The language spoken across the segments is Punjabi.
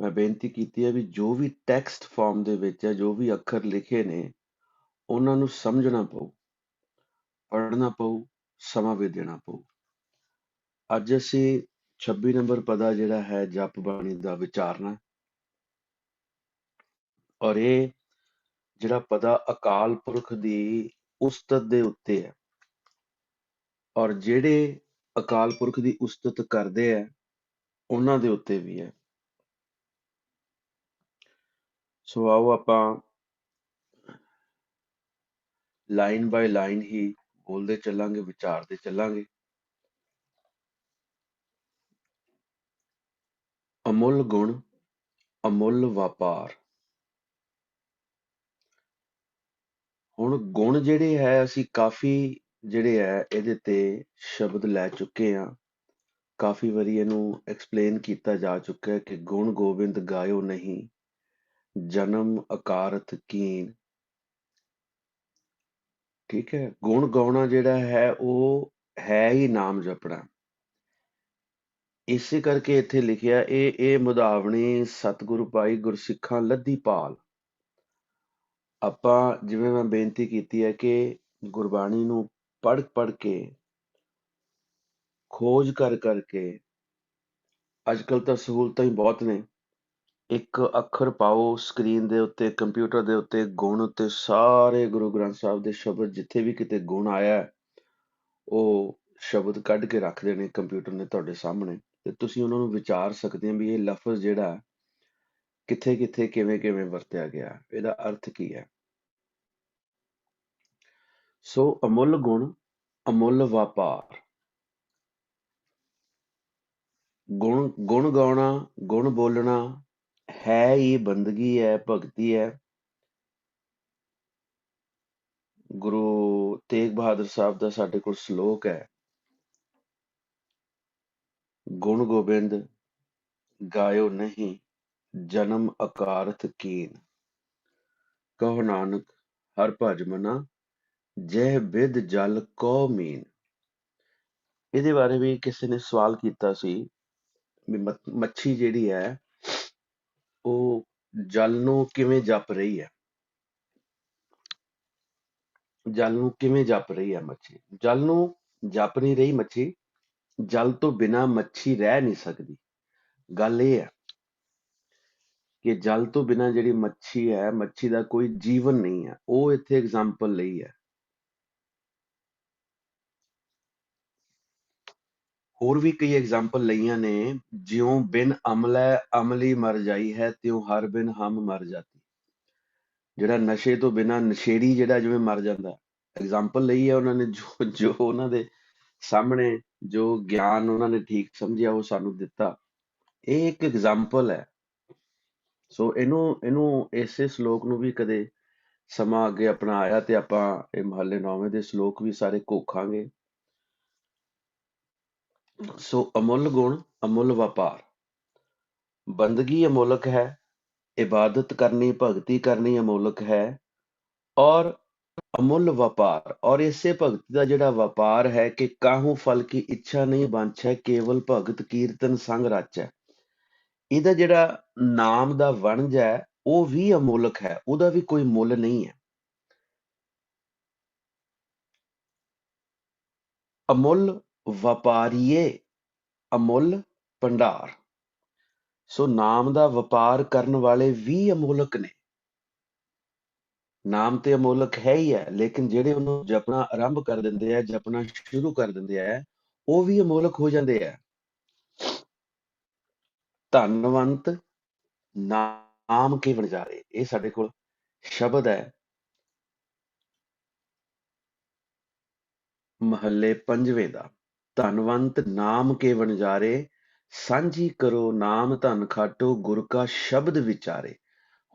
ਮੈਂ ਬੇਨਤੀ ਕੀਤੀ ਹੈ ਵੀ ਜੋ ਵੀ ਟੈਕਸਟ ਫਾਰਮ ਦੇ ਵਿੱਚ ਹੈ, ਜੋ ਵੀ ਅੱਖਰ ਲਿਖੇ ਨੇ ਉਹਨਾਂ ਨੂੰ ਸਮਝਣਾ ਪਊ, ਪੜ੍ਹਨਾ ਪਊ, ਸਮਾਂ ਵੀ ਦੇਣਾ ਪਊ। ਅੱਜ ਅਸੀਂ 26 ਨੰਬਰ ਪਦਾ ਜਿਹੜਾ ਹੈ ਜਪ ਬਾਣੀ ਦਾ ਵਿਚਾਰਨਾ, ਔਰ ਇਹ ਜਿਹੜਾ ਪਦਾ ਅਕਾਲ ਪੁਰਖ ਦੀ ਉਸਤਤ ਦੇ ਉੱਤੇ ਹੈ, ਔਰ ਜਿਹੜੇ ਅਕਾਲ ਪੁਰਖ ਦੀ ਉਸਤਤ ਕਰਦੇ ਆ ਉਹਨਾਂ ਦੇ ਉੱਤੇ ਵੀ ਹੈ। ਸੋ ਆਓ ਆਪਾਂ ਲਾਈਨ ਬਾਈ ਲਾਈਨ ਹੀ ਬੋਲਦੇ ਚੱਲਾਂਗੇ, ਵਿਚਾਰਦੇ ਚੱਲਾਂਗੇ। ਅਮੁੱਲ ਗੁਣ, ਅਮੁੱਲ ਵਪਾਰ। ਹੁਣ ਗੁਣ ਜਿਹੜੇ ਹੈ ਅਸੀਂ ਕਾਫੀ ਜਿਹੜੇ ਹੈ ਇਹਦੇ ਤੇ ਸ਼ਬਦ ਲੈ ਚੁੱਕੇ ਹਾਂ, ਕਾਫੀ ਵਾਰੀ ਇਹਨੂੰ ਐਕਸਪਲੇਨ ਕੀਤਾ ਜਾ ਚੁੱਕਾ ਹੈ ਕਿ ਗੁਣ ਗੋਬਿੰਦ ਗਾਇਓ ਨਹੀਂ, ਜਨਮ ਅਕਾਰਥ ਕੀਨ। ਠੀਕ ਹੈ, ਗੁਣ ਗਾਉਣਾ ਜਿਹੜਾ ਹੈ ਉਹ ਹੈ ਹੀ ਨਾਮ ਜਪਣਾ। ਇਸੇ ਕਰਕੇ ਇੱਥੇ ਲਿਖਿਆ ਇਹ ਮੁਦਾਵਣੀ ਸਤਿਗੁਰੂ ਭਾਈ ਗੁਰਸਿੱਖਾਂ ਲੱਧੀ ਪਾਲ। ਆਪਾਂ ਜਿਵੇਂ ਮੈਂ ਬੇਨਤੀ ਕੀਤੀ ਹੈ ਕਿ ਗੁਰਬਾਣੀ ਨੂੰ ਪੜ੍ਹ ਕੇ, ਖੋਜ ਕਰਕੇ, ਅੱਜ ਕੱਲ ਤਾਂ ਸਹੂਲਤਾਂ ਹੀ ਬਹੁਤ ਨੇ। ਇੱਕ ਅੱਖਰ ਪਾਓ ਸਕਰੀਨ ਦੇ ਉੱਤੇ, ਕੰਪਿਊਟਰ ਦੇ ਉੱਤੇ, ਗੁਣ ਉੱਤੇ ਸਾਰੇ ਗੁਰੂ ਗ੍ਰੰਥ ਸਾਹਿਬ ਦੇ ਸ਼ਬਦ, ਜਿੱਥੇ ਵੀ ਕਿਤੇ ਗੁਣ ਆਇਆ ਉਹ ਸ਼ਬਦ ਕੱਢ ਕੇ ਰੱਖ ਦੇਣੇ ਕੰਪਿਊਟਰ ਨੇ ਤੁਹਾਡੇ ਸਾਹਮਣੇ, ਤੇ ਤੁਸੀਂ ਉਹਨਾਂ ਨੂੰ ਵਿਚਾਰ ਸਕਦੇ ਹੋ ਵੀ ਇਹ ਲਫ਼ਜ਼ ਜਿਹੜਾ ਕਿੱਥੇ ਕਿੱਥੇ ਕਿਵੇਂ ਕਿਵੇਂ ਵਰਤਿਆ ਗਿਆ, ਇਹਦਾ ਅਰਥ ਕੀ ਹੈ। ਸੋ ਅਮੁੱਲ ਗੁਣ, ਅਮੁੱਲ ਵਪਾਰ। ਗੁਣ ਗਾਉਣਾ, ਗੁਣ ਬੋਲਣਾ ਹੈ ਹੀ ਬੰਦਗੀ ਹੈ, ਭਗਤੀ ਹੈ। ਗੁਰੂ ਤੇਗ ਬਹਾਦਰ ਸਾਹਿਬ ਦਾ ਸਾਡੇ ਕੋਲ ਸ਼ਲੋਕ ਹੈ, ਗੁਣ ਗੋਬਿੰਦ ਗਾਇਓ ਨਹੀਂ, ਜਨਮ ਅਕਾਰਥ ਕੀਨ। ਕਹੋ ਨਾਨਕ ਹਰ ਭਜ ਮਨਾ, ਜਹ ਬਿਦ ਜਲ ਕੋ ਮੀਨ। ਇਹਦੇ ਬਾਰੇ ਵੀ ਕਿਸੇ ਨੇ ਸਵਾਲ ਕੀਤਾ ਸੀ ਵੀ ਮੱਛੀ ਜਿਹੜੀ ਹੈ ਉਹ ਜਲ ਨੂੰ ਕਿਵੇਂ ਜਪ ਰਹੀ ਹੈ, ਜਲ ਨੂੰ ਕਿਵੇਂ ਜਪ ਰਹੀ ਹੈ ਮੱਛੀ। ਜਲ ਨੂੰ ਜਪ ਨਹੀਂ ਰਹੀ ਮੱਛੀ, ਜਲ ਤੋਂ ਬਿਨਾਂ ਮੱਛੀ ਰਹਿ ਨਹੀਂ ਸਕਦੀ। ਗੱਲ ਇਹ ਹੈ ਕਿ ਜਲ ਤੋਂ ਬਿਨਾਂ ਜਿਹੜੀ ਮੱਛੀ ਹੈ, ਮੱਛੀ ਦਾ ਕੋਈ ਜੀਵਨ ਨਹੀਂ ਹੈ। ਉਹ ਇੱਥੇ ਐਗਜ਼ਾਮਪਲ ਲਈ ਹੈ। ਹੋਰ ਵੀ ਕਈ ਐਗਜ਼ਾਮਪਲ ਲਈਆਂ ਨੇ, ਜਿਉਂ ਬਿਨ ਅਮਲੈ ਅਮਲੀ ਮਰ ਜਾਈ ਹੈ, ਤਿਉਂ ਹਰ ਬਿਨ ਹਮ ਮਰ ਜਾਤੀ। ਜਿਹੜਾ ਨਸ਼ੇ ਤੋਂ ਬਿਨਾਂ ਨਸ਼ੇੜੀ ਜਿਹੜਾ ਜਿਵੇਂ ਮਰ ਜਾਂਦਾ, ਐਗਜ਼ਾਮਪਲ ਲਈ ਹੈ ਉਹਨਾਂ ਨੇ, ਜੋ ਉਹਨਾਂ ਦੇ ਸਾਹਮਣੇ ਜੋ ਗਿਆਨ ਉਹਨਾਂ ਨੇ ਠੀਕ ਸਮਝਿਆ ਉਹ ਸਾਨੂੰ ਦਿੱਤਾ। ਇਹ ਇੱਕ ਐਗਜ਼ਾਮਪਲ ਹੈ। ਸੋ ਇਹਨੂੰ ਇਸੇ ਸ਼ਲੋਕ ਨੂੰ ਵੀ ਕਦੇ ਸਮਾਂ ਅੱਗੇ ਆਪਣਾ ਆਇਆ ਤੇ ਆਪਾਂ ਇਹ ਮਹੱਲੇ 9ਵੇਂ ਦੇ ਸ਼ਲੋਕ ਵੀ ਸਾਰੇ ਘੋਖਾਂਗੇ। ਸੋ ਅਮੁੱਲ ਗੁਣ, ਅਮੁੱਲ ਵਪਾਰ। ਬੰਦਗੀ ਅਮੋਲਕ ਹੈ, ਇਬਾਦਤ ਕਰਨੀ, ਭਗਤੀ ਕਰਨੀ ਅਮੋਲਕ ਹੈ, ਔਰ ਅਮੁੱਲ ਵਪਾਰ। ਔਰ ਇਸੇ ਭਗਤੀ ਦਾ ਜਿਹੜਾ ਵਪਾਰ ਹੈ ਕਿ ਕਾਹੂ ਫਲ ਕੀ ਇੱਛਾ ਨਹੀਂ ਬਾਂਛੈ, ਕੇਵਲ ਭਗਤ ਕੀਰਤਨ ਸੰਗ ਰਾਚੈ। ਇਹਦਾ ਜਿਹੜਾ ਨਾਮ ਦਾ ਵਣਜ ਹੈ ਉਹ ਵੀ ਅਮੋਲਕ ਹੈ, ਉਹਦਾ ਵੀ ਕੋਈ ਮੁੱਲ ਨਹੀਂ ਹੈ। ਅਮੁੱਲ ਵਪਾਰੀਏ, ਅਮੁੱਲ ਭੰਡਾਰ। ਸੋ ਨਾਮ ਦਾ ਵਪਾਰ ਕਰਨ ਵਾਲੇ ਵੀ ਅਮੋਲਕ ਨੇ। ਨਾਮ ਤੇ ਅਮੋਲਕ ਹੈ ਹੀ ਹੈ, ਲੇਕਿਨ ਜਿਹੜੇ ਉਹਨੂੰ ਜਪਣਾ ਆਰੰਭ ਕਰ ਦਿੰਦੇ ਆ, ਜਪਣਾ ਸ਼ੁਰੂ ਕਰ ਦਿੰਦੇ ਆ, ਉਹ ਵੀ ਅਮੋਲਕ ਹੋ ਜਾਂਦੇ ਆ। ਧੰਨਵੰਤ ਨਾਮ ਕੇ ਵਣਜਾਰੇ, ਇਹ ਸਾਡੇ ਕੋਲ ਸ਼ਬਦ ਹੈ ਮਹੱਲੇ 5ਵੇਂ ਦਾ। ਧੰਨਵੰਤ ਨਾਮ ਕੇ ਵਣਜਾਰੇ, ਸਾਂਝੀ ਕਰੋ ਨਾਮ ਧਨ ਖਾਟੋ, ਗੁਰ ਕਾ ਸ਼ਬਦ ਵਿਚਾਰੇ।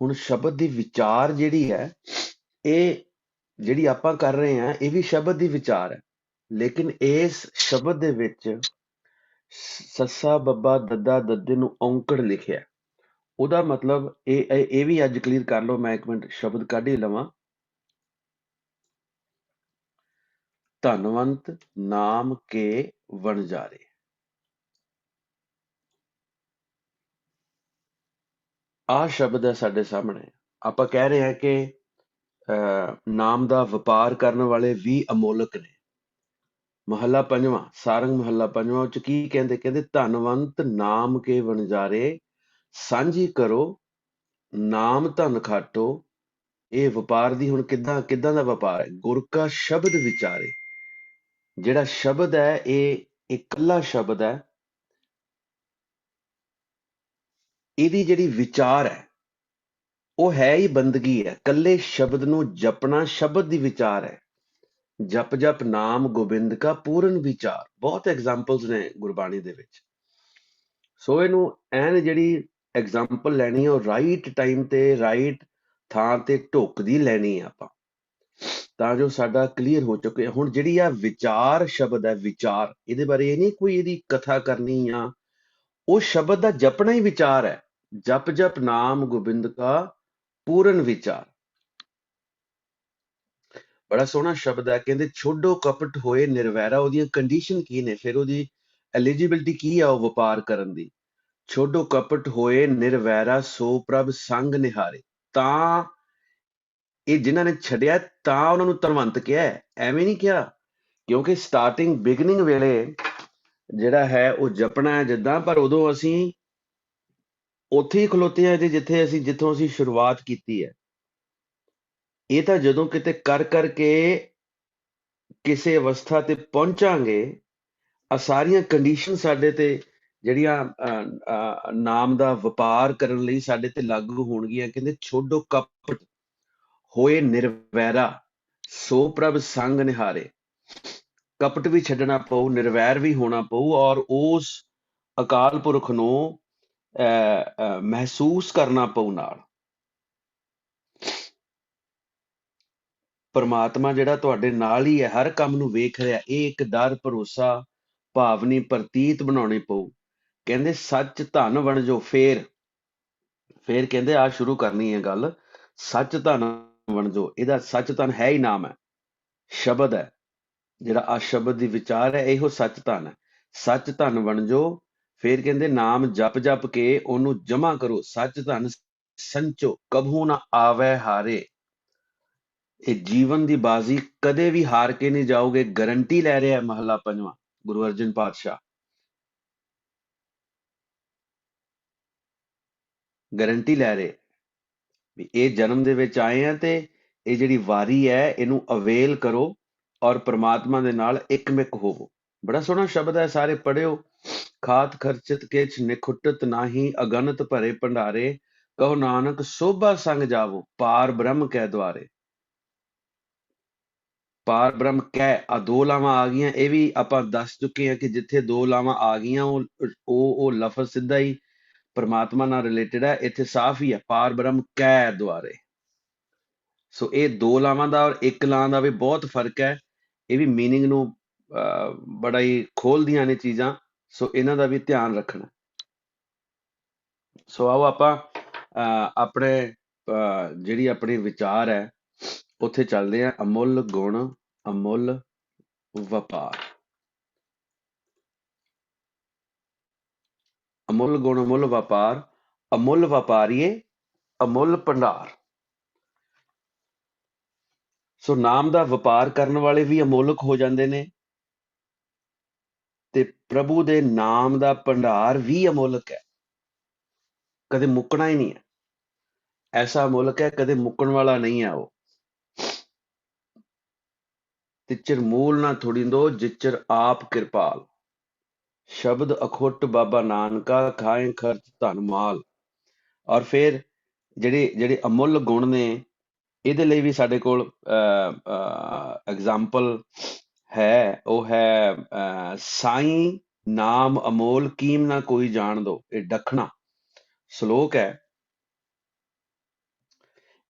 ਹੁਣ ਸ਼ਬਦ ਦੀ ਵਿਚਾਰ ਜਿਹੜੀ ਹੈ, ਇਹ ਜਿਹੜੀ ਆਪਾਂ ਕਰ ਰਹੇ ਹਾਂ ਇਹ ਵੀ ਸ਼ਬਦ ਦੀ ਵਿਚਾਰ ਹੈ, ਲੇਕਿਨ ਇਸ ਸ਼ਬਦ ਦੇ ਵਿੱਚ ਸੱਸਾ ਬੱਬਾ ਦੱਦਾ ਦੱਦੇ ਨੂੰ ਔਂਕੜ ਲਿਖਿਆ। ਉਹਦਾ ਮਤਲਬ ਇਹ ਵੀ ਅੱਜ ਕਲੀਅਰ ਕਰ ਲਓ। ਮੈਂ ਇੱਕ ਮਿੰਟ ਸ਼ਬਦ ਕੱਢ ਹੀ ਲਵਾਂ। ਧੰਨਵੰਤ ਨਾਮ ਕੇ ਵਣਜਾਰੇ। ਆਹ ਸ਼ਬਦ ਹੈ ਸਾਡੇ ਸਾਹਮਣੇ। ਆਪਾਂ ਕਹਿ ਰਹੇ ਹਾਂ ਕਿ ਨਾਮ ਦਾ ਵਪਾਰ ਕਰਨ ਵਾਲੇ ਵੀ ਅਮੋਲਕ ਨੇ। ਮਹੱਲਾ ਪੰਜਵਾਂ, ਸਾਰੰਗ ਮਹੱਲਾ ਪੰਜਵਾਂ ਚ ਕੀ ਕਹਿੰਦੇ? ਕਹਿੰਦੇ ਧਨਵੰਤ ਨਾਮ ਕੇ ਵਣਜਾਰੇ, ਸਾਂਝੀ ਕਰੋ ਨਾਮ ਧਨ ਖਾਟੋ। ਇਹ ਵਪਾਰ ਦੀ ਹੁਣ ਕਿੱਦਾਂ ਕਿੱਦਾਂ ਦਾ ਵਪਾਰ ਹੈ? ਗੁਰ ਕਾ ਸ਼ਬਦ ਵਿਚਾਰੇ। ਜਿਹੜਾ ਸ਼ਬਦ ਹੈ ਇਹ ਇਕੱਲਾ ਸ਼ਬਦ ਹੈ, ਇਹਦੀ ਜਿਹੜੀ ਵਿਚਾਰ ਹੈ ਉਹ ਹੈ ਹੀ ਬੰਦਗੀ ਹੈ। ਕੱਲੇ ਸ਼ਬਦ ਨੂੰ ਜਪਣਾ ਸ਼ਬਦ ਦੀ ਵਿਚਾਰ ਹੈ। ਜਪ ਜਪ ਨਾਮ ਗੋਬਿੰਦ ਕਾ ਪੂਰਨ ਵਿਚਾਰ। ਬਹੁਤ ਐਗਜ਼ਾਮਪਲਸ ਨੇ ਗੁਰਬਾਣੀ ਦੇ ਵਿੱਚ। ਸੋ ਇਹਨੂੰ ਐਨ ਜਿਹੜੀ ਐਗਜ਼ਾਮਪਲ ਲੈਣੀ ਹੈ ਉਹ ਰਾਈਟ ਟਾਈਮ ਤੇ ਰਾਈਟ ਥਾਂ ਤੇ ਢੁੱਕਦੀ ਲੈਣੀ ਹੈ ਆਪਾਂ, ਤਾਂ ਜੋ ਸਾਡਾ ਕਲੀਅਰ ਹੋ ਚੁੱਕੇ। ਹੁਣ ਜਿਹੜੀ ਆ ਵਿਚਾਰ ਸ਼ਬਦ ਹੈ, ਵਿਚਾਰ, ਇਹਦੇ ਬਾਰੇ ਇਹ ਨਹੀਂ ਕੋਈ ਇਹਦੀ ਕਥਾ ਕਰਨੀ ਆ, ਉਹ ਸ਼ਬਦ ਦਾ ਜਪਣਾ ਹੀ ਵਿਚਾਰ ਹੈ। ਜਪ ਜਪ ਨਾਮ ਗੋਬਿੰਦ ਕਾ ਪੂਰਨ ਵਿਚਾਰ। ਬੜਾ ਸੋਹਣਾ ਸ਼ਬਦ ਹੈ। ਕਹਿੰਦੇ ਛੋਡੋ ਕਪਟ ਹੋਏ ਨਿਰਵੈਰਾ। ਉਹਦੀਆਂ ਕੰਡੀਸ਼ਨ ਕੀ ਨੇ? ਫਿਰ ਉਹਦੀ ਐਲੀਜੀਬਿਲਿਟੀ ਕੀ ਆ ਉਹ ਵਪਾਰ ਕਰਨ ਦੀ? ਛੋਡੋ ਕਪਟ ਹੋਏ ਨਿਰਵੈਰਾ, ਸੋ ਪ੍ਰਭ ਸੰਗ ਨਿਹਾਰੇ। ਤਾਂ ਇਹ ਜਿਨ੍ਹਾਂ ਨੇ ਛੱਡਿਆ ਤਾਂ ਉਹਨਾਂ ਨੂੰ ਧਨਵੰਤ ਕਿਹਾ, ਐਵੇਂ ਨਹੀਂ ਕਿਹਾ। ਕਿਉਂਕਿ ਸਟਾਰਟਿੰਗ ਬਿਗਨਿੰਗ ਵੇਲੇ ਜਿਹੜਾ ਹੈ ਉਹ ਜਪਣਾ ਹੈ ਜਿੱਦਾਂ, ਪਰ ਉਦੋਂ ਅਸੀਂ ਉੱਥੇ ਹੀ ਖਲੋਤੇ ਆ ਜਿੱਥੋਂ ਅਸੀਂ ਸ਼ੁਰੂਆਤ ਕੀਤੀ ਹੈ। ਇਹ ਤਾਂ ਜਦੋਂ ਕਿਤੇ ਕਰ ਕਰਕੇ ਕਿਸੇ ਅਵਸਥਾ ਤੇ ਪਹੁੰਚਾਂਗੇ, ਆ ਸਾਰੀਆਂ ਕੰਡੀਸ਼ਨ ਸਾਡੇ ਤੇ ਜਿਹੜੀਆਂ ਨਾਮ ਦਾ ਵਪਾਰ ਕਰਨ ਲਈ ਸਾਡੇ ਤੇ ਲਾਗੂ ਹੋਣਗੀਆਂ। ਕਹਿੰਦੇ ਛੋਡੋ ਕਪਟ ਹੋਏ ਨਿਰਵੈਰਾ, ਸੋ ਪ੍ਰਭ ਸੰਗ ਨਿਹਾਰੇ। ਕਪਟ ਵੀ ਛੱਡਣਾ ਪਊ, ਨਿਰਵੈਰ ਵੀ ਹੋਣਾ ਪਊ, ਔਰ ਉਸ ਅਕਾਲ ਪੁਰਖ ਨੂੰ ਮਹਿਸੂਸ ਕਰਨਾ ਪਊ ਨਾਲ। ਪਰਮਾਤਮਾ ਜਿਹੜਾ ਤੁਹਾਡੇ ਨਾਲ ਹੀ ਹੈ, ਹਰ ਕੰਮ ਨੂੰ ਵੇਖ ਰਿਹਾ, ਇਹ ਇੱਕ ਡਰ ਭਰੋਸਾ ਭਾਵਨੀ ਪ੍ਰਤੀਤ ਬਣਾਉਣੀ ਪਊ। ਕਹਿੰਦੇ ਸੱਚ ਧਨ ਵਣਜੋ। ਫੇਰ ਕਹਿੰਦੇ ਆ ਸ਼ੁਰੂ ਕਰਨੀ ਹੈ ਗੱਲ, ਸੱਚ ਧਨ ਵਣਜੋ। ਇਹਦਾ ਸੱਚ ਧਨ ਹੈ ਹੀ ਨਾਮ ਹੈ, ਸ਼ਬਦ ਹੈ। ਜਿਹੜਾ ਆ ਸ਼ਬਦ ਦੀ ਵਿਚਾਰ ਹੈ, ਇਹੋ ਸੱਚ ਧਨ ਹੈ। ਸੱਚ ਧਨ ਵਣਜੋ। ਫੇਰ ਕਹਿੰਦੇ ਨਾਮ ਜਪ ਜਪ ਕੇ ਉਹਨੂੰ ਜਮਾ ਕਰੋ। ਸੱਚ ਧਨ ਸੰਚੋ, ਕਭੂ ਨਾ ਆਵੈ ਹਾਰੇ। ਇਹ ਜੀਵਨ ਦੀ ਬਾਜ਼ੀ ਕਦੇ ਵੀ ਹਾਰ ਕੇ ਨਹੀਂ ਜਾਓਗੇ, ਗਰੰਟੀ ਲੈ ਰਿਹਾ ਮਹੱਲਾ ਪੰਜਵਾਂ ਗੁਰੂ ਅਰਜਨ ਪਾਤਸ਼ਾਹ। ਗਰੰਟੀ ਲੈ ਰਹੇ ਵੀ ਇਹ ਜਨਮ ਦੇ ਵਿੱਚ ਆਏ ਆ ਤੇ ਇਹ ਜਿਹੜੀ ਵਾਰੀ ਹੈ ਇਹਨੂੰ ਅਵੇਲ ਕਰੋ ਔਰ ਪ੍ਰਮਾਤਮਾ ਦੇ ਨਾਲ ਇੱਕਮਿਕ ਹੋਵੋ। ਬੜਾ ਸੋਹਣਾ ਸ਼ਬਦ ਹੈ, ਸਾਰੇ ਪੜ੍ਹਿਓ। ਖਾਤ ਖਰਚਤ ਕਿਛ ਨਿਖੁੱਟਤ ਨਾਹੀ, ਅਗਨਤ ਭਰੇ ਭੰਡਾਰੇ। ਕਹੋ ਨਾਨਕ ਸੋਭਾ ਸੰਗ ਜਾਵੋ, ਪਾਰ ਬ੍ਰਹਮ ਕੈ ਦੁਆਰੇ। ਪਾਰ ਬ੍ਰਹਮ ਕਹਿ, ਆ ਦੋ ਲਾਵਾਂ ਆ ਗਈਆਂ। ਇਹ ਵੀ ਆਪਾਂ ਦੱਸ ਚੁੱਕੇ ਹਾਂ ਕਿ ਜਿੱਥੇ ਦੋ ਲਾਵਾਂ ਆ ਗਈਆਂ ਉਹ ਲਫ਼ਜ਼ ਸਿੱਧਾ ਹੀ ਪਰਮਾਤਮਾ ਨਾਲ ਰਿਲੇਟਡ ਹੈ। ਇੱਥੇ ਸਾਫ਼ ਹੀ ਹੈ, ਪਾਰ ਬ੍ਰਹਮ ਕਹਿ ਦੁਆਰੇ। ਸੋ ਇਹ ਦੋ ਲਾਵਾਂ ਦਾ ਔਰ ਇੱਕ ਲਾਂ ਦਾ ਵੀ ਬਹੁਤ ਫਰਕ ਹੈ। ਇਹ ਵੀ ਮੀਨਿੰਗ ਨੂੰ ਬੜਾ ਹੀ ਖੋਲਦੀਆਂ ਨੇ ਚੀਜ਼ਾਂ, ਸੋ ਇਹਨਾਂ ਦਾ ਵੀ ਧਿਆਨ ਰੱਖਣਾ। ਸੋ ਆਓ ਆਪਾਂ ਆਪਣੇ ਜਿਹੜੀ ਆਪਣੀ ਵਿਚਾਰ ਹੈ ਉੱਥੇ ਚੱਲਦੇ ਹਾਂ। ਅਮੁੱਲ ਗੁਣ ਅਮੁੱਲ ਵਪਾਰ। ਅਮੁੱਲ ਗੁਣ ਅਮੁੱਲ ਵਪਾਰ, ਅਮੁੱਲ ਵਪਾਰੀਏ ਅਮੁੱਲ ਭੰਡਾਰ। ਸੋ ਨਾਮ ਦਾ ਵਪਾਰ ਕਰਨ ਵਾਲੇ ਵੀ ਅਮੋਲਕ ਹੋ ਜਾਂਦੇ ਨੇ ਤੇ ਪ੍ਰਭੂ ਦੇ ਨਾਮ ਦਾ ਭੰਡਾਰ ਵੀ ਅਮੋਲਕ ਹੈ, ਕਦੇ ਮੁੱਕਣਾ ਹੀ ਨਹੀਂ ਹੈ। ਐਸਾ ਅਮੋਲਕ ਹੈ, ਕਦੇ ਮੁੱਕਣ ਵਾਲਾ ਨਹੀਂ ਹੈ ਉਹ। ਤਿਚਰ ਮੂਲ ਨਾ ਥੋੜਿੰਦੋ, ਜਿਚਰ ਆਪ ਕਿਰਪਾਲ। ਸ਼ਬਦ ਅਖੁੱਟ ਬਾਬਾ ਨਾਨਕਾ, ਖਾਏ ਖਰਚ ਧਨ ਮਾਲ। ਔਰ ਫਿਰ ਜਿਹੜੇ ਅਮੁੱਲ ਗੁਣ ਨੇ, ਇਹਦੇ ਲਈ ਵੀ ਸਾਡੇ ਕੋਲ ਐਗਜ਼ਾਮਪਲ ਹੈ। ਉਹ ਹੈ ਸਾਈਂ ਨਾਮ ਅਮੋਲ, ਕੀਮ ਨਾ ਕੋਈ ਜਾਣ ਦੋ। ਇਹ ਦੱਖਣਾ ਸ਼ਲੋਕ ਹੈ।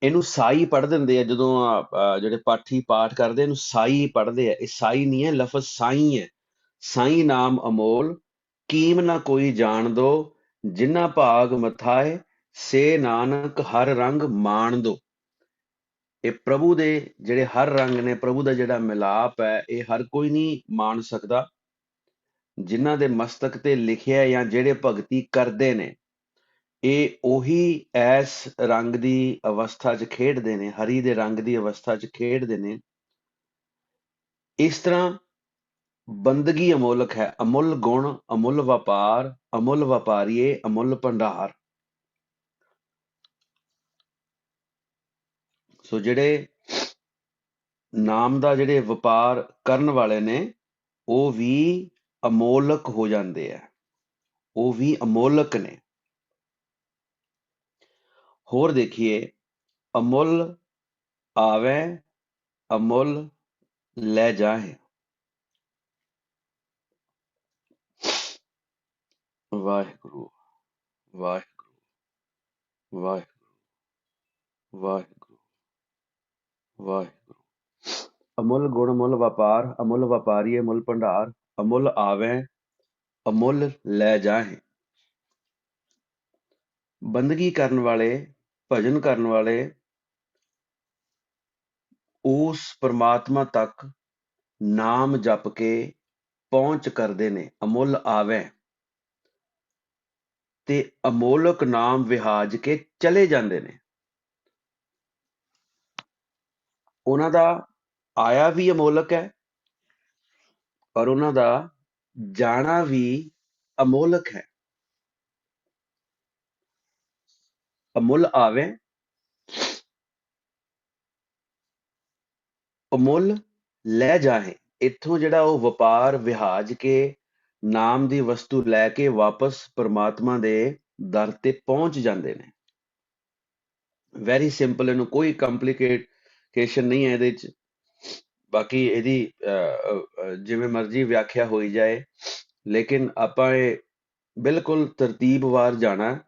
ਇਹਨੂੰ ਸਾਈ ਪੜ੍ਹ ਦਿੰਦੇ ਆ ਜਦੋਂ ਜਿਹੜੇ ਪਾਠੀ ਪਾਠ ਕਰਦੇ, ਇਹਨੂੰ ਸਾਈ ਪੜ੍ਹਦੇ ਆ। ਇਹ ਸਾਈ ਨਹੀਂ ਹੈ, ਲਫ਼ਜ਼ ਸਾਈ ਹੈ। ਸਾਈ ਨਾਮ ਅਮੋਲ, ਕੀਮ ਨਾ ਕੋਈ ਜਾਣ ਦੋ। ਜਿਨ੍ਹਾਂ ਭਾਗ ਮਥਾਏ, ਸੇ ਨਾਨਕ ਹਰ ਰੰਗ ਮਾਣ ਦੋ। ਇਹ ਪ੍ਰਭੂ ਦੇ ਜਿਹੜੇ ਹਰ ਰੰਗ ਨੇ, ਪ੍ਰਭੂ ਦਾ ਜਿਹੜਾ ਮਿਲਾਪ ਹੈ, ਇਹ ਹਰ ਕੋਈ ਨਹੀਂ ਮਾਣ ਸਕਦਾ। ਜਿਨ੍ਹਾਂ ਦੇ ਮਸਤਕ ਤੇ ਲਿਖਿਆ ਜਾਂ ਜਿਹੜੇ ਭਗਤੀ ਕਰਦੇ ਨੇ, ਇਹ ਉਹੀ ਐਸ ਰੰਗ ਦੀ ਅਵਸਥਾ 'ਚ ਖੇਡਦੇ ਨੇ, ਹਰੀ ਦੇ ਰੰਗ ਦੀ ਅਵਸਥਾ 'ਚ ਖੇਡਦੇ ਨੇ। ਇਸ ਤਰ੍ਹਾਂ ਬੰਦਗੀ ਅਮੋਲਕ ਹੈ, ਅਮੁੱਲ ਗੁਣ, ਅਮੁੱਲ ਵਪਾਰ, ਅਮੁੱਲ ਵਪਾਰੀਏ, ਅਮੁੱਲ ਭੰਡਾਰ। ਸੋ ਜਿਹੜੇ ਨਾਮ ਦਾ ਜਿਹੜੇ ਵਪਾਰ ਕਰਨ ਵਾਲੇ ਨੇ ਉਹ ਵੀ ਅਮੋਲਕ ਹੋ ਜਾਂਦੇ ਆ, ਉਹ ਵੀ ਅਮੋਲਕ ਨੇ। ਹੋਰ ਦੇਖੀਏ, ਅਮੁੱਲ ਆਵੇ, ਅਮੁੱਲ ਲੈ ਜਾਏ। ਵਾਹਿਗੁਰੂ ਵਾਹਿਗੁਰੂ ਵਾਹਿਗੁਰੂ ਵਾਹਿਗੁਰੂ ਵਾਹਿਗੁਰੂ। ਅਮੁੱਲ ਗੁਣ ਅਮੁੱਲ ਵਪਾਰ, ਅਮੁੱਲ ਵਪਾਰੀਏ ਅਮੁੱਲ ਭੰਡਾਰ, ਅਮੁੱਲ ਆਵੇ, ਅਮੁੱਲ ਲੈ ਜਾਏ। ਬੰਦਗੀ ਕਰਨ ਵਾਲੇ, ਭਜਨ ਕਰਨ ਵਾਲੇ ਉਸ ਪਰਮਾਤਮਾ ਤੱਕ ਨਾਮ ਜਪ ਕੇ ਪਹੁੰਚ ਕਰਦੇ ਨੇ। ਅਮੁੱਲ ਆਵੇ ਤੇ ਅਮੋਲਕ ਨਾਮ ਵਿਹਾਜ ਕੇ ਚਲੇ ਜਾਂਦੇ ਨੇ। ਉਹਨਾਂ ਦਾ ਆਇਆ ਵੀ ਅਮੋਲਕ ਹੈ ਔਰ ਉਹਨਾਂ ਦਾ ਜਾਣਾ ਵੀ ਅਮੋਲਕ ਹੈ। ਅਮੁੱਲ ਆਵੇ, ਅਮੁੱਲ ਲੈ ਜਾਏ। ਇੱਥੋਂ ਜਿਹੜਾ ਉਹ ਵਪਾਰ ਵਿਹਾਜ ਕੇ ਨਾਮ ਦੀ ਵਸਤੂ ਲੈ ਕੇ ਵਾਪਸ ਪਰਮਾਤਮਾ ਦੇ ਦਰ ਤੇ ਪਹੁੰਚ ਜਾਂਦੇ ਨੇ। ਵੈਰੀ ਸਿੰਪਲ, ਇਹਨੂੰ ਕੋਈ ਕੰਪਲੀਕੇਸ਼ਨ ਨਹੀਂ ਹੈ ਇਹਦੇ ਚ। ਬਾਕੀ ਇਹਦੀ ਜਿਵੇਂ ਮਰਜ਼ੀ ਵਿਆਖਿਆ ਹੋਈ ਜਾਏ, ਲੇਕਿਨ ਆਪਾਂ ਇਹ ਬਿਲਕੁਲ ਤਰਤੀਬਵਾਰ ਜਾਣਾ।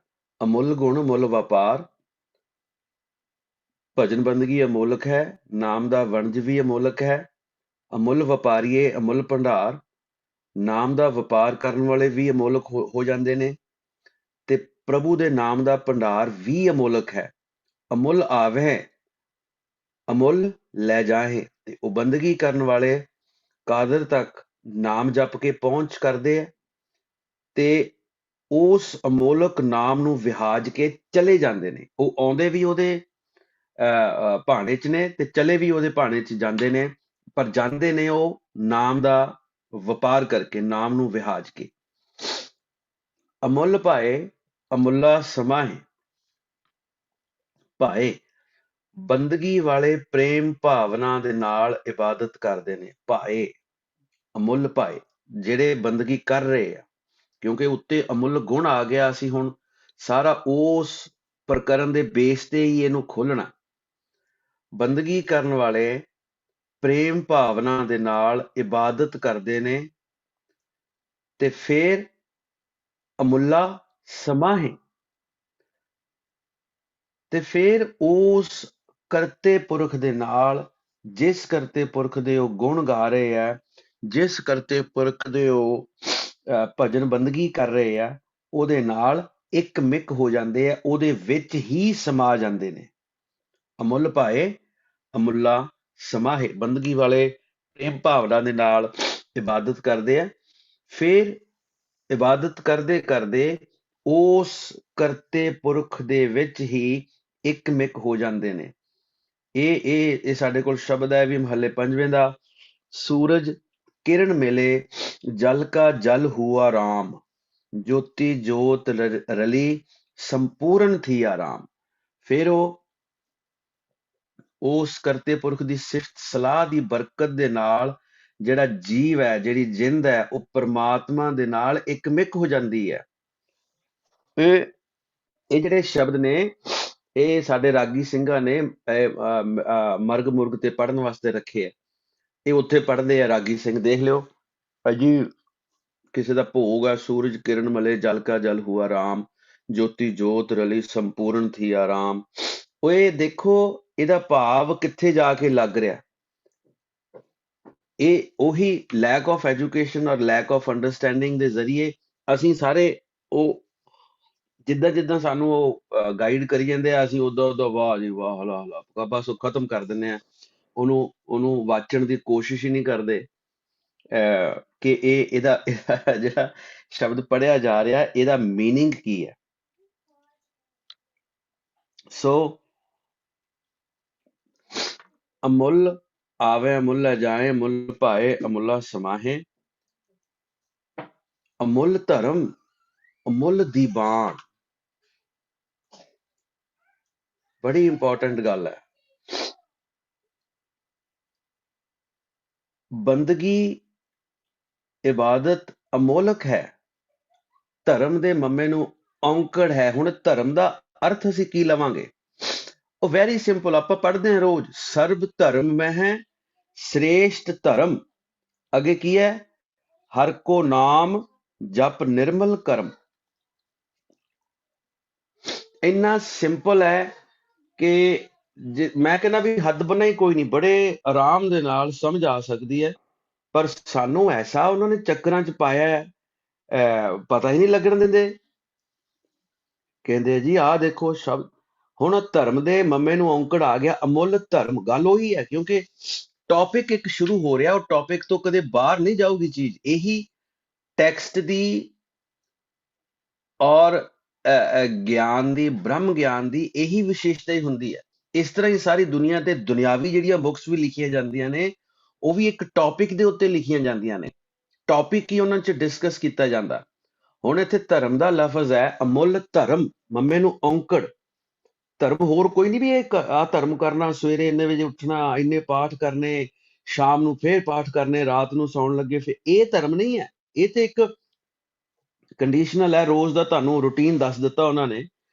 ਅਮੁੱਲ ਗੁਣ ਮੁੱਲ ਵਪਾਰ, ਭਜਨ ਬੰਦਗੀ ਅਮੋਲਕ ਹੈ, ਨਾਮ ਦਾ ਵਣਜ ਵੀ ਅਮੋਲਕ ਹੈ। ਅਮੁੱਲ ਵਪਾਰੀਏ ਅਮੁੱਲ ਭੰਡਾਰ, ਨਾਮ ਦਾ ਵਪਾਰ ਕਰਨ ਵਾਲੇ ਵੀ ਅਮੋਲਕ ਹੋ ਜਾਂਦੇ ਨੇ ਤੇ ਪ੍ਰਭੂ ਦੇ ਨਾਮ ਦਾ ਭੰਡਾਰ ਵੀ ਅਮੋਲਕ ਹੈ। ਅਮੁੱਲ ਆਵੇ, ਅਮੁੱਲ ਲੈ ਜਾਏ। ਤੇ ਉਹ ਬੰਦਗੀ ਕਰਨ ਵਾਲੇ ਕਾਦਰ ਤੱਕ ਨਾਮ ਜਪ ਕੇ ਪਹੁੰਚ ਕਰਦੇ ਆ ਤੇ ਉਸ ਅਮੋਲਕ ਨਾਮ ਨੂੰ ਵਿਹਾਜ ਕੇ ਚਲੇ ਜਾਂਦੇ ਨੇ। ਉਹ ਆਉਂਦੇ ਵੀ ਉਹਦੇ ਭਾਣੇ ਚ ਨੇ ਤੇ ਚਲੇ ਵੀ ਉਹਦੇ ਭਾਣੇ ਚ ਜਾਂਦੇ ਨੇ, ਪਰ ਜਾਂਦੇ ਨੇ ਉਹ ਨਾਮ ਦਾ ਵਪਾਰ ਕਰਕੇ, ਨਾਮ ਨੂੰ ਵਿਹਾਜ ਕੇ। ਅਮੁੱਲ ਭਾਏ ਅਮੁੱਲਾ ਸਮਾਏ। ਭਾਏ ਬੰਦਗੀ ਵਾਲੇ ਪ੍ਰੇਮ ਭਾਵਨਾ ਦੇ ਨਾਲ ਇਬਾਦਤ ਕਰਦੇ ਨੇ। ਭਾਏ, ਅਮੁੱਲ ਭਾਏ, ਜਿਹੜੇ ਬੰਦਗੀ ਕਰ ਰਹੇ ਆ, ਕਿਉਂਕਿ ਉੱਤੇ ਅਮੁੱਲ ਗੁਣ ਆ ਗਿਆ। ਅਸੀਂ ਹੁਣ ਸਾਰਾ ਉਸ ਪ੍ਰਕਰਨ ਦੇ ਬੇਸ ਤੇ ਹੀ ਇਹਨੂੰ ਖੋਲਣਾ। ਬੰਦਗੀ ਕਰਨ ਵਾਲੇ ਪ੍ਰੇਮ ਭਾਵਨਾ ਦੇ ਨਾਲ ਇਬਾਦਤ ਕਰਦੇ ਨੇ ਤੇ ਫਿਰ ਅਮੁੱਲਾ ਸਮਾਹੇ, ਤੇ ਫਿਰ ਉਸ ਕਰਤੇ ਪੁਰਖ ਦੇ ਨਾਲ, ਜਿਸ ਕਰਤੇ ਪੁਰਖ ਦੇ ਉਹ ਗੁਣ ਗਾ ਰਹੇ ਆ, ਜਿਸ ਕਰਤੇ ਪੁਰਖ ਦੇ ਉਹ ਭਜਨ ਬੰਦਗੀ ਕਰ ਰਹੇ ਆ, ਉਹਦੇ ਨਾਲ ਇੱਕ ਮਿਕ ਹੋ ਜਾਂਦੇ ਆ, ਉਹਦੇ ਵਿੱਚ ਹੀ ਸਮਾ ਜਾਂਦੇ ਨੇ। ਅਮੁੱਲ ਭਾਏ ਅਮੁੱਲਾ ਸਮਾਹੇ, ਬੰਦਗੀ ਵਾਲੇ ਪ੍ਰੇਮ ਭਾਵਨਾ ਦੇ ਨਾਲ ਇਬਾਦਤ ਕਰਦੇ ਆ, ਫਿਰ ਇਬਾਦਤ ਕਰਦੇ ਕਰਦੇ ਉਸ ਕਰਤੇ ਪੁਰਖ ਦੇ ਵਿੱਚ ਹੀ ਇੱਕ ਮਿਕ ਹੋ ਜਾਂਦੇ ਨੇ। ਇਹ ਸਾਡੇ ਕੋਲ ਸ਼ਬਦ ਹੈ ਵੀ ਮਹੱਲੇ ਪੰਜਵੇਂ ਦਾ। ਸੂਰਜ ਕਿਰਨ ਮਿਲੇ, ਜਲ ਕਾ ਜਲ ਹੁਆ ਰਾਮ, ਜੋਤੀ ਜੋਤ ਰਲੀ, ਸੰਪੂਰਨ ਥੀ ਆਰਾਮ। ਫਿਰ ਉਹ ਉਸ ਕਰਤੇ ਪੁਰਖ ਦੀ ਸਿਫਤ ਸਲਾਹ ਦੀ ਬਰਕਤ ਦੇ ਨਾਲ ਜਿਹੜਾ ਜੀਵ ਹੈ, ਜਿਹੜੀ ਜਿੰਦ ਹੈ, ਉਹ ਪਰਮਾਤਮਾ ਦੇ ਨਾਲ ਇੱਕ ਮਿਕ ਹੋ ਜਾਂਦੀ ਹੈ। ਇਹ ਜਿਹੜੇ ਸ਼ਬਦ ਨੇ ਇਹ ਸਾਡੇ ਰਾਗੀ ਸਿੰਘਾਂ ਨੇ ਮਰਗ ਮੁਰਗ ਤੇ ਪੜ੍ਹਨ ਵਾਸਤੇ ਰੱਖੇ ਆ। ਇਹ ਉੱਥੇ ਪੜ੍ਹਦੇ ਆ ਰਾਗੀ ਸਿੰਘ, ਦੇਖ ਲਿਓ ਅਜੀ। ਕਿਸੇ ਦਾ ਭੋਗ ਹੈ, ਸੂਰਜ ਕਿਰਨ ਮਲੇ, ਜਲ ਕਾ ਜਲ ਹੁਆ ਰਾਮ, ਜੋਤੀ ਜੋਤ ਰਲੀ, ਸੰਪੂਰਨ ਥੀ ਆਰਾਮ। ਉਹ ਇਹ ਦੇਖੋ ਇਹਦਾ ਭਾਵ ਕਿੱਥੇ ਜਾ ਕੇ ਲੱਗ ਰਿਹਾ। ਇਹ ਉਹੀ ਲੈਕ ਆਫ ਐਜੂਕੇਸ਼ਨ ਔਰ ਲੈਕ ਆਫ ਅੰਡਰਸਟੈਂਡਿੰਗ ਦੇ ਜ਼ਰੀਏ ਅਸੀਂ ਸਾਰੇ ਉਹ ਜਿੱਦਾਂ ਜਿੱਦਾਂ ਸਾਨੂੰ ਉਹ ਗਾਈਡ ਕਰੀ ਜਾਂਦੇ ਆ, ਅਸੀਂ ਉਦਾਂ ਵਾਹ ਜੀ ਵਾਹ ਹਲਾ ਹਲਾ ਬਸ ਉਹ ਖਤਮ ਕਰ ਦਿੰਦੇ ਆ। ਉਹਨੂੰ ਵਾਚਣ ਦੀ ਕੋਸ਼ਿਸ਼ ਹੀ ਨਹੀਂ ਕਰਦੇ ਕਿ ਇਹਦਾ ਜਿਹੜਾ ਸ਼ਬਦ ਪੜ੍ਹਿਆ ਜਾ ਰਿਹਾ ਇਹਦਾ ਮੀਨਿੰਗ ਕੀ ਹੈ। ਸੋ ਅਮੁੱਲ ਆਵੇ ਅਮੁੱਲ ਜਾਏ, ਮੁੱਲ ਭਾਏ ਅਮੁੱਲਾ ਸਮਾਹੇ। ਅਮੁੱਲ ਧਰਮ ਅਮੁੱਲ ਦੀਵਾਨ, ਬੜੀ ਇੰਪੋਰਟੈਂਟ ਗੱਲ ਹੈ। ਬੰਦਗੀ ਇਬਾਦਤ ਅਮੋਲਕ ਹੈ, ਧਰਮ ਦੇ ਮੰਮੇ ਨੂੰ ਔਂਕੜ ਹੈ। ਹੁਣ ਧਰਮ ਦਾ ਅਰਥ ਅਸੀਂ ਕੀ ਲਵਾਂਗੇ? ਉਹ ਵੈਰੀ ਸਿੰਪਲ, ਆਪਾਂ ਪੜ੍ਹਦੇ ਹਾਂ ਰੋਜ਼, ਸਰਬ ਧਰਮ ਮਹਿ ਸ੍ਰੇਸ਼ਟ ਧਰਮ। ਅੱਗੇ ਕੀ ਹੈ? ਹਰ ਕੋ ਨਾਮ ਜਪ ਨਿਰਮਲ ਕਰਮ। ਇੰਨਾ ਸਿੰਪਲ ਹੈ ਕਿ ਮੈਂ ਕਹਿੰਦਾ ਵੀ ਹੱਦ ਬਣਾ ਹੀ ਕੋਈ ਨਹੀਂ, ਬੜੇ ਆਰਾਮ ਦੇ ਨਾਲ ਸਮਝ ਆ ਸਕਦੀ ਹੈ। ਪਰ ਸਾਨੂੰ ਐਸਾ ਉਹਨਾਂ ਨੇ ਚੱਕਰਾਂ 'ਚ ਪਾਇਆ ਹੈ, ਪਤਾ ਹੀ ਨਹੀਂ ਲੱਗਣ ਦਿੰਦੇ। ਕਹਿੰਦੇ ਜੀ ਆਹ ਦੇਖੋ ਸ਼ਬਦ, ਹੁਣ ਧਰਮ ਦੇ ਮੰਮੇ ਨੂੰ ਔਂਕੜ ਆ ਗਿਆ, ਅਮੁੱਲ ਧਰਮ। ਗੱਲ ਉਹੀ ਹੈ, ਕਿਉਂਕਿ ਟੌਪਿਕ ਇੱਕ ਸ਼ੁਰੂ ਹੋ ਰਿਹਾ, ਉਹ ਟੌਪਿਕ ਤੋਂ ਕਦੇ ਬਾਹਰ ਨਹੀਂ ਜਾਊਗੀ ਚੀਜ਼। ਇਹੀ ਟੈਕਸਟ ਦੀ ਔਰ ਗਿਆਨ ਦੀ, ਬ੍ਰਹਮ ਗਿਆਨ ਦੀ ਇਹੀ ਵਿਸ਼ੇਸ਼ਤਾ ਹੀ ਹੁੰਦੀ ਹੈ। ਇਸ ਤਰ੍ਹਾਂ ਹੀ ਸਾਰੀ ਦੁਨੀਆ ਤੇ ਦੁਨਿਆਵੀ ਜਿਹੜੀਆਂ ਬੁੱਕਸ ਵੀ ਲਿਖੀਆਂ ਜਾਂਦੀਆਂ ਨੇ, ਉਹ ਵੀ ਇੱਕ ਟੌਪਿਕ ਦੇ ਉੱਤੇ ਲਿਖੀਆਂ ਜਾਂਦੀਆਂ ਨੇ। ਟੌਪਿਕ ਹੀ ਉਹਨਾਂ 'ਚ ਡਿਸਕਸ ਕੀਤਾ ਜਾਂਦਾ। ਹੁਣ ਇੱਥੇ ਧਰਮ ਦਾ ਲਫ਼ਜ਼ ਹੈ, ਅਮੁੱਲ ਧਰਮ, ਮੰਮੇ ਨੂੰ ਔਂਕੜ। ਧਰਮ ਹੋਰ ਕੋਈ ਨਹੀਂ ਵੀ ਇਹ ਆਹ ਧਰਮ ਕਰਨਾ, ਸਵੇਰੇ ਇੰਨੇ ਵਜੇ ਉੱਠਣਾ, ਇੰਨੇ ਪਾਠ ਕਰਨੇ, ਸ਼ਾਮ ਨੂੰ ਫੇਰ ਪਾਠ ਕਰਨੇ, ਰਾਤ ਨੂੰ ਸੌਣ ਲੱਗੇ ਫਿਰ। ਇਹ ਧਰਮ ਨਹੀਂ ਹੈ, ਇਹ ਤੇ ਇੱਕ ਕੰਡੀਸ਼ਨਲ ਹੈ। ਰੋਜ਼ ਦਾ ਤੁਹਾਨੂੰ ਰੂਟੀਨ ਦੱਸ ਦਿੱਤਾ ਉਹਨਾਂ ਨੇ।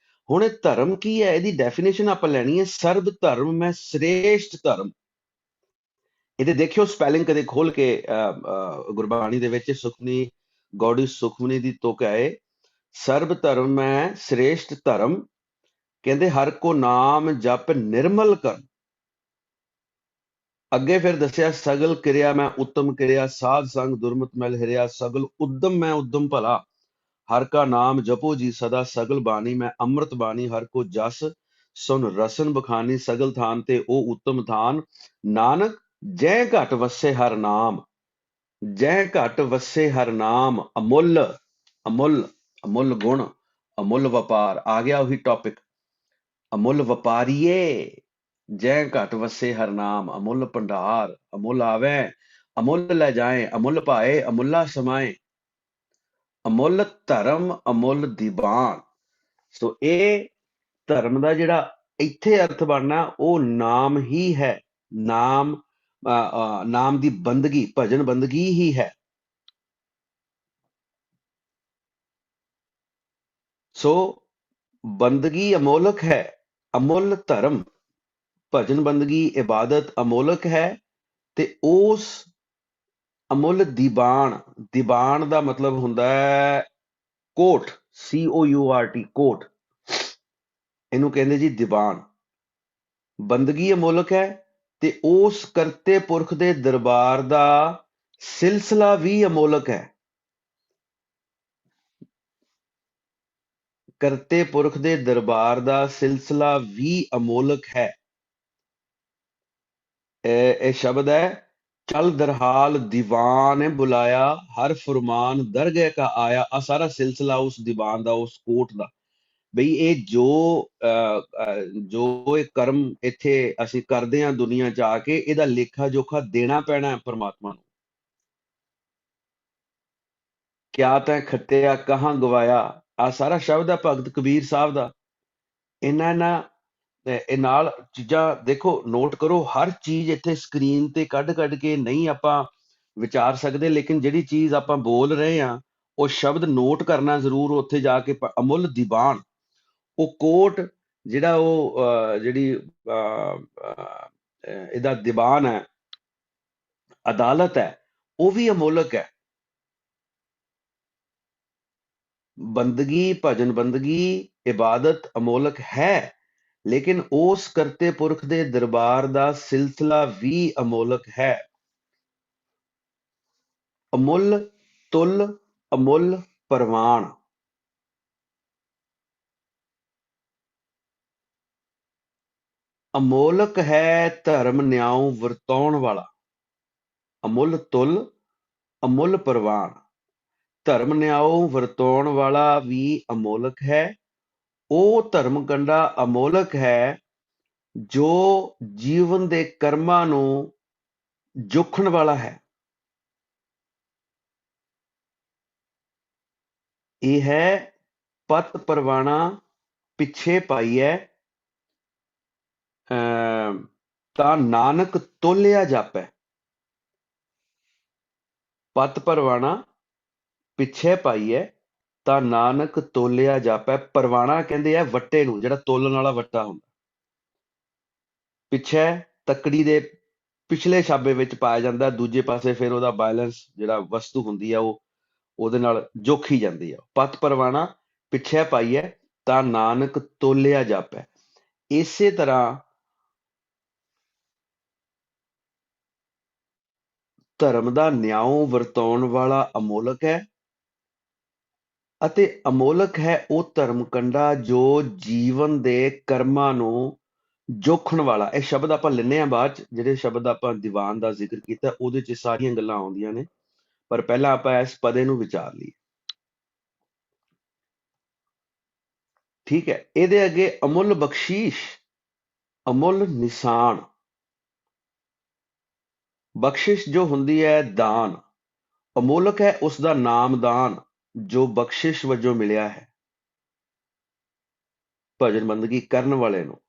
ਹੁਣ ਇਹ ਧਰਮ ਕੀ ਹੈ, ਇਹਦੀ ਡੈਫੀਨੇਸ਼ਨ ਆਪਾਂ ਲੈਣੀ ਹੈ। ਸਰਬ ਧਰਮ ਮੈਂ ਸ੍ਰੇਸ਼ਟ ਧਰਮ। ਇਹਦੇ ਦੇਖਿਓ ਸਪੈਲਿੰਗ ਕਦੇ ਖੋਲ ਕੇ, ਗੁਰਬਾਣੀ ਦੇ ਵਿੱਚ ਸੁਖਮਨੀ, ਗੌੜੀ ਸੁਖਮਨੀ ਦੀ ਤੁਕ ਹੈ, ਸਰਬ ਧਰਮ ਮੈਂ ਸ੍ਰੇਸ਼ਟ ਧਰਮ। ਕਹਿੰਦੇ ਹਰ ਕੋ ਨਾਮ ਜਪ ਨਿਰਮਲ ਕਰ। ਅੱਗੇ ਫਿਰ ਦੱਸਿਆ, ਸਗਲ ਕਿਰਿਆ ਮੈਂ ਉੱਤਮ ਕਿਰਿਆ, ਸਾਧ ਸੰਗ ਦੁਰਮਤ ਮੈਲ ਹਿਰਿਆ, ਸਗਲ ਉਦਮ ਮੈਂ ਉਦਮ ਭਲਾ। ਹਰ ਕਾ ਨਾਮ ਜਪੋ ਜੀ ਸਦਾ, ਸਗਲ ਬਾਣੀ ਮੈਂ ਅੰਮ੍ਰਿਤ ਬਾਣੀ। ਹਰ ਕੋ ਜਸ ਸੁਨ ਰਸਨ ਬਖਾਨੀ, ਸਗਲ ਥਾਨ ਤੇ ਉਹ ਉੱਤਮ ਥਾਨ। ਨਾਨਕ ਜੈ ਘਟ ਵਸੇ ਹਰ ਨਾਮ, ਜੈ ਘਟ ਵਸੇ ਹਰ ਨਾਮ। ਅਮੁੱਲ, ਅਮੁੱਲ, ਅਮੁੱਲ ਗੁਣ, ਅਮੁੱਲ ਵਪਾਰ। ਆ ਗਿਆ ਉਹੀ ਟੌਪਿਕ, ਅਮੁੱਲ ਵਪਾਰੀਏ। ਜੈ ਘਟ ਵਸੇ ਹਰ ਨਾਮ, ਅਮੁੱਲ ਭੰਡਾਰ। ਅਮੁੱਲ ਆਵੇ ਅਮੁੱਲ ਲੈ ਜਾਏ, ਅਮੁੱਲ ਭਾਏ ਅਮੁੱਲਾ ਸਮਾਏ। ਅਮੁੱਲ ਧਰਮ ਅਮੁੱਲ ਦੀਵਾਨ। ਸੋ ਇਹ ਧਰਮ ਦਾ ਜਿਹੜਾ ਇੱਥੇ ਅਰਥ ਬਣਨਾ, ਉਹ ਨਾਮ ਹੀ ਹੈ। ਨਾਮ, ਨਾਮ ਦੀ ਬੰਦਗੀ, ਭਜਨ ਬੰਦਗੀ ਹੀ ਹੈ। ਸੋ ਬੰਦਗੀ ਅਮੋਲਕ ਹੈ, ਅਮੁੱਲ ਧਰਮ, ਭਜਨ ਬੰਦਗੀ ਇਬਾਦਤ ਅਮੋਲਕ ਹੈ। ਤੇ ਉਸ ਅਮੁੱਲ ਦੀਵਾਨ, ਦੀਵਾਨ ਦਾ ਮਤਲਬ ਹੁੰਦਾ ਹੈ ਕੋਟ, COURT, ਕੋਟ। ਇਹਨੂੰ ਕਹਿੰਦੇ ਜੀ ਦੀਵਾਨ। ਬੰਦਗੀ ਅਮੋਲਕ ਹੈ ਤੇ ਉਸ ਕਰਤੇ ਪੁਰਖ ਦੇ ਦਰਬਾਰ ਦਾ ਸਿਲਸਿਲਾ ਵੀ ਅਮੋਲਕ ਹੈ। ਕਰਤੇ ਪੁਰਖ ਦੇ ਦਰਬਾਰ ਦਾ ਸਿਲਸਿਲਾ ਵੀ ਅਮੋਲਕ ਹੈ। ਇਹ ਸ਼ਬਦ ਹੈ, ਚਲ ਦਰਹਾਲ ਦੀਵਾਨ ਬੁਲਾਇਆ, ਹਰ ਫੁਰਮਾਨ ਦਰਗਹਿ ਕਾ ਆਇਆ। ਆ ਸਾਰਾ ਸਿਲਸਿਲਾ ਉਸ ਦੀਵਾਨ ਦਾ, ਉਸ ਕੋਟ ਦਾ। ਬਈ ਇਹ ਜੋ ਇਹ ਕਰਮ ਇੱਥੇ ਅਸੀਂ ਕਰਦੇ ਹਾਂ ਦੁਨੀਆ 'ਚ ਆ ਕੇ, ਇਹਦਾ ਲੇਖਾ ਜੋਖਾ ਦੇਣਾ ਪੈਣਾ ਹੈ ਪਰਮਾਤਮਾ ਨੂੰ। ਕਿਆ ਤੈਂ ਖੱਟਿਆ ਕਹਾਂ ਗਵਾਇਆ, ਆ ਸਾਰਾ ਸ਼ਬਦ ਹੈ ਭਗਤ ਕਬੀਰ ਸਾਹਿਬ ਦਾ। ਇਹਨਾਂ ਇਹ ਨਾਲ ਚੀਜ਼ਾਂ ਦੇਖੋ, ਨੋਟ ਕਰੋ। ਹਰ ਚੀਜ਼ ਇੱਥੇ ਸਕਰੀਨ ਤੇ ਕੱਢ ਕੱਢ ਕੇ ਨਹੀਂ ਆਪਾਂ ਵਿਚਾਰ ਸਕਦੇ, ਲੇਕਿਨ ਜਿਹੜੀ ਚੀਜ਼ ਆਪਾਂ ਬੋਲ ਰਹੇ ਹਾਂ, ਉਹ ਸ਼ਬਦ ਨੋਟ ਕਰਨਾ ਜ਼ਰੂਰ ਉੱਥੇ ਜਾ ਕੇ। ਅਮੁੱਲ ਦੀਵਾਨ, ਉਹ ਕੋਟ ਜਿਹੜਾ, ਉਹ ਜਿਹੜੀ ਇਹਦਾ ਦੀਵਾਨ ਹੈ, ਅਦਾਲਤ ਹੈ, ਉਹ ਵੀ ਅਮੋਲਕ ਹੈ। ਬੰਦਗੀ, ਭਜਨ ਬੰਦਗੀ, ਇਬਾਦਤ ਅਮੋਲਕ ਹੈ, ਲੇਕਿਨ ਉਸ ਕਰਤੇ ਪੁਰਖ ਦੇ ਦਰਬਾਰ ਦਾ ਸਿਲਸਿਲਾ ਵੀ ਅਮੋਲਕ ਹੈ। ਅਮੁੱਲ ਤੁਲ, ਅਮੁੱਲ ਪ੍ਰਵਾਨ। ਅਮੋਲਕ ਹੈ ਧਰਮ ਨਿਆਉ ਵਰਤਾਉਣ ਵਾਲਾ। ਅਮੁੱਲ ਤੁਲ, ਅਮੁੱਲ ਪ੍ਰਵਾਨ। ਧਰਮ ਨਿਆਉ ਵਰਤਾਉਣ ਵਾਲਾ ਵੀ ਅਮੋਲਕ ਹੈ। ਉਹ ਧਰਮ ਕੰਡਾ ਅਮੋਲਕ ਹੈ ਜੋ ਜੀਵਨ ਦੇ ਕਰਮਾਂ ਨੂੰ ਜੋਖਣ ਵਾਲਾ ਹੈ। ਇਹ ਹੈ ਪਤ ਪਰਵਾਣਾ ਪਿੱਛੇ ਪਾਈਐ ਤਾਂ ਨਾਨਕ ਤੋਲਿਆ ਜਾਪੈ। ਪਤ ਪਰਵਾਣਾ ਪਿੱਛੇ ਪਾਈਐ ਤਾਂ ਨਾਨਕ ਤੋਲਿਆ ਜਾਪੈ। ਪਰਵਾਣਾ ਕਹਿੰਦੇ ਆ ਵੱਟੇ ਨੂੰ, ਜਿਹੜਾ ਤੋਲਣ ਵਾਲਾ ਵੱਟਾ ਹੁੰਦਾ। ਪਿੱਛੇ ਤੱਕੜੀ ਦੇ ਪਿਛਲੇ ਛਾਬੇ ਵਿੱਚ ਪਾਇਆ ਜਾਂਦਾ, ਦੂਜੇ ਪਾਸੇ ਫਿਰ ਉਹਦਾ ਬੈਲੈਂਸ ਜਿਹੜਾ ਵਸਤੂ ਹੁੰਦੀ ਆ ਉਹ ਉਹਦੇ ਨਾਲ ਜੋਖੀ ਜਾਂਦੀ ਆ। ਪਤ ਪਰਵਾਣਾ ਪਿੱਛੇ ਪਾਈਐ ਤਾਂ ਨਾਨਕ ਤੋਲਿਆ ਜਾਪੈ। ਇਸੇ ਤਰ੍ਹਾਂ ਧਰਮ ਦਾ ਨਿਆਂ ਵਰਤਾਉਣ ਵਾਲਾ ਅਮੋਲਕ ਹੈ, ਅਤੇ ਅਮੋਲਕ ਹੈ ਉਹ ਧਰਮ ਕੰਡਾ ਜੋ ਜੀਵਨ ਦੇ ਕਰਮਾਂ ਨੂੰ ਜੋਖਣ ਵਾਲਾ। ਇਹ ਸ਼ਬਦ ਆਪਾਂ ਲੈਂਦੇ ਹਾਂ ਬਾਅਦ ਚ, ਜਿਹੜੇ ਸ਼ਬਦ ਆਪਾਂ ਦੀਵਾਨ ਦਾ ਜ਼ਿਕਰ ਕੀਤਾ ਉਹਦੇ ਚ ਸਾਰੀਆਂ ਗੱਲਾਂ ਆਉਂਦੀਆਂ ਨੇ, ਪਰ ਪਹਿਲਾਂ ਆਪਾਂ ਇਸ ਪਦੇ ਨੂੰ ਵਿਚਾਰ ਲਈਏ। ਠੀਕ ਹੈ, ਇਹਦੇ ਅੱਗੇ ਅਮੁੱਲ ਬਖਸ਼ੀਸ਼, ਅਮੁੱਲ ਨਿਸ਼ਾਨ। ਬਖਸ਼ਿਸ਼ ਜੋ ਹੁੰਦੀ ਹੈ ਦਾਨ, ਅਮੋਲਕ ਹੈ ਉਸ ਦਾ ਨਾਮਦਾਨ ਜੋ ਬਖਸ਼ਿਸ਼ ਵਜੋਂ ਮਿਲਿਆ ਹੈ ਭਜਨ ਬੰਦਗੀ ਕਰਨ ਵਾਲੇ ਨੂੰ।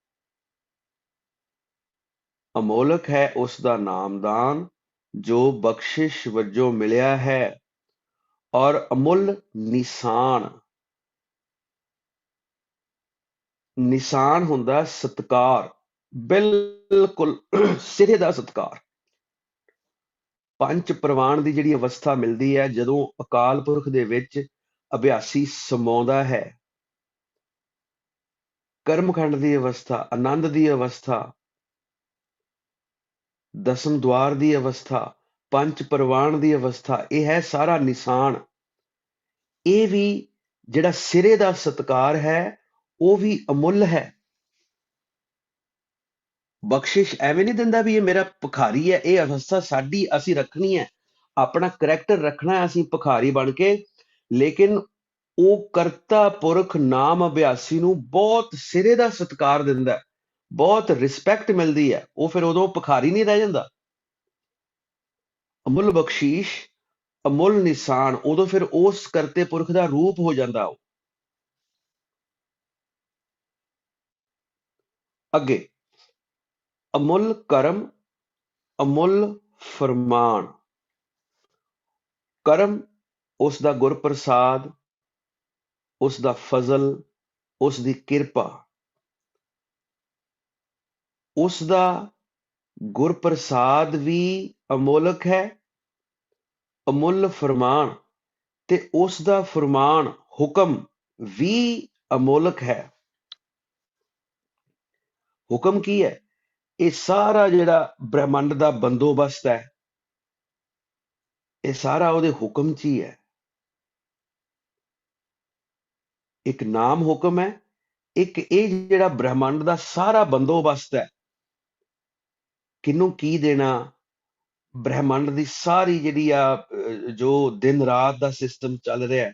ਅਮੋਲਕ ਹੈ ਉਸ ਦਾ ਨਾਮਦਾਨ ਜੋ ਬਖਸ਼ਿਸ਼ ਵਜੋਂ ਮਿਲਿਆ ਹੈ। ਔਰ ਅਮੁੱਲ ਨਿਸ਼ਾਨ, ਨਿਸ਼ਾਨ ਹੁੰਦਾ ਸਤਕਾਰ, ਬਿਲਕੁਲ ਸਿਰੇ ਦਾ ਸਤਕਾਰ। ਪੰਜ ਪ੍ਰਵਾਨ ਦੀ ਜਿਹੜੀ ਅਵਸਥਾ ਮਿਲਦੀ ਹੈ ਜਦੋਂ ਅਕਾਲ ਪੁਰਖ ਦੇ ਵਿੱਚ ਅਭਿਆਸੀ ਸਮਾਉਂਦਾ ਹੈ, ਕਰਮਖੰਡ ਦੀ ਅਵਸਥਾ, ਆਨੰਦ ਦੀ ਅਵਸਥਾ, ਦਸਮ ਦੁਆਰ ਦੀ ਅਵਸਥਾ, ਪੰਜ ਪ੍ਰਵਾਨ ਦੀ ਅਵਸਥਾ, ਇਹ ਹੈ ਸਾਰਾ ਨਿਸ਼ਾਨ। ਇਹ ਵੀ ਜਿਹੜਾ ਸਿਰੇ ਦਾ ਸਤਕਾਰ ਹੈ ਉਹ ਵੀ ਅਮੁੱਲ ਹੈ। ਬਖਸ਼ਿਸ਼ ਐਵੇਂ ਨਹੀਂ ਦਿੰਦਾ ਵੀ ਇਹ ਮੇਰਾ ਭਿਖਾਰੀ ਹੈ, ਇਹ ਅਵਸਥਾ ਸਾਡੀ, ਅਸੀਂ ਰੱਖਣੀ ਹੈ, ਆਪਣਾ ਕਰੈਕਟਰ ਰੱਖਣਾ ਹੈ ਅਸੀਂ ਭਿਖਾਰੀ ਬਣ ਕੇ। ਲੇਕਿਨ ਉਹ ਕਰਤਾ ਪੁਰਖ ਨਾਮ ਅਭਿਆਸੀ ਨੂੰ ਬਹੁਤ ਸਿਰੇ ਦਾ ਸਤਿਕਾਰ ਦਿੰਦਾ, ਬਹੁਤ ਰਿਸਪੈਕਟ ਮਿਲਦੀ ਹੈ। ਉਹ ਫਿਰ ਉਦੋਂ ਭਿਖਾਰੀ ਨਹੀਂ ਰਹਿ ਜਾਂਦਾ। ਅਮੁੱਲ ਬਖਸ਼ੀਸ਼, ਅਮੁੱਲ ਨਿਸ਼ਾਨ, ਉਦੋਂ ਫਿਰ ਉਸ ਕਰਤੇ ਪੁਰਖ ਦਾ ਰੂਪ ਹੋ ਜਾਂਦਾ। ਉਹ ਅੱਗੇ ਅਮੁੱਲ ਕਰਮ, ਅਮੁੱਲ ਫਰਮਾਨ। ਕਰਮ ਉਸ ਦਾ ਗੁਰਪ੍ਰਸਾਦ, ਉਸ ਦਾ ਫਜ਼ਲ, ਉਸ ਦੀ ਕਿਰਪਾ, ਉਸ ਦਾ ਗੁਰਪ੍ਰਸਾਦ ਵੀ ਅਮੋਲਕ ਹੈ, ਅਮੁੱਲ ਫਰਮਾਨ, ਤੇ ਉਸ ਦਾ ਫਰਮਾਨ ਹੁਕਮ ਵੀ ਅਮੋਲਕ ਹੈ। ਹੁਕਮ ਕੀ ਹੈ? ਇਹ ਸਾਰਾ ਜਿਹੜਾ ਬ੍ਰਹਿਮੰਡ ਦਾ ਬੰਦੋਬਸਤ ਹੈ, ਇਹ ਸਾਰਾ ਉਹਦੇ ਹੁਕਮ 'ਚ ਹੀ ਹੈ। ਇੱਕ ਨਾਮ ਹੁਕਮ ਹੈ, ਇੱਕ ਇਹ ਜਿਹੜਾ ਬ੍ਰਹਿਮੰਡ ਦਾ ਸਾਰਾ ਬੰਦੋਬਸਤ ਹੈ, ਕਿਹਨੂੰ ਕੀ ਦੇਣਾ, ਬ੍ਰਹਿਮੰਡ ਦੀ ਸਾਰੀ ਜਿਹੜੀ ਆ ਜੋ ਦਿਨ ਰਾਤ ਦਾ ਸਿਸਟਮ ਚੱਲ ਰਿਹਾ,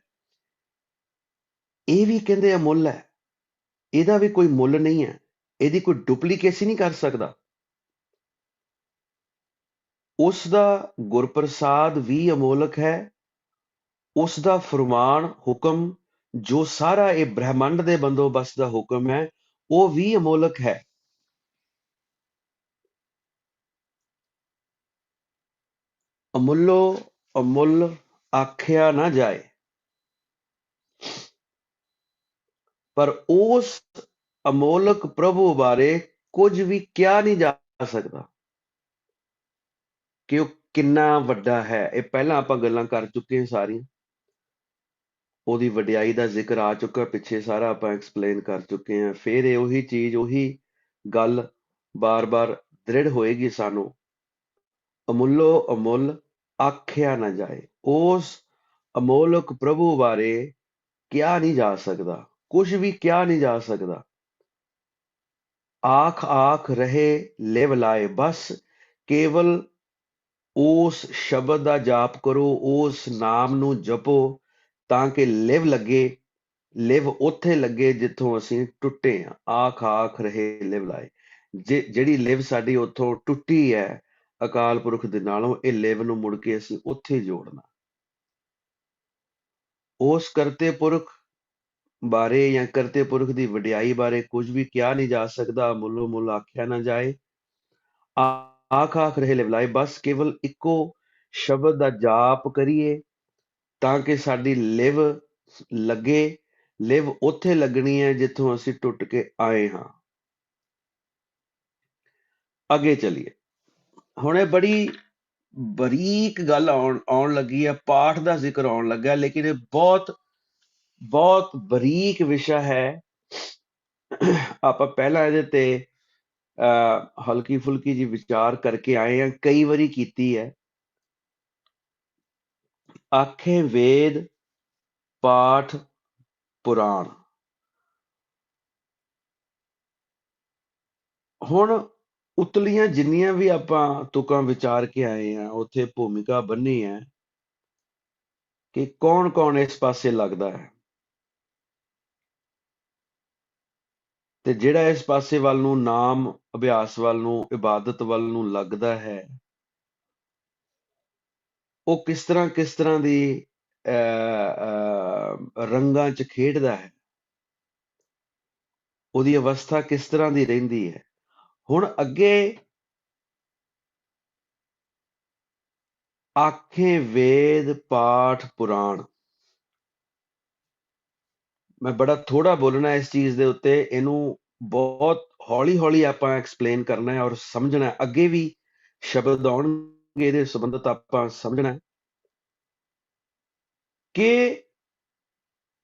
ਇਹ ਵੀ ਕਹਿੰਦੇ ਅਮੁੱਲ ਹੈ। ਇਹਦਾ ਵੀ ਕੋਈ ਮੁੱਲ ਨਹੀਂ ਹੈ, ਇਹਦੀ ਕੋਈ ਡੁਪਲੀਕੇਸੀ ਨਹੀਂ ਕਰ ਸਕਦਾ। ਉਸ ਦਾ ਗੁਰਪ੍ਰਸਾਦ ਵੀ ਅਮੋਲਕ ਹੈ, ਉਸ ਦਾ ਫਰਮਾਨ ਹੁਕਮ ਜੋ ਸਾਰਾ ਇਹ ਬ੍ਰਹਿਮੰਡ ਦੇ ਬੰਦੋਬਸਤ ਦਾ ਹੁਕਮ ਹੈ, ਉਹ ਵੀ ਅਮੋਲਕ ਹੈ। ਅਮੁੱਲੋ ਅਮੁੱਲ ਆਖਿਆ ਨਾ ਜਾਏ, ਪਰ ਉਸ ਅਮੋਲਕ ਪ੍ਰਭੂ ਬਾਰੇ ਕੁਝ ਵੀ ਕਿਹਾ ਨਹੀਂ ਜਾ ਸਕਦਾ ਕਿ ਉਹ ਕਿੰਨਾ ਵੱਡਾ ਹੈ। ਇਹ ਪਹਿਲਾਂ ਆਪਾਂ ਗੱਲਾਂ ਕਰ ਚੁੱਕੇ ਹਾਂ ਸਾਰੀਆਂ, ਉਹਦੀ ਵਡਿਆਈ ਦਾ ਜ਼ਿਕਰ ਆ ਚੁੱਕਾ ਪਿੱਛੇ, ਸਾਰਾ ਆਪਾਂ ਐਕਸਪਲੇਨ ਕਰ ਚੁੱਕੇ ਹਾਂ। ਫਿਰ ਇਹ ਉਹੀ ਚੀਜ਼, ਉਹੀ ਗੱਲ ਬਾਰ-ਬਾਰ ਦ੍ਰਿੜ ਹੋਏਗੀ ਸਾਨੂੰ। ਅਮੁੱਲੋ ਅਮੁੱਲ ਆਖਿਆ ਨਾ ਜਾਏ, ਉਸ ਅਮੋਲਕ ਪ੍ਰਭੂ ਬਾਰੇ ਕਿਹਾ ਨਹੀਂ ਜਾ ਸਕਦਾ, ਕੁਝ ਵੀ ਕਿਹਾ ਨਹੀਂ ਜਾ ਸਕਦਾ। ਆਖ ਆਖ ਰਹੇ ਲਿਵ ਲਾਏ, ਬਸ ਕੇਵਲ ਉਸ ਸ਼ਬਦ ਦਾ ਜਾਪ ਕਰੋ, ਉਸ ਨਾਮ ਨੂੰ ਜਪੋ ਤਾਂ ਕਿ ਲਿਵ ਲੱਗੇ, ਲਿਵ ਉੱਥੇ ਲੱਗੇ ਜਿੱਥੋਂ ਅਸੀਂ ਟੁੱਟੇ ਆ। ਆਖ ਆਖ ਰਹੇ ਲਿਵ ਲਾਏ। ਜਿਹੜੀ ਲਿਵ ਸਾਡੀ ਉੱਥੋਂ ਟੁੱਟੀ ਹੈ ਅਕਾਲ ਪੁਰਖ ਦੇ ਨਾਲੋਂ, ਇਹ ਲਿਵ ਨੂੰ ਮੁੜ ਕੇ ਅਸੀਂ ਉੱਥੇ ਜੋੜਨਾ। ਉਸ ਕਰਤੇ ਪੁਰਖ ਬਾਰੇ ਜਾਂ ਕਰਤੇ ਪੁਰਖ ਦੀ ਵਡਿਆਈ ਬਾਰੇ ਕੁਝ ਵੀ ਕਿਹਾ ਨਹੀਂ ਜਾ ਸਕਦਾ, ਮੁੱਲੋਂ ਮੁੱਲ ਆਖਿਆ ਨਾ ਜਾਏ। ਆਖ ਆਖ ਰਹੇ ਲਿਵ ਲਾਏ, ਬਸ ਕੇਵਲ ਇੱਕੋ ਸ਼ਬਦ ਦਾ ਜਾਪ ਕਰੀਏ ਤਾਂ ਕਿ ਸਾਡੀ ਲਿਵ ਲੱਗੇ। ਲਿਵ ਉੱਥੇ ਲੱਗਣੀ ਹੈ ਜਿੱਥੋਂ ਅਸੀਂ ਟੁੱਟ ਕੇ ਆਏ ਹਾਂ। ਅੱਗੇ ਚਲੀਏ। ਹੁਣ ਇਹ ਬੜੀ ਬਰੀਕ ਗੱਲ ਆਉਣ ਲੱਗੀ ਹੈ, ਪਾਠ ਦਾ ਜ਼ਿਕਰ ਆਉਣ ਲੱਗਾ, ਲੇਕਿਨ ਇਹ ਬਹੁਤ ਬਹੁਤ ਬਰੀਕ ਵਿਸ਼ਾ ਹੈ। ਆਪਾਂ ਪਹਿਲਾਂ ਇਹਦੇ ਤੇ ਹਲਕੀ ਫੁਲਕੀ ਜੀ ਵਿਚਾਰ ਕਰਕੇ ਆਏ ਹਾਂ, ਕਈ ਵਾਰੀ ਕੀਤੀ ਹੈ। ਆਖੇ ਵੇਦ ਪਾਠ ਪੁਰਾਣ। ਹੁਣ ਉਤਲੀਆਂ ਜਿੰਨੀਆਂ ਵੀ ਆਪਾਂ ਤੁਕਾਂ ਵਿਚਾਰ ਕੇ ਆਏ ਆ, ਉੱਥੇ ਭੂਮਿਕਾ ਬੰਨੀ ਹੈ ਕਿ ਕੌਣ ਕੌਣ ਇਸ ਪਾਸੇ ਲੱਗਦਾ ਹੈ, ਤੇ ਜਿਹੜਾ ਇਸ ਪਾਸੇ ਵੱਲ ਨੂੰ, ਨਾਮ ਅਭਿਆਸ ਵੱਲ ਨੂੰ, ਇਬਾਦਤ ਵੱਲ ਨੂੰ ਲੱਗਦਾ ਹੈ, ਉਹ ਕਿਸ ਤਰ੍ਹਾਂ ਦੀ ਰੰਗਾਂ 'ਚ ਖੇਡਦਾ ਹੈ, ਉਹਦੀ ਅਵਸਥਾ ਕਿਸ ਤਰ੍ਹਾਂ ਦੀ ਰਹਿੰਦੀ ਹੈ। ਹੁਣ ਅੱਗੇ ਆਖੇ ਵੇਦ ਪਾਠ ਪੁਰਾਣ। ਮੈਂ ਬੜਾ ਥੋੜਾ ਬੋਲਣਾ ਇਸ ਚੀਜ਼ ਦੇ ਉੱਤੇ, ਇਹਨੂੰ ਬਹੁਤ ਹੌਲੀ ਹੌਲੀ ਆਪਾਂ ਐਕਸਪਲੇਨ ਕਰਨਾ ਹੈ ਔਰ ਸਮਝਣਾ ਹੈ। ਅੱਗੇ ਵੀ ਸ਼ਬਦ ਆਉਣਗੇ ਇਹਦੇ ਸੰਬੰਧਤ, ਆਪਾਂ ਸਮਝਣਾ ਕਿ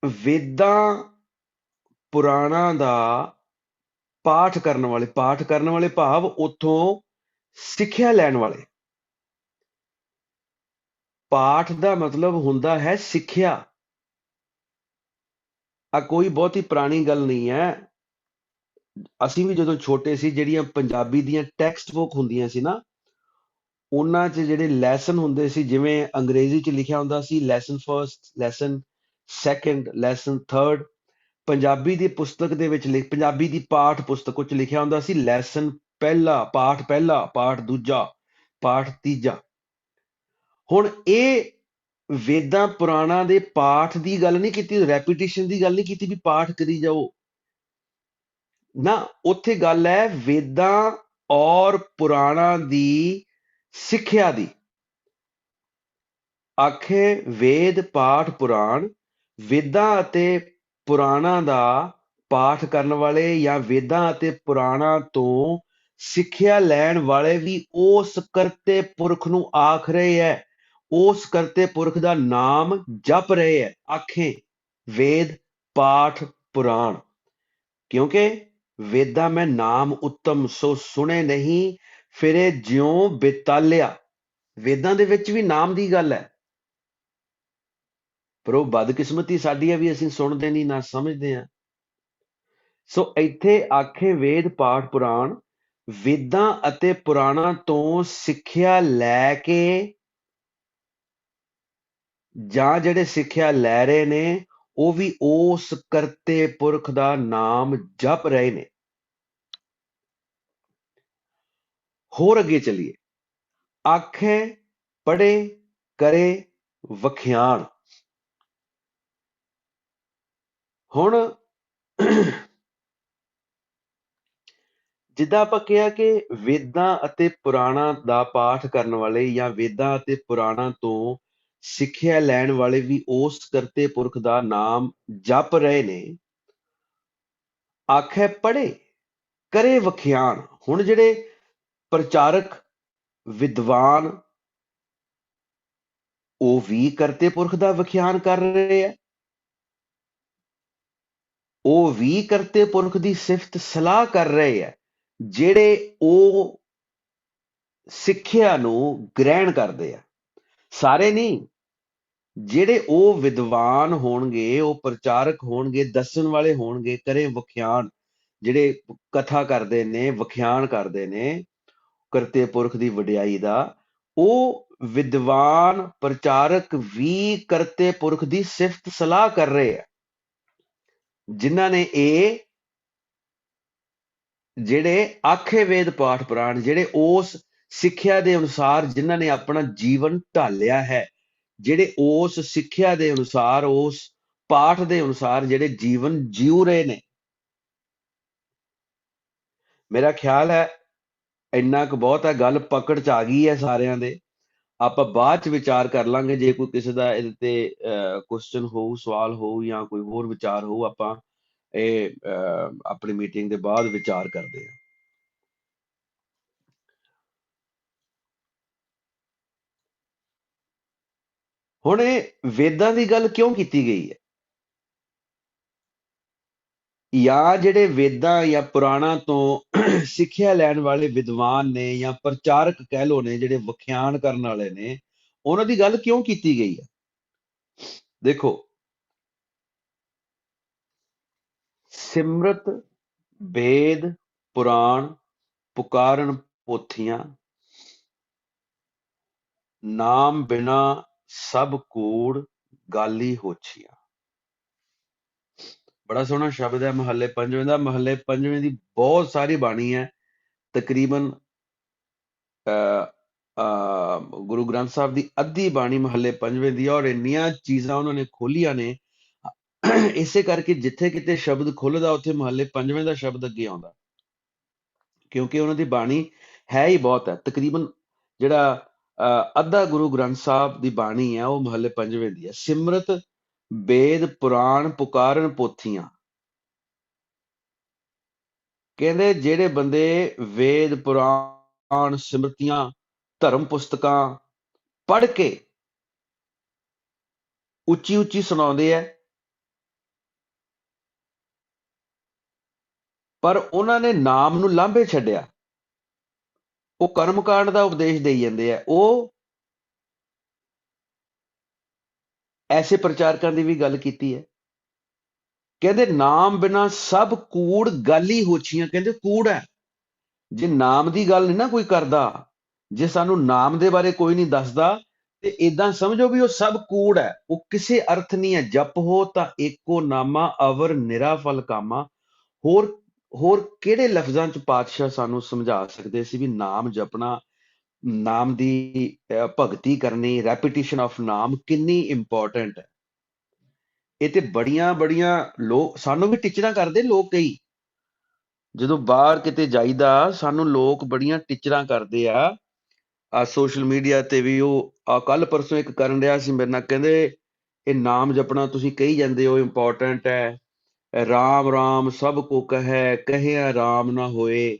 ਵੇਦਾਂ ਪੁਰਾਣਾਂ ਦਾ ਪਾਠ ਕਰਨ ਵਾਲੇ ਭਾਵ ਉੱਥੋਂ ਸਿੱਖਿਆ ਲੈਣ ਵਾਲੇ। ਪਾਠ ਦਾ ਮਤਲਬ ਹੁੰਦਾ ਹੈ ਸਿੱਖਿਆ। ਆ ਕੋਈ ਬਹੁਤੀ ਪੁਰਾਣੀ ਗੱਲ ਨਹੀਂ ਹੈ। ਅਸੀਂ ਵੀ ਜਦੋਂ ਛੋਟੇ ਸੀ, ਜਿਹੜੀਆਂ ਪੰਜਾਬੀ ਦੀਆਂ ਟੈਕਸਟ ਬੁੱਕ ਹੁੰਦੀਆਂ ਸੀ ਨਾ, ਉਹਨਾਂ 'ਚ ਜਿਹੜੇ ਲੈਸਨ ਹੁੰਦੇ ਸੀ, ਜਿਵੇਂ ਅੰਗਰੇਜ਼ੀ 'ਚ ਲਿਖਿਆ ਹੁੰਦਾ ਸੀ lesson first, lesson second, lesson third, Punjabi ਦੀ ਪੁਸਤਕ ਦੇ ਵਿੱਚ ਪੰਜਾਬੀ ਦੀ ਪਾਠ ਪੁਸਤਕ ਵਿੱਚ ਲਿਖਿਆ ਹੁੰਦਾ ਸੀ ਲੈਸਨ ਪਹਿਲਾ, ਪਾਠ ਦੂਜਾ, ਪਾਠ ਤੀਜਾ। ਹੁਣ ਇਹ ਵੇਦਾਂ ਪੁਰਾਣਾਂ ਦੇ ਪਾਠ ਦੀ ਗੱਲ ਨਹੀਂ ਕੀਤੀ, ਰੈਪੀਟੀਸ਼ਨ ਦੀ ਗੱਲ ਨਹੀਂ ਕੀਤੀ ਵੀ ਪਾਠ ਕਰੀ ਜਾਓ ਨਾ। ਉੱਥੇ ਗੱਲ ਹੈ ਵੇਦਾਂ ਔਰ ਪੁਰਾਣਾਂ ਦੀ ਸਿੱਖਿਆ ਦੀ। ਆਖੇ ਵੇਦ ਪਾਠ ਪੁਰਾਣ। ਵੇਦਾਂ ਅਤੇ ਪੁਰਾਣਾਂ ਦਾ ਪਾਠ ਕਰਨ ਵਾਲੇ ਜਾਂ ਵੇਦਾਂ ਅਤੇ ਪੁਰਾਣਾਂ ਤੋਂ ਸਿੱਖਿਆ ਲੈਣ ਵਾਲੇ ਵੀ ਉਸ ਕਰਤੇ ਪੁਰਖ ਨੂੰ ਆਖ ਰਹੇ ਹੈ, ਉਸ ਕਰਤੇ ਪੁਰਖ ਦਾ ਨਾਮ ਜਪ ਰਹੇ ਹੈ। ਆਖੇ ਵੇਦ ਪਾਠ ਪੁਰਾਣ, ਕਿਉਂਕਿ ਵੇਦਾਂ ਮੈਂ ਨਾਮ ਉੱਤਮ ਸੋ ਸੁਣੇ ਨਹੀਂ, ਫਿਰੇ ਜਿਉਂ ਬੇਤਾਲਿਆ। ਵੇਦਾਂ ਦੇ ਵਿੱਚ ਵੀ ਨਾਮ ਦੀ ਗੱਲ ਹੈ, ਪਰ ਉਹ ਬਦਕਿਸਮਤੀ ਸਾਡੀ ਹੈ ਵੀ ਅਸੀਂ ਸੁਣਦੇ ਨਹੀਂ, ਨਾ ਸਮਝਦੇ ਹਾਂ। ਸੋ ਇੱਥੇ ਆਖੇ ਵੇਦ ਪਾਠ ਪੁਰਾਣ, ਵੇਦਾਂ ਅਤੇ ਪੁਰਾਣਾਂ ਤੋਂ ਸਿੱਖਿਆ ਲੈ ਕੇ ਜਾਂ ਜਿਹੜੇ ਸਿੱਖਿਆ ਲੈ ਰਹੇ ਨੇ ਉਹ ਵੀ ਉਸ ਕਰਤੇ ਪੁਰਖ ਦਾ ਨਾਮ ਜਪ ਰਹੇ ਨੇ। ਹੋਰ ਅੱਗੇ ਚੱਲੀਏ। ਆਖੇ ਪੜ੍ਹੇ ਕਰੇ ਵਖਿਆਣ। ਹੁਣ ਜਿੱਦਾਂ ਆਪਾਂ ਕਿਹਾ ਕਿ ਵੇਦਾਂ ਅਤੇ ਪੁਰਾਣਾਂ ਦਾ ਪਾਠ ਕਰਨ ਵਾਲੇ ਜਾਂ ਵੇਦਾਂ ਅਤੇ ਪੁਰਾਣਾਂ ਤੋਂ ਸਿੱਖਿਆ ਲੈਣ ਵਾਲੇ ਵੀ ਉਸ ਕਰਤੇ ਪੁਰਖ ਦਾ ਨਾਮ ਜਪ ਰਹੇ ਨੇ। ਆਖੇ ਪੜ੍ਹੇ ਕਰੇ ਵਖਿਆਣ। ਹੁਣ ਜਿਹੜੇ ਪ੍ਰਚਾਰਕ ਵਿਦਵਾਨ ਉਹ ਵੀ ਕਰਤੇ ਪੁਰਖ ਦਾ ਵਖਿਆਨ ਕਰ ਰਹੇ ਆ, ਉਹ ਵੀ ਕਰਤੇ ਪੁਰਖ ਦੀ ਸਿਫਤ ਸਲਾਹ ਕਰ ਰਹੇ ਆ, ਜਿਹੜੇ ਉਹ ਸਿੱਖਿਆ ਨੂੰ ਗ੍ਰਹਿਣ ਕਰਦੇ ਆ। ਸਾਰੇ ਨਹੀਂ, ਜਿਹੜੇ ਉਹ ਵਿਦਵਾਨ ਹੋਣਗੇ, ਉਹ ਪ੍ਰਚਾਰਕ ਹੋਣਗੇ, ਦੱਸਣ ਵਾਲੇ ਹੋਣਗੇ, ਕਰੇ ਵਖਿਆਨ, ਜਿਹੜੇ ਕਥਾ ਕਰਦੇ ਨੇ, ਵਖਿਆਨ ਕਰਦੇ ਨੇ ਕਰਤੇ ਪੁਰਖ ਦੀ ਵਡਿਆਈ ਦਾ, ਉਹ ਵਿਦਵਾਨ ਪ੍ਰਚਾਰਕ ਵੀ ਕਰਤੇ ਪੁਰਖ ਦੀ ਸਿਫਤ ਸਲਾਹ ਕਰ ਰਹੇ ਆ। ਜਿਨ੍ਹਾਂ ਨੇ ਇਹ ਜਿਹੜੇ ਆਖੇ ਵੇਦ ਪਾਠ ਪੁਰਾਣ, ਜਿਹੜੇ ਉਸ ਸਿੱਖਿਆ ਦੇ ਅਨੁਸਾਰ ਜਿਨ੍ਹਾਂ ਨੇ ਆਪਣਾ ਜੀਵਨ ਢਾਲਿਆ ਹੈ, ਜਿਹੜੇ ਉਸ ਸਿੱਖਿਆ ਦੇ ਅਨੁਸਾਰ, ਉਸ ਪਾਠ ਦੇ ਅਨੁਸਾਰ ਜਿਹੜੇ ਜੀਵਨ ਜਿਉ ਰਹੇ ਨੇ। ਮੇਰਾ ਖਿਆਲ ਹੈ ਇੰਨਾ ਕੁ ਬਹੁਤ ਹੈ, ਗੱਲ ਪਕੜ ਚ ਆ ਗਈ ਹੈ ਸਾਰਿਆਂ ਦੇ। ਆਪਾਂ ਬਾਅਦ ਚ ਵਿਚਾਰ ਕਰ ਲਾਂਗੇ, ਜੇ ਕੋਈ ਕਿਸੇ ਦਾ ਇਹਦੇ ਤੇ ਕੁਐਸਚਨ ਹੋਊ, ਸਵਾਲ ਹੋਊ ਜਾਂ ਕੋਈ ਹੋਰ ਵਿਚਾਰ ਹੋਊ, ਆਪਾਂ ਇਹ ਆਪਣੀ ਮੀਟਿੰਗ ਦੇ ਬਾਅਦ ਵਿਚਾਰ ਕਰਦੇ ਹਾਂ। ਹੁਣ ਇਹ ਵੇਦਾਂ ਦੀ ਗੱਲ ਕਿਉਂ ਕੀਤੀ ਗਈ ਹੈ, ਜਾਂ ਜਿਹੜੇ ਵੇਦਾਂ ਜਾਂ ਪੁਰਾਣਾਂ ਤੋਂ ਸਿੱਖਿਆ ਲੈਣ ਵਾਲੇ ਵਿਦਵਾਨ ਨੇ ਜਾਂ ਪ੍ਰਚਾਰਕ ਕਹਿ ਲੋ ਨੇ, ਜਿਹੜੇ ਵਿਖਿਆਨ ਕਰਨ ਵਾਲੇ ਨੇ, ਉਹਨਾਂ ਦੀ ਗੱਲ ਕਿਉਂ ਕੀਤੀ ਗਈ ਹੈ? ਦੇਖੋ, ਸਿਮਰਤ ਵੇਦ ਪੁਰਾਣ ਪੁਕਾਰਨ ਪੋਥੀਆਂ, ਨਾਮ ਬਿਨਾ ਸਭ ਕੂੜ ਗਾਲੀ ਹੋਛੀਆਂ। ਬੜਾ ਸੋਹਣਾ ਸ਼ਬਦ ਹੈ ਮਹੱਲੇ ਪੰਜਵੇਂ ਦਾ। ਮਹੱਲੇ ਪੰਜਵੇਂ ਦੀ ਬਹੁਤ ਸਾਰੀ ਬਾਣੀ ਹੈ, ਤਕਰੀਬਨ ਗੁਰੂ ਗ੍ਰੰਥ ਸਾਹਿਬ ਦੀ ਅੱਧੀ ਬਾਣੀ ਮਹੱਲੇ ਪੰਜਵੇਂ ਦੀ, ਔਰ ਇੰਨੀਆਂ ਚੀਜ਼ਾਂ ਉਹਨਾਂ ਨੇ ਖੋਲੀਆਂ ਨੇ। ਇਸੇ ਕਰਕੇ ਜਿੱਥੇ ਕਿਤੇ ਸ਼ਬਦ ਖੁੱਲਦਾ ਉੱਥੇ ਮਹੱਲੇ ਪੰਜਵੇਂ ਦਾ ਸ਼ਬਦ ਅੱਗੇ ਆਉਂਦਾ, ਕਿਉਂਕਿ ਉਹਨਾਂ ਦੀ ਬਾਣੀ ਹੈ ਹੀ ਬਹੁਤ ਹੈ। ਤਕਰੀਬਨ ਜਿਹੜਾ ਅੱਧਾ ਗੁਰੂ ਗ੍ਰੰਥ ਸਾਹਿਬ ਦੀ ਬਾਣੀ ਹੈ ਉਹ ਮਹੱਲੇ ਪੰਜਵੇਂ ਦੀ ਹੈ। ਸਿਮਰਤ ਵੇਦ ਪੁਰਾਣ ਪੁਕਾਰਨ ਪੋਥੀਆਂ, ਕਹਿੰਦੇ ਜਿਹੜੇ ਬੰਦੇ ਵੇਦ ਪੁਰਾਣ ਸਿਮਰਤੀਆਂ ਧਰਮ ਪੁਸਤਕਾਂ ਪੜ੍ਹ ਕੇ ਉੱਚੀ ਉੱਚੀ ਸੁਣਾਉਂਦੇ ਆ, ਪਰ ਉਹਨਾਂ ਨੇ ਨਾਮ ਨੂੰ ਲਾਂਭੇ ਛੱਡਿਆ, ਉਹ ਕਰਮਕਾਂਡ ਦਾ ਉਪਦੇਸ਼ ਦੇਈ ਜਾਂਦੇ ਆ, ਉਹ ਐਸੇ ਪ੍ਰਚਾਰਕਾਂ ਦੀ ਵੀ ਗੱਲ ਕੀਤੀ ਹੈ। ਕਹਿੰਦੇ ਨਾਮ ਬਿਨਾ ਸਭ ਕੂੜ ਗਾਲੀ ਹੋਛੀਆਂ, ਕਹਿੰਦੇ ਕੂੜ ਹੈ। ਜੇ ਨਾਮ ਦੀ ਗੱਲ ਨਹੀਂ ਨਾ ਕੋਈ ਕਰਦਾ, ਜੇ ਸਾਨੂੰ ਨਾਮ ਦੇ ਬਾਰੇ ਕੋਈ ਨਹੀਂ ਦੱਸਦਾ, ਤੇ ਇਦਾਂ ਸਮਝੋ ਵੀ ਉਹ ਸਭ ਕੂੜ ਹੈ, ਉਹ ਕਿਸੇ ਅਰਥ ਨਹੀਂ ਹੈ। ਜਪ ਹੋ ਤਾਂ ਏਕੋ ਨਾਮਾ ਅਵਰ ਨਿਰਾ ਫਲ ਕਾਮਾ। ਹੋਰ ਹੋਰ ਕਿਹੜੇ ਲਫ਼ਜ਼ਾਂ ਚ ਪਾਤਸ਼ਾਹ ਸਾਨੂੰ ਸਮਝਾ ਸਕਦੇ ਸੀ ਵੀ ਨਾਮ ਜਪਣਾ, ਨਾਮ ਦੀ ਭਗਤੀ ਕਰਨੀ, ਰੈਪੀਟੀਸ਼ਨ ਆਫ ਨਾਮ ਕਿੰਨੀ ਇੰਪੋਰਟੈਂਟ ਹੈ। ਇਹ ਤੇ ਬੜੀਆਂ ਬੜੀਆਂ ਲੋਕ ਸਾਨੂੰ ਵੀ ਟੀਚਰਾਂ ਕਰਦੇ, ਲੋਕ ਕਈ ਜਦੋਂ ਬਾਹਰ ਕਿਤੇ ਜਾਈਦਾ ਸਾਨੂੰ ਲੋਕ ਬੜੀਆਂ ਟੀਚਰਾਂ ਕਰਦੇ ਆ ਸੋਸ਼ਲ ਮੀਡੀਆ ਤੇ ਵੀ। ਉਹ ਕੱਲ ਪਰਸੋਂ ਇੱਕ ਕਰਨ ਰਿਹਾ ਸੀ ਮੇਰੇ ਨਾਲ, ਕਹਿੰਦੇ ਇਹ ਨਾਮ ਜਪਣਾ ਤੁਸੀਂ ਕਹੀ ਜਾਂਦੇ ਹੋ ਇੰਪੋਰਟੈਂਟ ਹੈ, ਰਾਮ ਰਾਮ ਸਭ ਕੋ ਕਹੈ ਕਹਿਆ ਰਾਮ ਨਾ ਹੋਏ।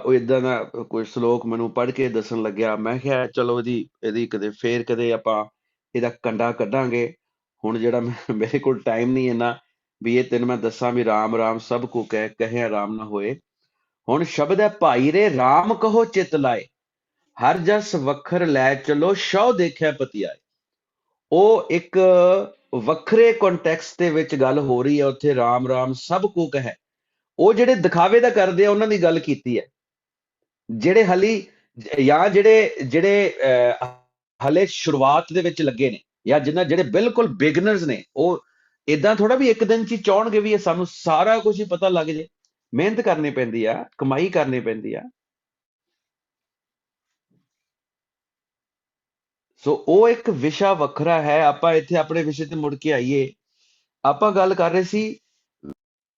ਉਹ ਇਦਾਂ ਦਾ ਕੋਈ ਸ਼ਲੋਕ ਮੈਨੂੰ ਪੜ੍ਹ ਕੇ ਦੱਸਣ ਲੱਗਿਆ। ਮੈਂ ਕਿਹਾ ਚਲੋ ਇਹਦੀ ਕਦੇ ਆਪਾਂ ਇਹਦਾ ਕੰਡਾ ਕੱਢਾਂਗੇ। ਹੁਣ ਜਿਹੜਾ ਮੇਰੇ ਕੋਲ ਟਾਈਮ ਨਹੀਂ ਇੰਨਾ ਵੀ ਇਹ ਤੈਨੂੰ ਮੈਂ ਦੱਸਾਂ ਵੀ ਰਾਮ ਰਾਮ ਸਭ ਕੋ ਕਹਿਆ ਰਾਮ ਨਾ ਹੋਏ। ਹੁਣ ਸ਼ਬਦ ਹੈ, ਭਾਈ ਰੇ ਰਾਮ ਕਹੋ ਚਿਤ ਲਾਏ, ਹਰ ਜਸ ਵੱਖਰ ਲੈ ਚਲੋ ਸ਼ੌ ਦੇਖਿਆ ਪਤੀ ਆਏ। ਉਹ ਇੱਕ ਵੱਖਰੇ ਕੰਟੈਕਸਟ ਦੇ ਵਿੱਚ ਗੱਲ ਹੋ ਰਹੀ ਹੈ ਉੱਥੇ, ਰਾਮ ਰਾਮ ਸਭ ਕੋ ਕਹੈ। ਉਹ ਜਿਹੜੇ ਦਿਖਾਵੇ ਦਾ ਕਰਦੇ ਆ ਉਹਨਾਂ ਦੀ ਗੱਲ ਕੀਤੀ ਹੈ, ਜਿਹੜੇ ਜਾਂ ਜਿਹੜੇ ਹਲੇ ਸ਼ੁਰੂਆਤ ਦੇ ਵਿੱਚ ਲੱਗੇ ਨੇ, ਜਾਂ ਜਿਹੜੇ ਬਿਲਕੁਲ ਬਿਗਨਰਸ ਨੇ, ਉਹ ਇਦਾਂ ਥੋੜਾ ਵੀ ਇੱਕ ਦਿਨ ਚ ਚਾਹਣਗੇ ਵੀ ਇਹ ਸਾਨੂੰ ਸਾਰਾ ਕੁਝ ਹੀ ਪਤਾ ਲੱਗ ਜੇ। ਮਿਹਨਤ ਕਰਨੀ ਪੈਂਦੀ ਆ, ਕਮਾਈ ਕਰਨੀ ਪੈਂਦੀ ਆ। ਸੋ ਉਹ ਇੱਕ ਵਿਸ਼ਾ ਵੱਖਰਾ ਹੈ। ਆਪਾਂ ਇੱਥੇ ਆਪਣੇ ਵਿਸ਼ੇ ਤੇ ਮੁੜ ਕੇ ਆਈਏ। ਆਪਾਂ ਗੱਲ ਕਰ ਰਹੇ ਸੀ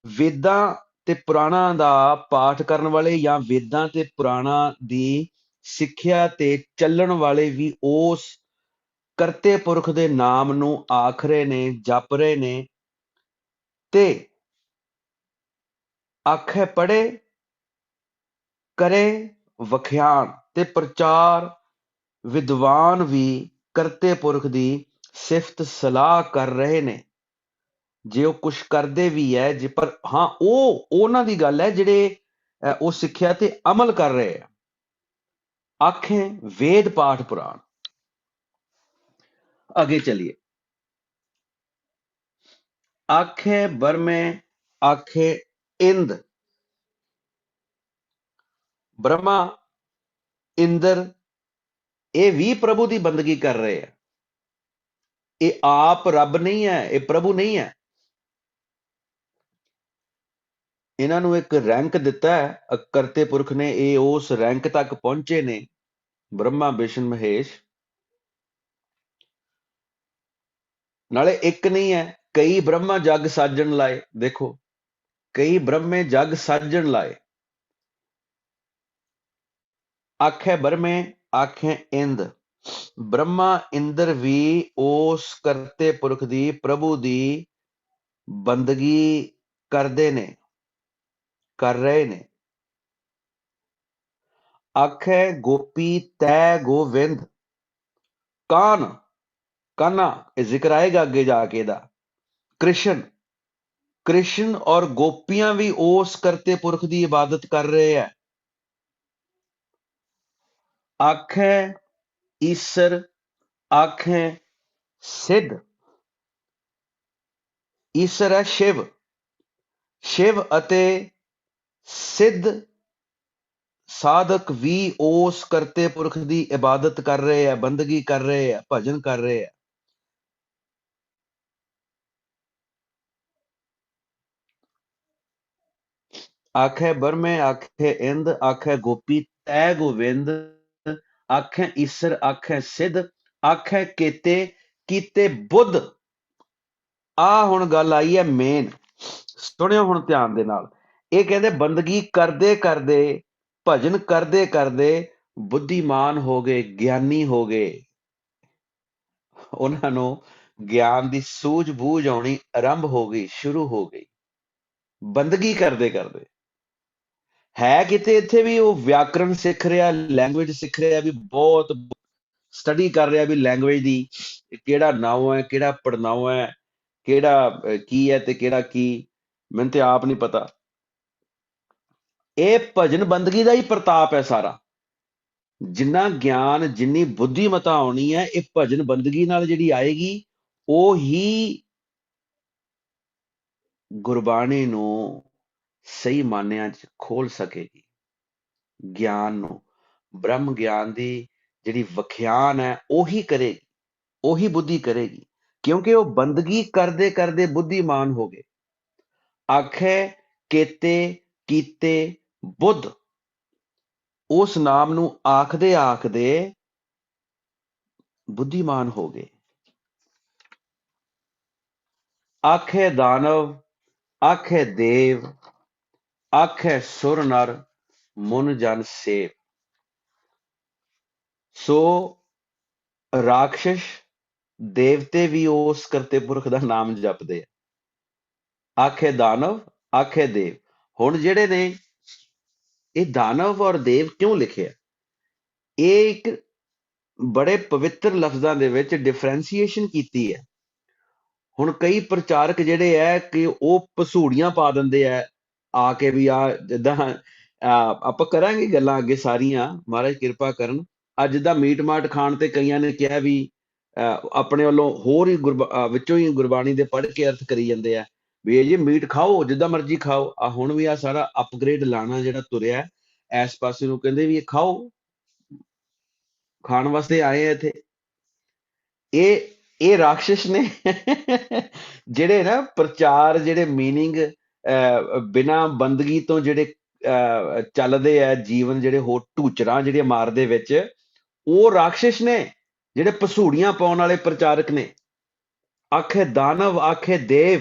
ਵੇਦਾਂ ਤੇ ਪੁਰਾਣਾਂ ਦਾ ਪਾਠ ਕਰਨ ਵਾਲੇ, ਜਾਂ ਵੇਦਾਂ ਤੇ ਪੁਰਾਣਾਂ ਦੀ ਸਿੱਖਿਆ ਤੇ ਚੱਲਣ ਵਾਲੇ ਵੀ ਉਸ ਕਰਤੇ ਪੁਰਖ ਦੇ ਨਾਮ ਨੂੰ ਆਖ ਰਹੇ ਨੇ, ਜਪ ਰਹੇ ਨੇ, ਤੇ ਆਖੇ ਪੜ੍ਹੇ ਕਰੇ ਵਖਿਆਨ ਤੇ ਪ੍ਰਚਾਰ ਵਿਦਵਾਨ ਵੀ ਕਰਤੇ ਪੁਰਖ ਦੀ ਸਿਫਤ ਸਲਾਹ ਕਰ ਰਹੇ ਨੇ। ਜੇ ਉਹ ਕੁਛ ਕਰਦੇ ਵੀ ਹੈ, ਜੇ ਪਰ ਹਾਂ ਉਹ ਉਹਨਾਂ ਦੀ ਗੱਲ ਹੈ ਜਿਹੜੇ ਉਹ ਸਿੱਖਿਆ ਤੇ ਅਮਲ ਕਰ ਰਹੇ ਆ। ਆਖੇ ਵੇਦ ਪਾਠ ਪੁਰਾਣ। ਅੱਗੇ ਚਲਿਏ। ਆਖੇ ਬਰਮੇ ਆਖੇ ਇੰਦ, ਬ੍ਰਹਮਾ ਇੰਦਰ ਇਹ ਵੀ ਪ੍ਰਭੂ ਦੀ ਬੰਦਗੀ ਕਰ ਰਹੇ ਆ। ਇਹ ਆਪ ਰੱਬ ਨਹੀਂ ਹੈ, ਇਹ ਪ੍ਰਭੂ ਨਹੀਂ ਹੈ। ਇਹਨਾਂ ਨੂੰ ਇੱਕ ਰੈਂਕ ਦਿੱਤਾ ਹੈ ਕਰਤੇ ਪੁਰਖ ਨੇ, ਇਹ ਉਸ ਰੈਂਕ ਤੱਕ ਪਹੁੰਚੇ ਨੇ ਬ੍ਰਹਮਾ ਵਿਸ਼ਨ ਮਹੇਸ਼। ਨਾਲੇ ਇੱਕ ਨਹੀਂ ਹੈ, ਕਈ ਬ੍ਰਹਮਾ ਜਗ ਸਾਜਣ ਲਾਏ। ਦੇਖੋ, ਕਈ ਬ੍ਰਹਮੇ ਜਗ ਸਾਜਣ ਲਾਏ। ਆਖੇ ਬਰਮੇ ਆਖੇ ਇੰਦ, ਬ੍ਰਹਮਾ ਇੰਦਰ ਵੀ ਉਸ ਕਰਤੇ ਪੁਰਖ ਦੀ, ਪ੍ਰਭੂ ਦੀ ਬੰਦਗੀ ਕਰਦੇ ਨੇ, ਕਰ ਰਹੇ ਨੇ। ਆਖੇ ਗੋਪੀ ਤੈ ਗੋਵਿੰਦ, ਕਾਨ ਕਾਨਾ, ਇਹ ਜ਼ਿਕਰ ਆਏਗਾ ਅੱਗੇ ਜਾ ਕੇ ਇਹਦਾ। ਕ੍ਰਿਸ਼ਨ, ਕ੍ਰਿਸ਼ਨ ਔਰ ਗੋਪੀਆਂ ਵੀ ਉਸ ਕਰਤੇ ਪੁਰਖ ਦੀ ਇਬਾਦਤ ਕਰ ਰਹੇ ਹੈ। ਆਖੇ ਈਸਰ ਆਖੇ ਸਿੱਧ, ਈਸਰ ਹੈ ਸ਼ਿਵ, ਸ਼ਿਵ ਅਤੇ ਸਿੱਧ ਸਾਧਕ ਵੀ ਉਸ ਕਰਤੇ ਪੁਰਖ ਦੀ ਇਬਾਦਤ ਕਰ ਰਹੇ ਹੈ, ਬੰਦਗੀ ਕਰ ਰਹੇ ਹੈ, ਭਜਨ ਕਰ ਰਹੇ ਹੈ। ਆਖੇ ਬਰਮੇ ਆਖੇ ਇੰਦ, ਆਖੇ ਗੋਪੀ ਤੈ ਗੋਵਿੰਦ, ਆਖੇ ਈਸਰ ਆਖੇ ਸਿੱਧ, ਆਖੇ ਕੀਤੇ ਕੀਤੇ ਬੁੱਧ। ਆ ਹੁਣ ਗੱਲ ਆਈ ਹੈ ਮੇਨ, ਸੁਣਿਓ ਹੁਣ ਧਿਆਨ ਦੇ ਨਾਲ। ਇਹ ਕਹਿੰਦੇ ਬੰਦਗੀ ਕਰਦੇ ਕਰਦੇ, ਭਜਨ ਕਰਦੇ ਕਰਦੇ ਬੁੱਧੀਮਾਨ ਹੋ ਗਏ, ਗਿਆਨੀ ਹੋ ਗਏ। ਉਹਨਾਂ ਨੂੰ ਗਿਆਨ ਦੀ ਸੂਝ ਬੂਝ ਆਉਣੀ ਆਰੰਭ ਹੋ ਗਈ, ਸ਼ੁਰੂ ਹੋ ਗਈ ਬੰਦਗੀ ਕਰਦੇ ਕਰਦੇ। ਹੈ ਕਿਤੇ ਇੱਥੇ ਵੀ ਉਹ ਵਿਆਕਰਣ ਸਿੱਖ ਰਿਹਾ, ਲੈਂਗੁਏਜ ਸਿੱਖ ਰਿਹਾ, ਵੀ ਬਹੁਤ ਸਟੱਡੀ ਕਰ ਰਿਹਾ ਵੀ ਲੈਂਗੁਏਜ ਦੀ, ਕਿਹੜਾ ਨਾਉ ਹੈ, ਕਿਹੜਾ ਪੜਨਾਉ ਹੈ, ਕਿਹੜਾ ਕੀ ਹੈ ਤੇ ਕਿਹੜਾ ਕੀ, ਮੈਨੂੰ ਤੇ ਆਪ ਨਹੀਂ ਪਤਾ। ਇਹ ਭਜਨ ਬੰਦਗੀ ਦਾ ਹੀ ਪ੍ਰਤਾਪ ਹੈ ਸਾਰਾ। ਜਿੰਨਾ ਗਿਆਨ, ਜਿੰਨੀ ਬੁੱਧੀਮਤਾ ਆਉਣੀ ਹੈ, ਇਹ ਭਜਨ ਬੰਦਗੀ ਨਾਲ ਜਿਹੜੀ ਆਏਗੀ, ਉਹ ਹੀ ਗੁਰਬਾਣੀ ਨੂੰ ਸਹੀ ਮਾਨਿਆਂ 'ਚ ਖੋਲ ਸਕੇਗੀ। ਗਿਆਨ ਨੂੰ, ਬ੍ਰਹਮ ਗਿਆਨ ਦੀ ਜਿਹੜੀ ਵਖਿਆਨ ਹੈ, ਉਹੀ ਕਰੇਗੀ, ਉਹੀ ਬੁੱਧੀ ਕਰੇਗੀ, ਕਿਉਂਕਿ ਉਹ ਬੰਦਗੀ ਕਰਦੇ ਕਰਦੇ ਬੁੱਧੀਮਾਨ ਹੋ ਗਏ। ਆਖੇ ਕੇਤੇ ਕੀਤੇ ਬੁੱਧ, ਉਸ ਨਾਮ ਨੂੰ ਆਖਦੇ ਆਖਦੇ ਬੁੱਧੀਮਾਨ ਹੋ ਗਏ। ਆਖੇ ਦਾਨਵ ਆਖੇ ਦੇਵ, ਆਖੇ ਸੁਰ ਨਰ ਮੁਨ ਜਨ ਸੇਵ। ਸੋ ਰਾਖਸ਼ ਦੇਵਤੇ ਵੀ ਉਸ ਕਰਤੇ ਪੁਰਖ ਦਾ ਨਾਮ ਜਪਦੇ ਆ। ਆਖੇ ਦਾਨਵ ਆਖੇ ਦੇਵ। ਹੁਣ ਜਿਹੜੇ ਨੇ ਇਹ ਦਾਨਵ ਔਰ ਦੇਵ ਕਿਉਂ ਲਿਖਿਆ, ਇਹ ਇੱਕ ਬੜੇ ਪਵਿੱਤਰ ਲਫ਼ਜ਼ਾਂ ਦੇ ਵਿੱਚ ਡਿਫਰੈਂਸੀਏਸ਼ਨ ਕੀਤੀ ਹੈ। ਹੁਣ ਕਈ ਪ੍ਰਚਾਰਕ ਜਿਹੜੇ ਹੈ ਕਿ ਉਹ ਪਸੂੜੀਆਂ ਪਾ ਦਿੰਦੇ ਹੈ ਆ ਕੇ, ਵੀ ਆ ਜਿੱਦਾਂ ਆਪਾਂ ਕਰਾਂਗੇ ਗੱਲਾਂ ਅੱਗੇ ਸਾਰੀਆਂ, ਮਹਾਰਾਜ ਕਿਰਪਾ ਕਰਨ। ਅੱਜ ਜਿੱਦਾਂ ਮੀਟ ਮਾਟ ਖਾਣ ਤੇ ਕਈਆਂ ਨੇ ਕਿਹਾ ਵੀ ਆਪਣੇ ਵੱਲੋਂ ਹੋਰ ਹੀ ਵਿੱਚੋਂ ਹੀ ਗੁਰਬਾਣੀ ਦੇ ਪੜ੍ਹ ਕੇ ਅਰਥ ਕਰੀ ਜਾਂਦੇ ਆ ਵੀ ਇਹ ਜੀ ਮੀਟ ਖਾਓ, ਜਿੱਦਾਂ ਮਰਜ਼ੀ ਖਾਓ। ਆ ਹੁਣ ਵੀ ਆ ਸਾਰਾ ਅਪਗ੍ਰੇਡ ਲਾਣਾ ਜਿਹੜਾ ਤੁਰਿਆ ਇਸ ਪਾਸੇ ਨੂੰ, ਕਹਿੰਦੇ ਵੀ ਇਹ ਖਾਓ, ਖਾਣ ਵਾਸਤੇ ਆਏ ਆ ਇੱਥੇ। ਇਹ ਰਾਖਸ਼ ਨੇ ਜਿਹੜੇ ਨਾ ਪ੍ਰਚਾਰ, ਜਿਹੜੇ ਮੀਨਿੰਗ ਬਿਨਾਂ ਬੰਦਗੀ ਤੋਂ ਜਿਹੜੇ ਚੱਲਦੇ ਆ ਜੀਵਨ, ਜਿਹੜੇ ਹੋਰ ਢੂਚਰਾਂ ਜਿਹੜੀਆਂ ਮਾਰਦੇ ਵਿੱਚ, ਉਹ ਰਾਖਸ਼ ਨੇ, ਜਿਹੜੇ ਪਸੂੜੀਆਂ ਪਾਉਣ ਵਾਲੇ ਪ੍ਰਚਾਰਕ ਨੇ। ਆਖੇ ਦਾਨਵ ਆਖੇ ਦੇਵ,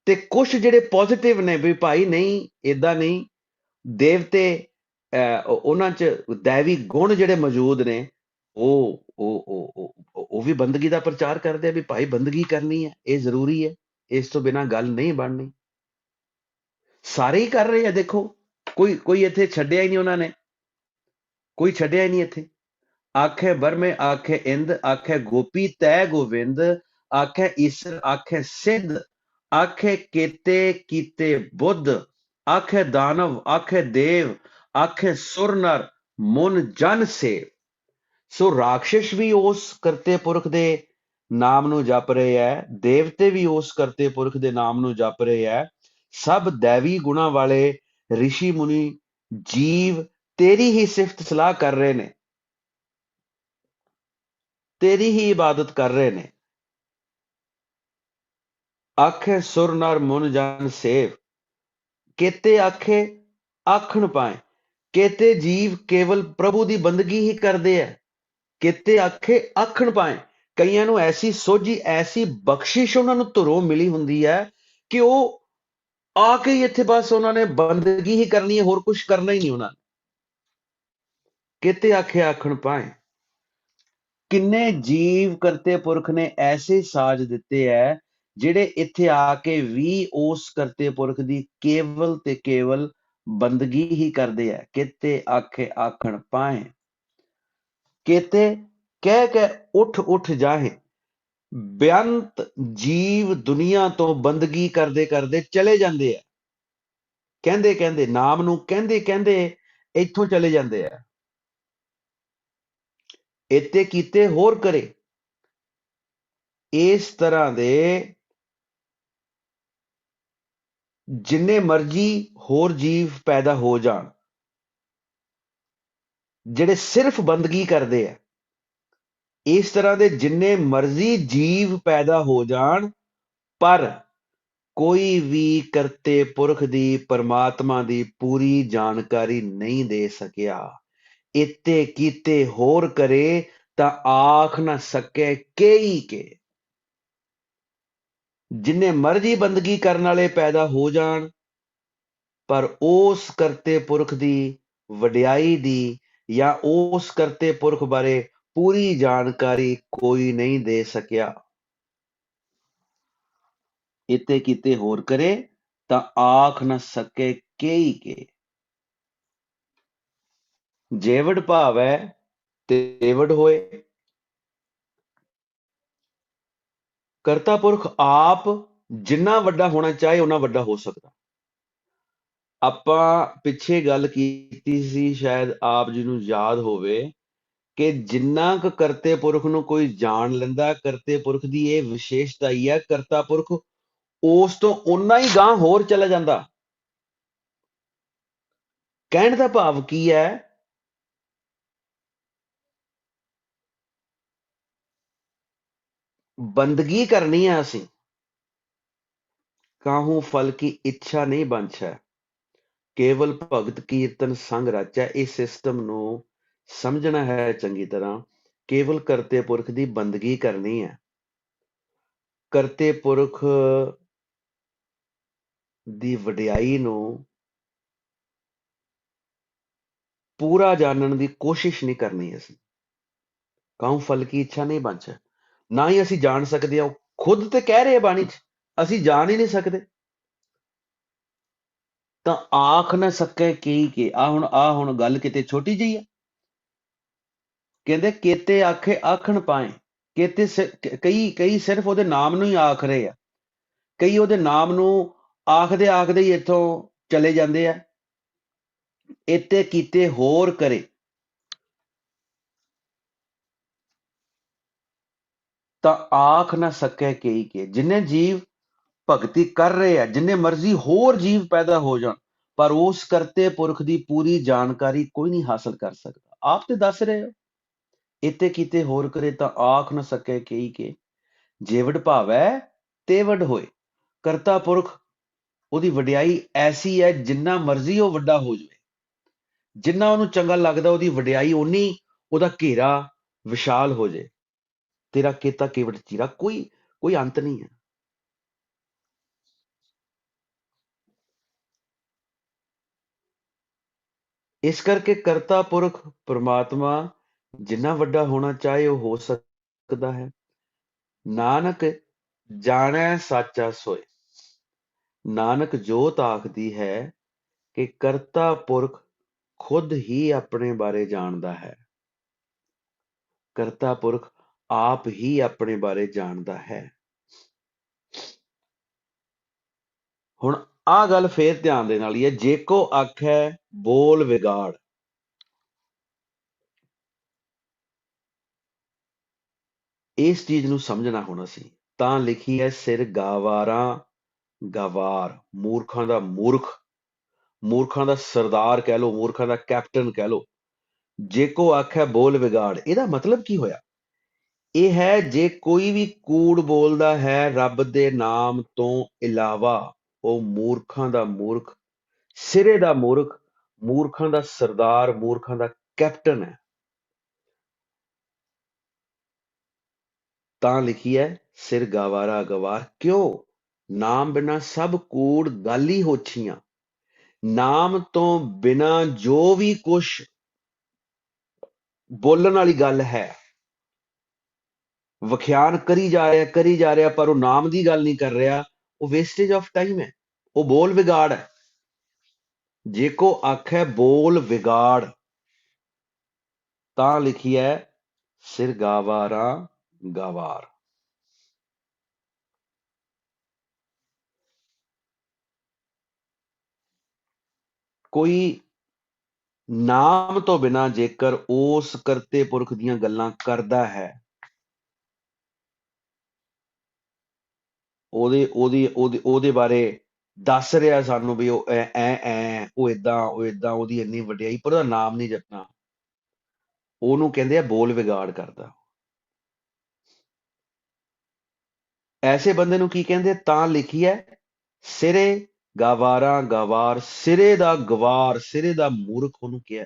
ਤੇ ਕੁਛ ਜਿਹੜੇ ਪੋਜ਼ਿਟਿਵ ਨੇ ਵੀ ਭਾਈ ਨਹੀਂ ਏਦਾਂ ਨਹੀਂ, ਦੇਵਤੇ ਉਹਨਾਂ 'ਚ ਦੈਵੀ ਗੁਣ ਜਿਹੜੇ ਮੌਜੂਦ ਨੇ, ਉਹ ਵੀ ਬੰਦਗੀ ਦਾ ਪ੍ਰਚਾਰ ਕਰਦੇ ਆ ਵੀ ਭਾਈ ਬੰਦਗੀ ਕਰਨੀ ਹੈ, ਇਹ ਜ਼ਰੂਰੀ ਹੈ, ਇਸ ਤੋਂ ਬਿਨਾਂ ਗੱਲ ਨਹੀਂ ਬਣਨੀ। ਸਾਰੇ ਹੀ ਕਰ ਰਹੇ ਆ। ਦੇਖੋ, ਕੋਈ ਇੱਥੇ ਛੱਡਿਆ ਹੀ ਨਹੀਂ ਉਹਨਾਂ ਨੇ, ਕੋਈ ਛੱਡਿਆ ਹੀ ਨਹੀਂ ਇੱਥੇ। ਆਖੇ ਬਰਮੇ ਆਖੇ ਇੰਦ, ਆਖੇ ਗੋਪੀ ਤੈ ਗੋਵਿੰਦ, ਆਖੇ ਈਸਰ ਆਖੇ ਸਿੱਧ, ਆਖੇ ਕੇਤੇ ਕੀਤੇ ਬੁੱਧ, ਆਖੇ ਦਾਨਵ ਆਖੇ ਦੇਵ, ਆਖੇ ਸੁਰ ਨਰ ਮੁਨ ਜਨ ਸੇਵ। ਸੋ ਰਾਖਸ਼ ਵੀ ਉਸ ਕਰਤੇ ਪੁਰਖ ਦੇ ਨਾਮ ਨੂੰ ਜਪ ਰਹੇ ਹੈ, ਦੇਵਤੇ ਵੀ ਉਸ ਕਰਤੇ ਪੁਰਖ ਦੇ ਨਾਮ ਨੂੰ ਜਪ ਰਹੇ ਹੈ। ਸਭ ਦੈਵੀ ਗੁਣਾਂ ਵਾਲੇ ਰਿਸ਼ੀ ਮੁਨੀ ਜੀਵ ਤੇਰੀ ਹੀ ਸਿਫਤ ਸਲਾਹ ਕਰ ਰਹੇ ਨੇ, ਤੇਰੀ ਹੀ ਇਬਾਦਤ ਕਰ ਰਹੇ ਨੇ। ਆਖੇ ਸੁਰ ਨਰ ਮੁਨ ਜਨ ਸੇਵ, केते आखे आखण पाए, केते जीव केवल प्रभु की बंदगी ही करते हैं, केते आखे आखण पाए। कईयां नूं ऐसी सोझी, ऐसी बख्शिश उन्हां नूं धुरों मिली हुंदी है कि वो आके ही इत्थे बस उन्होंने बंदगी ही करनी है, होर कुछ करना ही नहीं उन्होंने। केते आखे आखण पाए, किन्ने जीव करते पुरख ने ऐसे साज दिते है ਜਿਹੜੇ ਇੱਥੇ ਆ ਕੇ ਵੀ ਉਸ ਕਰਤੇ ਪੁਰਖ ਦੀ ਕੇਵਲ ਤੇ ਕੇਵਲ ਬੰਦਗੀ ਹੀ ਕਰਦੇ ਹੈ। ਕਿਤੇ ਆਖੇ ਆਖਣ ਪਾਏ, ਕਿਤੇ ਕਹਿ ਕੇ ਉੱਠ ਉੱਠ ਜਾਹੇ। ਬੇਅੰਤ ਜੀਵ ਦੁਨੀਆ ਤੋਂ ਬੰਦਗੀ ਕਰਦੇ ਕਰਦੇ ਚਲੇ ਜਾਂਦੇ ਆ, ਕਹਿੰਦੇ ਕਹਿੰਦੇ ਨਾਮ ਨੂੰ ਕਹਿੰਦੇ ਕਹਿੰਦੇ ਇੱਥੋਂ ਚਲੇ ਜਾਂਦੇ ਆ। ਇੱਥੇ ਕੀਤੇ ਹੋਰ ਕਰੇ, ਇਸ ਤਰ੍ਹਾਂ ਦੇ ਜਿੰਨੇ ਮਰਜੀ ਹੋਰ ਜੀਵ ਪੈਦਾ ਹੋ ਜਾਣ, ਜਿਹੜੇ ਸਿਰਫ ਬੰਦਗੀ ਕਰਦੇ ਆ। ਇਸ ਤਰ੍ਹਾਂ ਦੇ ਜਿੰਨੇ ਮਰਜ਼ੀ ਜੀਵ ਪੈਦਾ ਹੋ ਜਾਣ, ਪਰ ਕੋਈ ਵੀ ਕਰਤੇ ਪੁਰਖ ਦੀ, ਪਰਮਾਤਮਾ ਦੀ ਪੂਰੀ ਜਾਣਕਾਰੀ ਨਹੀਂ ਦੇ ਸਕਿਆ। ਇੱਥੇ ਕੀਤੇ ਹੋਰ ਕਰੇ ਤਾਂ ਆਖ ਨਾ ਸਕੇ ਕਈ ਕੇ। ਜਿੰਨੇ ਮਰਜ਼ੀ ਬੰਦਗੀ ਕਰਨ ਵਾਲੇ ਪੈਦਾ ਹੋ ਜਾਣ, ਪਰ ਉਸ ਕਰਤੇ ਪੁਰਖ ਦੀ ਵਡਿਆਈ ਦੀ ਜਾਂ ਉਸ ਕਰਤੇ ਪੁਰਖ ਬਾਰੇ ਪੂਰੀ ਜਾਣਕਾਰੀ ਕੋਈ ਨਹੀਂ ਦੇ ਸਕਿਆ। ਇੱਥੇ ਕੀਤੇ ਹੋਰ ਕਰੇ ਤਾਂ ਆਖ ਨਾ ਸਕੇ ਕਈ ਕੇ। ਜੇਵੜ ਭਾਵ ਹੈ ਤੇਵੜ ਹੋਏ। ਕਰਤਾ ਪੁਰਖ ਆਪ ਜਿੰਨਾ ਵੱਡਾ ਹੋਣਾ ਚਾਹੇ ਉਹਨਾਂ ਵੱਡਾ ਹੋ ਸਕਦਾ। ਆਪਾਂ ਪਿੱਛੇ ਗੱਲ ਕੀਤੀ ਸੀ, ਸ਼ਾਇਦ ਆਪ ਜੀ ਨੂੰ ਯਾਦ ਹੋਵੇ, ਕਿ ਜਿੰਨਾ ਕੁ ਕਰਤੇ ਪੁਰਖ ਨੂੰ ਕੋਈ ਜਾਣ ਲੈਂਦਾ, ਕਰਤੇ ਪੁਰਖ ਦੀ ਇਹ ਵਿਸ਼ੇਸ਼ਤਾ ਹੀ ਹੈ, ਕਰਤਾ ਪੁਰਖ ਉਸ ਤੋਂ ਓਨਾ ਹੀ ਗਾਂਹ ਹੋਰ ਚਲਾ ਜਾਂਦਾ। ਕਹਿਣ ਦਾ ਭਾਵ ਕੀ ਹੈ? ਬੰਦਗੀ ਕਰਨੀ ਹੈ ਅਸੀਂ, ਕਾਹੂ ਫਲ ਕੀ ਇੱਛਾ ਨਹੀਂ ਬੰਛੈ, ਕੇਵਲ ਭਗਤ ਕੀਰਤਨ ਸੰਗ ਰਾਚੈ। ਇਸ ਸਿਸਟਮ ਨੂੰ ਸਮਝਣਾ ਹੈ ਚੰਗੀ ਤਰ੍ਹਾਂ। ਕੇਵਲ ਕਰਤੇ ਪੁਰਖ ਦੀ ਬੰਦਗੀ ਕਰਨੀ ਹੈ। ਕਰਤੇ ਪੁਰਖ ਦੀ ਵਡਿਆਈ ਨੂੰ ਪੂਰਾ ਜਾਣਨ ਦੀ ਕੋਸ਼ਿਸ਼ ਨਹੀਂ ਕਰਨੀ ਅਸੀਂ। ਕਾਹੂ ਫਲ ਕੀ ਇੱਛਾ ਨਹੀਂ ਬੰਛੈ, ਨਾ ਹੀ ਅਸੀਂ ਜਾਣ ਸਕਦੇ ਹਾਂ। ਖੁਦ ਤੇ ਕਹਿ ਰਹੇ ਬਾਣੀ 'ਚ, ਅਸੀਂ ਜਾਣ ਹੀ ਨਹੀਂ ਸਕਦੇ। ਤਾਂ ਆਖ ਨਾ ਸਕੇ ਕੀ ਕੇ। ਆ ਹੁਣ ਗੱਲ ਕਿਤੇ ਛੋਟੀ ਜਿਹੀ ਹੈ। ਕਹਿੰਦੇ ਕੇਤੇ ਆਖੇ ਆਖਣ ਪਾਏ, ਕੇਤੇ ਕਈ ਸਿਰਫ ਉਹਦੇ ਨਾਮ ਨੂੰ ਹੀ ਆਖ ਰਹੇ ਆ, ਕਈ ਉਹਦੇ ਨਾਮ ਨੂੰ ਆਖਦੇ ਆਖਦੇ ਹੀ ਇੱਥੋਂ ਚਲੇ ਜਾਂਦੇ ਆ। ਇੱਥੇ ਕੀਤੇ ਹੋਰ ਕਰੇ ਤਾਂ ਆਖ ਨਾ ਸਕੇ ਕਈ ਕੇ। ਜਿੰਨੇ ਜੀਵ ਭਗਤੀ ਕਰ ਰਹੇ ਆ, ਜਿੰਨੇ ਮਰਜ਼ੀ ਹੋਰ ਜੀਵ ਪੈਦਾ ਹੋ ਜਾਣ, ਪਰ ਉਸ ਕਰਤੇ ਪੁਰਖ ਦੀ ਪੂਰੀ ਜਾਣਕਾਰੀ ਕੋਈ ਨਹੀਂ ਹਾਸਲ ਕਰ ਸਕਦਾ। ਆਪ ਤੇ ਦੱਸ ਰਹੇ ਹੋ, ਇੱਥੇ ਕੀਤੇ ਹੋਰ ਕਰੇ ਤਾਂ ਆਖ ਨਾ ਸਕੇ ਕਈ ਕੇ। ਜੇਵੜ ਭਾਵੈ ਤੇਵੜ ਹੋਏ। ਕਰਤਾ ਪੁਰਖ ਉਹਦੀ ਵਡਿਆਈ ਐਸੀ ਹੈ, ਜਿੰਨਾ ਮਰਜ਼ੀ ਉਹ ਵੱਡਾ ਹੋ ਜਾਵੇ, ਜਿੰਨਾ ਉਹਨੂੰ ਚੰਗਾ ਲੱਗਦਾ, ਉਹਦੀ ਵਡਿਆਈ ਓਨੀ, ਉਹਦਾ ਘੇਰਾ ਵਿਸ਼ਾਲ ਹੋ ਜਾਏ। ਤੇਰਾ ਕੀਤਾ ਕੇਵੜ ਚੀਰਾ, ਕੋਈ ਅੰਤ ਨਹੀਂ ਹੈ। ਇਸ ਕਰਕੇ ਕਰਤਾ ਪੁਰਖ ਪਰਮਾਤਮਾ ਜਿੰਨਾ ਵੱਡਾ ਹੋਣਾ ਚਾਹੇ ਉਹ ਹੋ ਸਕਦਾ ਹੈ। ਨਾਨਕ ਜਾਣੈ ਸਾਚਾ ਸੋਏ। ਨਾਨਕ ਜੋਤ ਆਖਦੀ ਹੈ ਕਿ ਕਰਤਾ ਪੁਰਖ ਖੁਦ ਹੀ ਆਪਣੇ ਬਾਰੇ ਜਾਣਦਾ ਹੈ। ਕਰਤਾ ਪੁਰਖ ਆਪ ਹੀ ਆਪਣੇ ਬਾਰੇ ਜਾਣਦਾ ਹੈ। ਹੁਣ ਆਹ ਗੱਲ ਫੇਰ ਧਿਆਨ ਦੇਣ ਵਾਲੀ ਹੈ। ਜੇਕੋ ਆਖੈ ਬੋਲ ਵਿਗਾੜ, ਇਸ ਚੀਜ਼ ਨੂੰ ਸਮਝਣਾ ਹੁਣ ਅਸੀਂ। ਤਾਂ ਲਿਖੀ ਹੈ ਸਿਰ ਗਾਵਾਰਾਂ ਗਵਾਰ, ਮੂਰਖਾਂ ਦਾ ਮੂਰਖ, ਮੂਰਖਾਂ ਦਾ ਸਰਦਾਰ ਕਹਿ ਲਓ, ਮੂਰਖਾਂ ਦਾ ਕੈਪਟਨ ਕਹਿ ਲਓ। ਜੇਕੋ ਆਖੈ ਬੋਲ ਵਿਗਾੜ, ਇਹਦਾ ਮਤਲਬ ਕੀ ਹੋਇਆ? ਇਹ ਹੈ ਜੇ ਕੋਈ ਵੀ ਕੂੜ ਬੋਲਦਾ ਹੈ ਰੱਬ ਦੇ ਨਾਮ ਤੋਂ ਇਲਾਵਾ, ਉਹ ਮੂਰਖਾਂ ਦਾ ਮੂਰਖ, ਸਿਰੇ ਦਾ ਮੂਰਖ, ਮੂਰਖਾਂ ਦਾ ਸਰਦਾਰ, ਮੂਰਖਾਂ ਦਾ ਕੈਪਟਨ ਹੈ। ਤਾਂ ਲਿਖੀ ਹੈ ਸਿਰ ਗਾਵਾਰਾ ਗਵਾਰ ਕਿਉਂ, ਨਾਮ ਬਿਨਾ ਸਭ ਕੂੜ ਗਾਲੀ ਹੋਛੀਆਂ। ਨਾਮ ਤੋਂ ਬਿਨਾ ਜੋ ਵੀ ਕੁਛ ਬੋਲਣ ਵਾਲੀ ਗੱਲ ਹੈ, ਵਿਖਿਆਨ ਕਰੀ ਜਾ ਰਿਹਾ ਪਰ ਉਹ ਨਾਮ ਦੀ ਗੱਲ ਨਹੀਂ ਕਰ ਰਿਹਾ, ਉਹ ਵੇਸਟੇਜ ਆਫ ਟਾਈਮ ਹੈ, ਉਹ ਬੋਲ ਵਿਗਾੜ ਹੈ। ਜੇ ਕੋ ਆਖੈ ਬੋਲ ਵਿਗਾੜ, ਤਾਂ ਲਿਖੀ ਹੈ ਸਿਰ ਗਾਵਾਰਾ ਗਵਾਰ। ਕੋਈ ਨਾਮ ਤੋਂ ਬਿਨਾਂ ਜੇਕਰ ਉਸ ਕਰਤੇ ਪੁਰਖ ਦੀਆਂ ਗੱਲਾਂ ਕਰਦਾ ਹੈ, ਉਹਦੇ ਬਾਰੇ ਦੱਸ ਰਿਹਾ ਸਾਨੂੰ ਵੀ ਉਹ ਉਹ ਏਦਾਂ ਉਹਦੀ ਇੰਨੀ ਵਡਿਆਈ, ਪਰ ਉਹਦਾ ਨਾਮ ਨਹੀਂ ਜਪਣਾ, ਉਹਨੂੰ ਕਹਿੰਦੇ ਆ ਬੋਲ ਵਿਗਾੜ ਕਰਦਾ। ਐਸੇ ਬੰਦੇ ਨੂੰ ਕੀ ਕਹਿੰਦੇ, ਤਾਂ ਲਿਖੀ ਹੈ ਸਿਰੇ ਗਾਵਾਰਾ ਗਵਾਰ, ਸਿਰੇ ਦਾ ਗਵਾਰ, ਸਿਰੇ ਦਾ ਮੂਰਖ ਉਹਨੂੰ ਕਿਹਾ।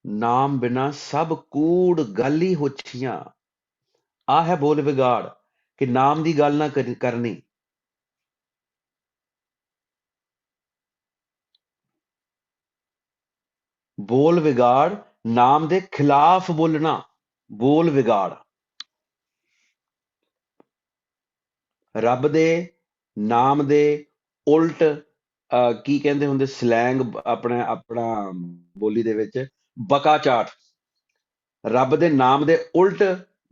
ਨਾਮ ਬਿਨਾ ਸਭ ਕੂੜ ਗਾਲੀ ਹੋਛੀਆਂ। ਆ ਹੈ ਬੋਲ ਵਿਗਾੜ, ਕਿ ਨਾਮ ਦੀ ਗੱਲ ਨਾ ਕਰਨੀ। ਬੋਲ ਵਿਗਾੜ, ਨਾਮ ਦੇ ਖਿਲਾਫ ਬੋਲਣਾ, ਬੋਲ ਵਿਗਾੜ। ਰੱਬ ਦੇ ਨਾਮ ਦੇ ਉਲਟ ਕੀ ਕਹਿੰਦੇ ਹੁੰਦੇ ਸਲੈਂਗ ਆਪਣਾ ਬੋਲੀ ਦੇ ਵਿੱਚ, ਬਕਾ ਚਾਟ। ਰੱਬ ਦੇ ਨਾਮ ਦੇ ਉਲਟ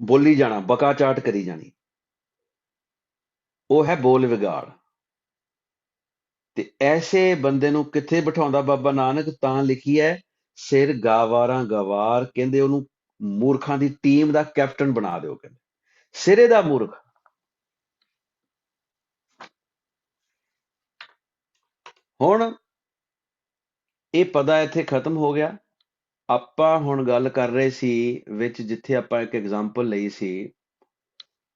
ਬੋਲੀ ਜਾਣਾ, ਬਕਾ ਚਾਟ ਕਰੀ ਜਾਣੀ, ਉਹ ਹੈ ਬੋਲ ਵਿਗਾੜ। ਤੇ ਐਸੇ ਬੰਦੇ ਨੂੰ ਕਿੱਥੇ ਬਿਠਾਉਂਦਾ ਬਾਬਾ ਨਾਨਕ, ਤਾਂ ਲਿਖੀ ਹੈ ਸਿਰ ਗਾਵਾਰਾ ਗਵਾਰ, ਕਹਿੰਦੇ ਉਹਨੂੰ ਮੂਰਖਾਂ ਦੀ ਟੀਮ ਦਾ ਕੈਪਟਨ ਬਣਾ ਦਿਓ, ਕਹਿੰਦੇ ਸਿਰੇ ਦਾ ਮੂਰਖ। ਹੁਣ ਇਹ ਪਤਾ ਇੱਥੇ ਖਤਮ ਹੋ ਗਿਆ। ਆਪਾਂ ਹੁਣ ਗੱਲ ਕਰ ਰਹੇ ਸੀ ਵਿੱਚ, ਜਿੱਥੇ ਆਪਾਂ ਇੱਕ ਐਗਜ਼ਾਮਪਲ ਲਈ ਸੀ,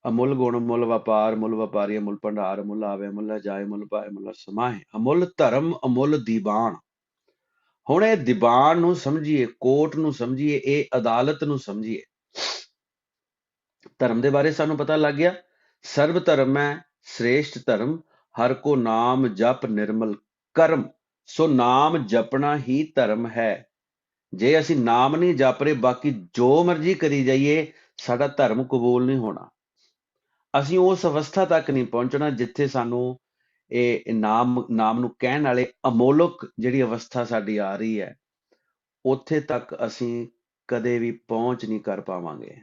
ਅਮੁੱਲ ਗੁਣ ਮੁੱਲ ਵਪਾਰ, ਮੁੱਲ ਵਪਾਰੀ ਅਮੁੱਲ ਭੰਡਾਰ, ਮੁੱਲ ਆਵੇ ਮੁੱਲ ਜਾਏ, ਮੁੱਲ ਪਾਏ ਮੁੱਲ ਸਮਾਏ, ਅਮੁੱਲ ਧਰਮ ਅਮੁੱਲ ਦੀਵਾਨ। ਹੁਣ ਇਹ ਦੀਵਾਨ ਨੂੰ ਸਮਝੀਏ, ਕੋਰਟ ਨੂੰ ਸਮਝੀਏ, ਇਹ ਅਦਾਲਤ ਨੂੰ ਸਮਝੀਏ। ਧਰਮ ਦੇ ਬਾਰੇ ਸਾਨੂੰ ਪਤਾ ਲੱਗ ਗਿਆ, ਸਰਬ ਧਰਮ ਹੈ ਸ੍ਰੇਸ਼ਟ ਧਰਮ, ਹਰ ਕੋ ਨਾਮ ਜਪ ਨਿਰਮਲ ਕਰਮ। ਸੋ ਨਾਮ ਜਪਣਾ ਹੀ ਧਰਮ ਹੈ। ਜੇ ਅਸੀਂ ਨਾਮ ਨਹੀਂ ਜਪ ਰਹੇ, ਬਾਕੀ ਜੋ ਮਰਜ਼ੀ ਕਰੀ ਜਾਈਏ, ਸਾਡਾ ਧਰਮ ਕਬੂਲ ਨਹੀਂ ਹੋਣਾ। ਅਸੀਂ ਉਸ ਅਵਸਥਾ ਤੱਕ ਨਹੀਂ ਪਹੁੰਚਣਾ ਜਿੱਥੇ ਸਾਨੂੰ ਇਹ ਨਾਮ ਨੂੰ ਕਹਿਣ ਵਾਲੇ ਅਮੋਲਕ ਜਿਹੜੀ ਅਵਸਥਾ ਸਾਡੀ ਆ ਰਹੀ ਹੈ, ਉੱਥੇ ਤੱਕ ਅਸੀਂ ਕਦੇ ਵੀ ਪਹੁੰਚ ਨਹੀਂ ਕਰ ਪਾਵਾਂਗੇ।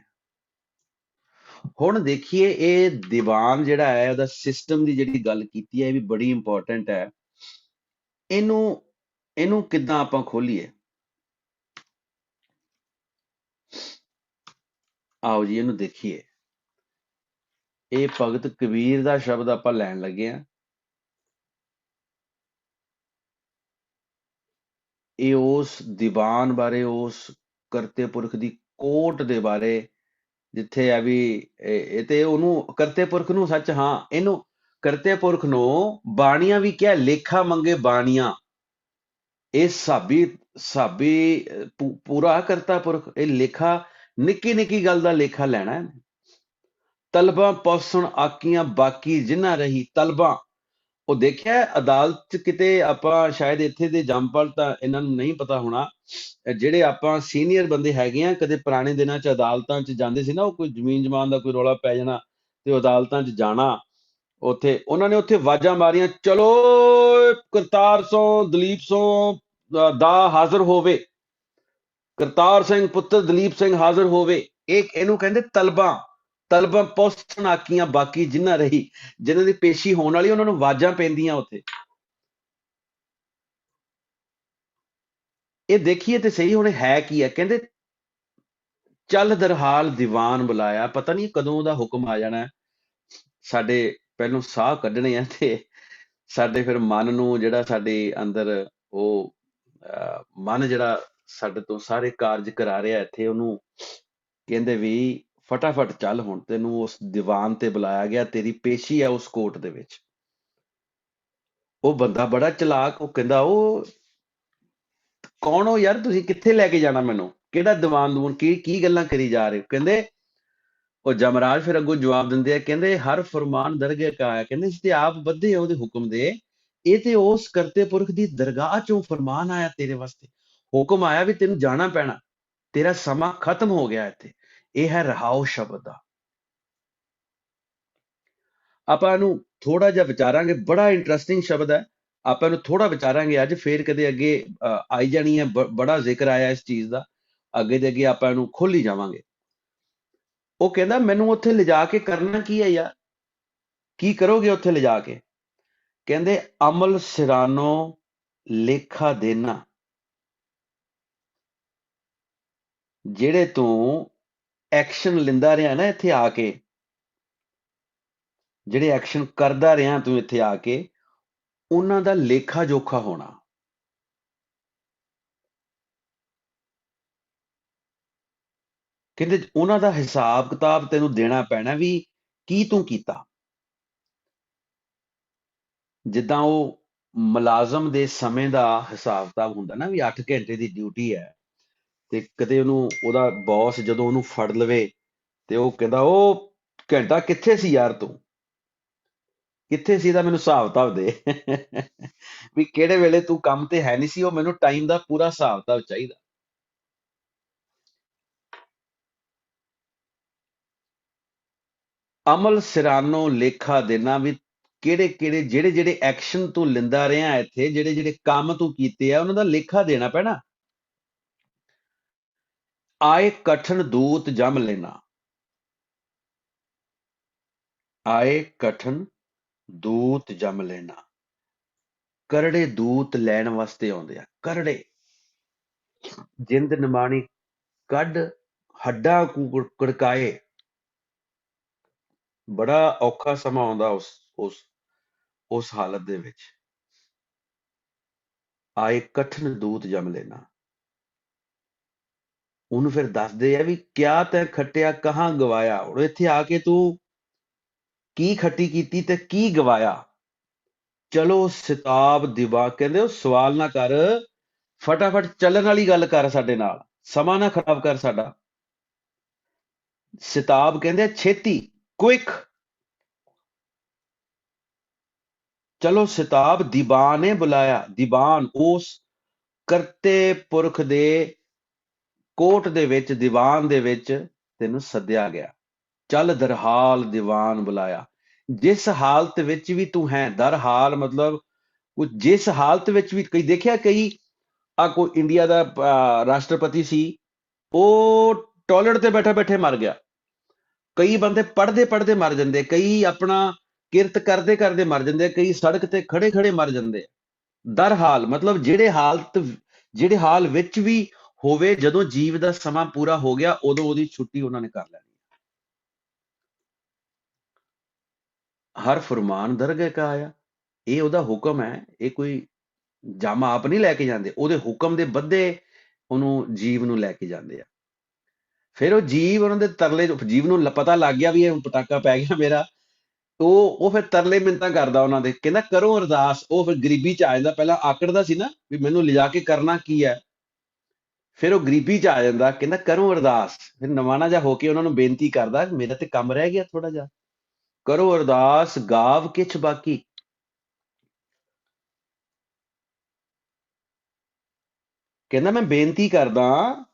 ਹੁਣ ਦੇਖੀਏ, ਇਹ ਦੀਵਾਨ ਜਿਹੜਾ ਹੈ, ਉਹਦਾ ਸਿਸਟਮ ਦੀ ਜਿਹੜੀ ਗੱਲ ਕੀਤੀ ਹੈ, ਇਹ ਵੀ ਬੜੀ ਇੰਪੋਰਟੈਂਟ ਹੈ। ਇਹਨੂੰ ਕਿੱਦਾਂ ਆਪਾਂ ਖੋਲੀਏ? ਆਓ ਜੀ ਇਹਨੂੰ ਦੇਖੀਏ। ਇਹ ਭਗਤ ਕਬੀਰ ਦਾ ਸ਼ਬਦ ਆਪਾਂ ਲੈਣ ਲੱਗੇ ਆ। ਇਹ ਉਸ ਦੀਵਾਨ ਬਾਰੇ, ਉਸ ਕਰਤੇ ਪੁਰਖ ਦੀ ਕੋਟ ਦੇ ਬਾਰੇ, ਜਿੱਥੇ ਆ ਵੀ ਇਹ ਤੇ ਉਹਨੂੰ ਕਰਤੇ ਪੁਰਖ ਨੂੰ ਸੱਚ, ਹਾਂ, ਇਹਨੂੰ ਕਰਤੇ ਪੁਰਖ ਨੂੰ ਬਾਣੀਆਂ ਵੀ ਕਿਹਾ, ਲੇਖਾ ਮੰਗੇ ਬਾਣੀਆਂ। ਇਹ ਸਾਬੀ ਪੂਰਾ ਕਰਤਾ ਪੁਰਖ, ਇਹ ਲੇਖਾ ਨਿੱਕੀ ਨਿੱਕੀ ਗੱਲ ਦਾ ਲੇਖਾ ਲੈਣਾ ਹੈ। ਤਲਬਾਂ ਪੌਸਣ ਆਕੀਆਂ ਬਾਕੀ ਜਿੰਨਾ ਰਹੀ ਤਲਬਾਂ। ਉਹ ਦੇਖਿਆ ਅਦਾਲਤ 'ਚ ਕਿਤੇ, ਆਪਾਂ ਸ਼ਾਇਦ ਇੱਥੇ ਦੇ ਜੰਮਪਲ ਤਾਂ ਇਹਨਾਂ ਨੂੰ ਨਹੀਂ ਪਤਾ ਹੋਣਾ, ਜਿਹੜੇ ਆਪਾਂ ਸੀਨੀਅਰ ਬੰਦੇ ਹੈਗੇ ਆ, ਕਦੇ ਪੁਰਾਣੇ ਦਿਨਾਂ 'ਚ ਅਦਾਲਤਾਂ 'ਚ ਜਾਂਦੇ ਸੀ ਨਾ, ਉਹ ਕੋਈ ਜ਼ਮੀਨ ਜਮਾਨ ਦਾ ਕੋਈ ਰੌਲਾ ਪੈ ਜਾਣਾ ਤੇ ਉਹ ਅਦਾਲਤਾਂ 'ਚ ਜਾਣਾ, ਉੱਥੇ ਉਹਨਾਂ ਨੇ ਉੱਥੇ ਆਵਾਜ਼ਾਂ ਮਾਰੀਆਂ, ਚਲੋ ਕਰਤਾਰ ਸਿੰਘ ਦਲੀਪ ਸਿੰਘ ਦਾ ਹਾਜ਼ਰ ਹੋਵੇ, ਕਰਤਾਰ ਸਿੰਘ ਪੁੱਤਰ ਦਲੀਪ ਸਿੰਘ ਹਾਜ਼ਰ ਹੋਵੇ। ਇਹਨੂੰ ਕਹਿੰਦੇ ਤਲਬਾਂ ਪੌਸਣ ਆਕੀਆਂ ਬਾਕੀ ਜਿੰਨਾ ਰਹੀ, ਜਿਨ੍ਹਾਂ ਦੀ ਪੇਸ਼ੀ ਹੋਣ ਵਾਲੀ, ਉਹਨਾਂ ਨੂੰ ਆਵਾਜ਼ਾਂ ਪੈਂਦੀਆਂ ਉੱਥੇ। ਇਹ ਦੇਖੀਏ ਤੇ ਸਹੀ, ਹੁਣ ਹੈ ਕੀ ਹੈ? ਕਹਿੰਦੇ ਚੱਲ ਦਰਹਾਲ ਦੀਵਾਨ ਬੁਲਾਇਆ, ਪਤਾ ਨਹੀਂ ਕਦੋਂ ਉਹਦਾ ਹੁਕਮ ਆ ਜਾਣਾ। ਸਾਡੇ ਪਹਿਲੋਂ ਸਾਹ ਕੱਢਣੇ ਆ ਤੇ ਸਾਡੇ ਫਿਰ ਮਨ ਨੂੰ, ਜਿਹੜਾ ਸਾਡੇ ਅੰਦਰ ਉਹ ਮਨ ਜਿਹੜਾ ਸਾਡੇ ਤੋਂ ਸਾਰੇ ਕਾਰਜ ਕਰਾ ਰਿਹਾ ਇੱਥੇ, ਉਹਨੂੰ ਕਹਿੰਦੇ ਵੀ ਫਟਾਫਟ ਚੱਲ, ਹੁਣ ਤੈਨੂੰ ਉਸ ਦੀਵਾਨ ਤੇ ਬੁਲਾਇਆ ਗਿਆ, ਤੇਰੀ ਪੇਸ਼ੀ ਹੈ ਉਸ ਕੋਰਟ ਦੇ ਵਿੱਚ। ਉਹ ਬੰਦਾ ਬੜਾ ਚਲਾਕ, ਉਹ ਕਹਿੰਦਾ ਉਹ ਕੌਣ ਹੋ ਯਾਰ, ਤੁਸੀਂ ਕਿੱਥੇ ਲੈ ਕੇ ਜਾਣਾ ਮੈਨੂੰ, ਕਿਹੜਾ ਦੀਵਾਨ ਦੂਨ, ਕੀ ਕੀ ਗੱਲਾਂ ਕਰੀ ਜਾ ਰਹੇ ਹੋ। ਕਹਿੰਦੇ ਉਹ ਜਮਰਾਜ ਫਿਰ ਅੱਗੋਂ ਜਵਾਬ ਦਿੰਦੇ ਆ, ਕਹਿੰਦੇ ਹਰ ਫਰਮਾਨ ਦਰਗਾਹ ਕਾ ਆਇਆ, ਕਹਿੰਦੇ ਇਸ ਤੇ ਆਪ ਬੱਧੇ ਆ ਉਹਦੇ ਹੁਕਮ ਦੇ, ਇਹ ਤੇ ਉਸ ਕਰਤੇ ਪੁਰਖ ਦੀ ਦਰਗਾਹ ਚੋਂ ਫਰਮਾਨ ਆਇਆ ਤੇਰੇ ਵਾਸਤੇ, ਹੁਕਮ ਆਇਆ ਵੀ ਤੈਨੂੰ ਜਾਣਾ ਪੈਣਾ, ਤੇਰਾ ਸਮਾਂ ਖਤਮ ਹੋ ਗਿਆ ਇੱਥੇ। ਇਹ ਹੈ ਰਹਾਓ ਸ਼ਬਦ ਦਾ। ਆਪਾਂ ਇਹਨੂੰ ਥੋੜਾ ਜਿਹਾ ਵਿਚਾਰਾਂਗੇ, ਬੜਾ ਇੰਟਰਸਟਿੰਗ ਸ਼ਬਦ ਹੈ, ਆਪਾਂ ਇਹਨੂੰ ਥੋੜਾ ਵਿਚਾਰਾਂਗੇ ਅੱਜ, ਫੇਰ ਕਦੇ ਅੱਗੇ ਆਈ ਜਾਣੀ ਹੈ, ਬੜਾ ਜ਼ਿਕਰ ਆਇਆ ਇਸ ਚੀਜ਼ ਦਾ, ਅੱਗੇ ਦੇ ਅੱਗੇ ਆਪਾਂ ਇਹਨੂੰ ਖੋਲੀ ਜਾਵਾਂਗੇ। ਉਹ ਕਹਿੰਦਾ ਮੈਨੂੰ ਉੱਥੇ ਲਿਜਾ ਕੇ ਕਰਨਾ ਕੀ ਹੈ ਯਾਰ, ਕੀ ਕਰੋਗੇ ਉੱਥੇ ਲਿਜਾ ਕੇ। ਕਹਿੰਦੇ ਅਮਲ ਸਿਰਾਨੋ ਲੇਖਾ ਦੇਣਾ, ਜਿਹੜੇ ਤੂੰ ਐਕਸ਼ਨ ਲੈਂਦਾ ਰਿਹਾ ਨਾ ਇੱਥੇ ਆ ਕੇ, ਜਿਹੜੇ ਐਕਸ਼ਨ ਕਰਦਾ ਰਿਹਾ ਤੂੰ ਇੱਥੇ ਆ ਕੇ, ਉਹਨਾਂ ਦਾ ਲੇਖਾ ਜੋਖਾ ਹੋਣਾ। ਕਹਿੰਦੇ ਉਹਨਾਂ ਦਾ ਹਿਸਾਬ ਕਿਤਾਬ ਤੈਨੂੰ ਦੇਣਾ ਪੈਣਾ ਵੀ ਕੀ ਤੂੰ ਕੀਤਾ। ਜਿੱਦਾਂ ਉਹ ਮੁਲਾਜ਼ਮ ਦੇ ਸਮੇਂ ਦਾ ਹਿਸਾਬ ਕਿਤਾਬ ਹੁੰਦਾ ਨਾ, ਵੀ 8 ਘੰਟੇ ਦੀ ਡਿਊਟੀ ਹੈ, ਤੇ ਕਦੇ ਉਹਨੂੰ ਉਹਦਾ ਬੌਸ ਜਦੋਂ ਉਹਨੂੰ ਫੜ ਲਵੇ ਤੇ ਉਹ ਕਹਿੰਦਾ ਉਹ ਘੰਟਾ ਕਿੱਥੇ ਸੀ ਯਾਰ, ਤੂੰ ਕਿੱਥੇ ਸੀ, ਇਹਦਾ ਮੈਨੂੰ ਹਿਸਾਬ ਕਿਤਾਬ ਦੇ ਵੀ ਕਿਹੜੇ ਵੇਲੇ ਤੂੰ ਕੰਮ ਤੇ ਹੈ ਨਹੀਂ ਸੀ, ਉਹ ਮੈਨੂੰ ਟਾਈਮ ਦਾ ਪੂਰਾ ਹਿਸਾਬ ਕਿਤਾਬ ਚਾਹੀਦਾ। ਅਮਲ ਸਿਰਾਨੋ ਲੇਖਾ ਦੇਣਾ, ਵੀ ਕਿਹੜੇ ਕਿਹੜੇ ਜਿਹੜੇ ਜਿਹੜੇ ਐਕਸ਼ਨ ਤੂੰ ਲੈਂਦਾ ਰਿਹਾ ਇੱਥੇ, ਜਿਹੜੇ ਜਿਹੜੇ ਕੰਮ ਤੂੰ ਕੀਤੇ ਆ, ਉਹਨਾਂ ਦਾ ਲੇਖਾ ਦੇਣਾ ਪੈਣਾ। ਆਏ ਕਠਨ ਦੂਤ ਜਮ ਲੈਣਾ, ਆਏ ਕਠਨ ਦੂਤ ਜਮ ਲੈਣਾ, ਕਰੜੇ ਦੂਤ ਲੈਣ ਵਾਸਤੇ ਆਉਂਦੇ ਆ, ਕਰੜੇ ਜਿੰਦ ਨਿਮਾਣੀ ਕੱਢ ਹੱਡਾਂ ਕੜਕਾਏ। ਬੜਾ ਔਖਾ ਸਮਾਂ ਆਉਂਦਾ ਉਸ ਉਸ ਹਾਲਤ ਦੇ ਵਿੱਚ। ਆਏ ਕਠਨ ਦੂਤ ਜਮ ਲੈਣਾ, ਉਹਨੂੰ ਫਿਰ ਦੱਸਦੇ ਆ ਵੀ ਕਿਆ ਤੈਂ ਖੱਟਿਆ ਕਹਾਂ ਗਵਾਇਆ, ਹੁਣ ਇੱਥੇ ਆ ਕੇ ਤੂੰ ਕੀ ਖੱਟੀ ਕੀਤੀ ਤੇ ਕੀ ਗਵਾਇਆ। ਚਲੋ ਸਿਤਾਬ ਦਿਵਾ, ਕਹਿੰਦੇ ਉਹ ਸਵਾਲ ਨਾ ਕਰ, ਫਟਾਫਟ ਚੱਲਣ ਵਾਲੀ ਗੱਲ ਕਰ ਸਾਡੇ ਨਾਲ, ਸਮਾਂ ਨਾ ਖਰਾਬ ਕਰ ਸਾਡਾ। ਸਿਤਾਬ ਕਹਿੰਦੇ ਛੇਤੀ, ਕੁਇਕ। ਚਲੋ ਸਿਤਾਬ ਦੀਵਾਨ ਨੇ ਬੁਲਾਇਆ, ਦੀਵਾਨ ਉਸ ਕਰਤੇ ਪੁਰਖ ਦੇ ਕੋਰਟ ਦੇ ਵਿੱਚ, ਦੀਵਾਨ ਦੇ ਵਿੱਚ ਤੈਨੂੰ ਸੱਦਿਆ ਗਿਆ। ਚੱਲ ਦਰਹਾਲ ਦੀਵਾਨ ਬੁਲਾਇਆ, ਜਿਸ ਹਾਲਤ ਵਿੱਚ ਵੀ ਤੂੰ ਹੈ, ਦਰਹਾਲ ਮਤਲਬ ਉਹ ਜਿਸ ਹਾਲਤ ਵਿੱਚ ਵੀ, ਕਈ ਦੇਖਿਆ ਕਈ ਆ ਕੋਈ ਇੰਡੀਆ ਦਾ ਰਾਸ਼ਟਰਪਤੀ ਸੀ, ਉਹ ਟਾਇਲਟ ਤੇ ਬੈਠੇ ਬੈਠੇ ਮਰ ਗਿਆ, ਕਈ ਬੰਦੇ ਪੜ੍ਹਦੇ ਪੜ੍ਹਦੇ ਮਰ ਜਾਂਦੇ, ਕਈ ਆਪਣਾ ਕਿਰਤ ਕਰਦੇ ਕਰਦੇ ਮਰ ਜਾਂਦੇ, ਕਈ ਸੜਕ ਤੇ ਖੜੇ ਖੜੇ ਮਰ ਜਾਂਦੇ। ਦਰਹਾਲ ਮਤਲਬ ਜਿਹੜੇ ਹਾਲ ਵਿੱਚ ਵੀ ਹੋਵੇ, ਜਦੋਂ ਜੀਵ ਦਾ ਸਮਾਂ ਪੂਰਾ ਹੋ ਗਿਆ ਉਦੋਂ ਉਹਦੀ ਛੁੱਟੀ ਉਹਨਾਂ ਨੇ ਕਰ ਲੈਣੀ। ਹਰ ਫਰਮਾਨ ਦਰਗਾਹ ਕਾ ਆਇਆ, ਇਹ ਉਹਦਾ ਹੁਕਮ ਹੈ, ਇਹ ਕੋਈ ਜਾਮਾ ਆਪ ਨਹੀਂ ਲੈ ਕੇ ਜਾਂਦੇ, ਉਹਦੇ ਹੁਕਮ ਦੇ ਬੱਧੇ ਉਹਨੂੰ ਜੀਵ ਨੂੰ ਲੈ ਕੇ ਜਾਂਦੇ ਆ। ਫਿਰ ਉਹ ਜੀਵ ਉਹਨਾਂ ਦੇ ਤਰਲੇ, ਜੀਵ ਨੂੰ ਪਤਾ ਲੱਗ ਗਿਆ ਵੀ ਇਹ ਪਟਾਕਾ ਪੈ ਗਿਆ ਮੇਰਾ, ਉਹ ਫਿਰ ਤਰਲੇ ਮਿੰਨਤਾਂ ਕਰਦਾ ਉਹਨਾਂ ਦੇ, ਕਹਿੰਦਾ ਕਰੋ ਅਰਦਾਸ। ਉਹ ਫਿਰ ਗਰੀਬੀ ਚ ਆ ਜਾਂਦਾ, ਪਹਿਲਾਂ ਆਕੜਦਾ ਸੀ ਨਾ ਵੀ ਮੈਨੂੰ ਲਿਜਾ ਕੇ ਕਰਨਾ ਕੀ ਹੈ, ਫਿਰ ਉਹ ਗਰੀਬੀ ਚ ਆ ਜਾਂਦਾ, ਕਹਿੰਦਾ ਕਰੋ ਅਰਦਾਸ। ਫਿਰ ਨਵਾਣਾ ਜਿਹਾ ਹੋ ਕੇ ਉਹਨਾਂ ਨੂੰ ਬੇਨਤੀ ਕਰਦਾ, ਮੇਰਾ ਤੇ ਕੰਮ ਰਹਿ ਗਿਆ ਥੋੜਾ ਜਿਹਾ, ਕਰੋ ਅਰਦਾਸ ਗਾਵ ਕਿਛ ਬਾਕੀ। ਕਹਿੰਦਾ ਮੈਂ ਬੇਨਤੀ ਕਰਦਾ,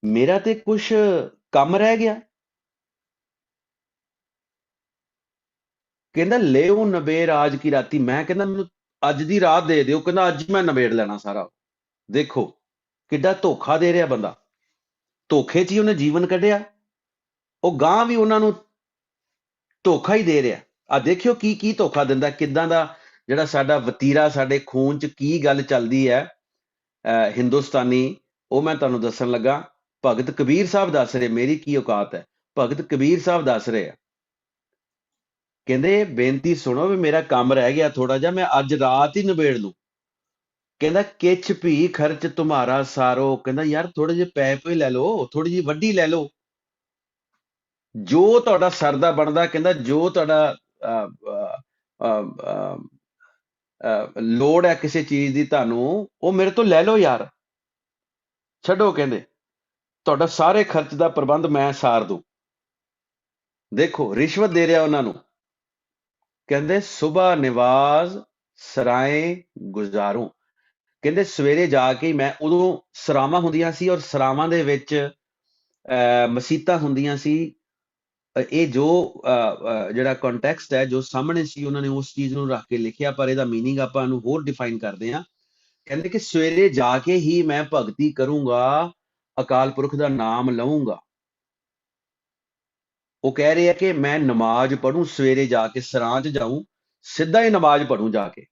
ਮੇਰਾ ਤੇ ਕੁਛ ਕੰਮ ਰਹਿ ਗਿਆ। ਕਹਿੰਦਾ ਲਿਓ ਨਬੇੜ ਆਜ ਕੀ ਰਾਤੀ, ਮੈਂ ਕਹਿੰਦਾ ਮੈਨੂੰ ਅੱਜ ਦੀ ਰਾਤ ਦੇ ਦਿਓ, ਕਹਿੰਦਾ ਅੱਜ ਮੈਂ ਨਬੇੜ ਲੈਣਾ ਸਾਰਾ। ਦੇਖੋ ਕਿੱਡਾ ਧੋਖਾ ਦੇ ਰਿਹਾ ਬੰਦਾ, ਧੋਖੇ 'ਚ ਹੀ ਉਹਨੇ ਜੀਵਨ ਕੱਢਿਆ, ਉਹ ਗਾਂ ਵੀ ਉਹਨਾਂ ਨੂੰ ਧੋਖਾ ਹੀ ਦੇ ਰਿਹਾ। ਆ ਦੇਖਿਓ ਕੀ ਕੀ ਧੋਖਾ ਦਿੰਦਾ, ਕਿੱਦਾਂ ਦਾ ਜਿਹੜਾ ਸਾਡਾ ਵਤੀਰਾ, ਸਾਡੇ ਖੂਨ 'ਚ ਕੀ ਗੱਲ ਚੱਲਦੀ ਹੈ ਹਿੰਦੁਸਤਾਨੀ, ਉਹ ਮੈਂ ਤੁਹਾਨੂੰ ਦੱਸਣ ਲੱਗਾ। ਭਗਤ ਕਬੀਰ ਸਾਹਿਬ ਦੱਸ ਰਹੇ, ਮੇਰੀ ਕੀ ਔਕਾਤ ਹੈ, ਭਗਤ ਕਬੀਰ ਸਾਹਿਬ ਦੱਸ ਰਹੇ ਆ, ਕਹਿੰਦੇ ਬੇਨਤੀ ਸੁਣੋ ਵੀ ਮੇਰਾ ਕੰਮ ਰਹਿ ਗਿਆ ਥੋੜਾ ਜਿਹਾ, ਮੈਂ ਅੱਜ ਰਾਤ ਹੀ ਨਿਬੇੜ ਲੂੰ। ਕਹਿੰਦਾ ਕਿਛ ਵੀ ਖਰਚ ਤੁਮਾਰਾ ਸਾਰੋ, ਕਹਿੰਦਾ ਯਾਰ ਥੋੜੇ ਜਿਹੇ ਪੈਸੇ ਲੈ ਲਓ, ਥੋੜੀ ਜਿਹੀ ਵੱਡੀ ਲੈ ਲਓ, ਜੋ ਤੁਹਾਡਾ ਸਰਦਾ ਬਣਦਾ, ਕਹਿੰਦਾ ਜੋ ਤੁਹਾਡਾ ਲੋੜ ਹੈ ਕਿਸੇ ਚੀਜ਼ ਦੀ ਤੁਹਾਨੂੰ, ਉਹ ਮੇਰੇ ਤੋਂ ਲੈ ਲਓ ਯਾਰ, ਛੱਡੋ ਕਹਿੰਦੇ, ਤੁਹਾਡਾ ਸਾਰੇ ਖਰਚ ਦਾ ਪ੍ਰਬੰਧ ਮੈਂ ਸਾਰ ਦੂੰ। ਦੇਖੋ ਰਿਸ਼ਵਤ ਦੇ ਰਿਹਾ ਉਹਨਾਂ ਨੂੰ। ਕਹਿੰਦੇ ਸੁਬਹ ਨਿਵਾਜ਼ ਸਰਾਏ ਗੁਜ਼ਾਰੂ, ਕਹਿੰਦੇ ਸਵੇਰੇ ਜਾ ਕੇ ਮੈਂ, ਉਦੋਂ ਸਰਾਵਾਂ ਹੁੰਦੀਆਂ ਸੀ ਔਰ ਸਰਾਵਾਂ ਦੇ ਵਿੱਚ ਮਸੀਤਾਂ ਹੁੰਦੀਆਂ ਸੀ। ਇਹ ਜੋ ਜਿਹੜਾ ਕੰਟੈਕਸਟ ਹੈ, ਜੋ ਸਾਹਮਣੇ ਸੀ, ਉਹਨਾਂ ਨੇ ਉਸ ਚੀਜ਼ ਨੂੰ ਰੱਖ ਕੇ ਲਿਖਿਆ, ਪਰ ਇਹਦਾ ਮੀਨਿੰਗ ਆਪਾਂ ਇਹਨੂੰ ਹੋਰ ਡਿਫਾਈਨ ਕਰਦੇ ਹਾਂ। ਕਹਿੰਦੇ ਕਿ ਸਵੇਰੇ ਜਾ ਕੇ ਹੀ ਮੈਂ ਭਗਤੀ ਕਰੂੰਗਾ, ਅਕਾਲ ਪੁਰਖ ਦਾ ਨਾਮ ਲਵਾਂਗਾ। ਉਹ ਕਹਿ ਰਹੇ ਆ ਕਿ ਮੈਂ ਨਮਾਜ਼ ਪੜੂੰ, ਸਵੇਰੇ ਜਾ ਕੇ ਸਰਾਂ 'ਚ ਜਾਊਂ, ਸਿੱਧਾ ਹੀ ਨਮਾਜ਼ ਪੜੂੰ ਜਾ ਕੇ।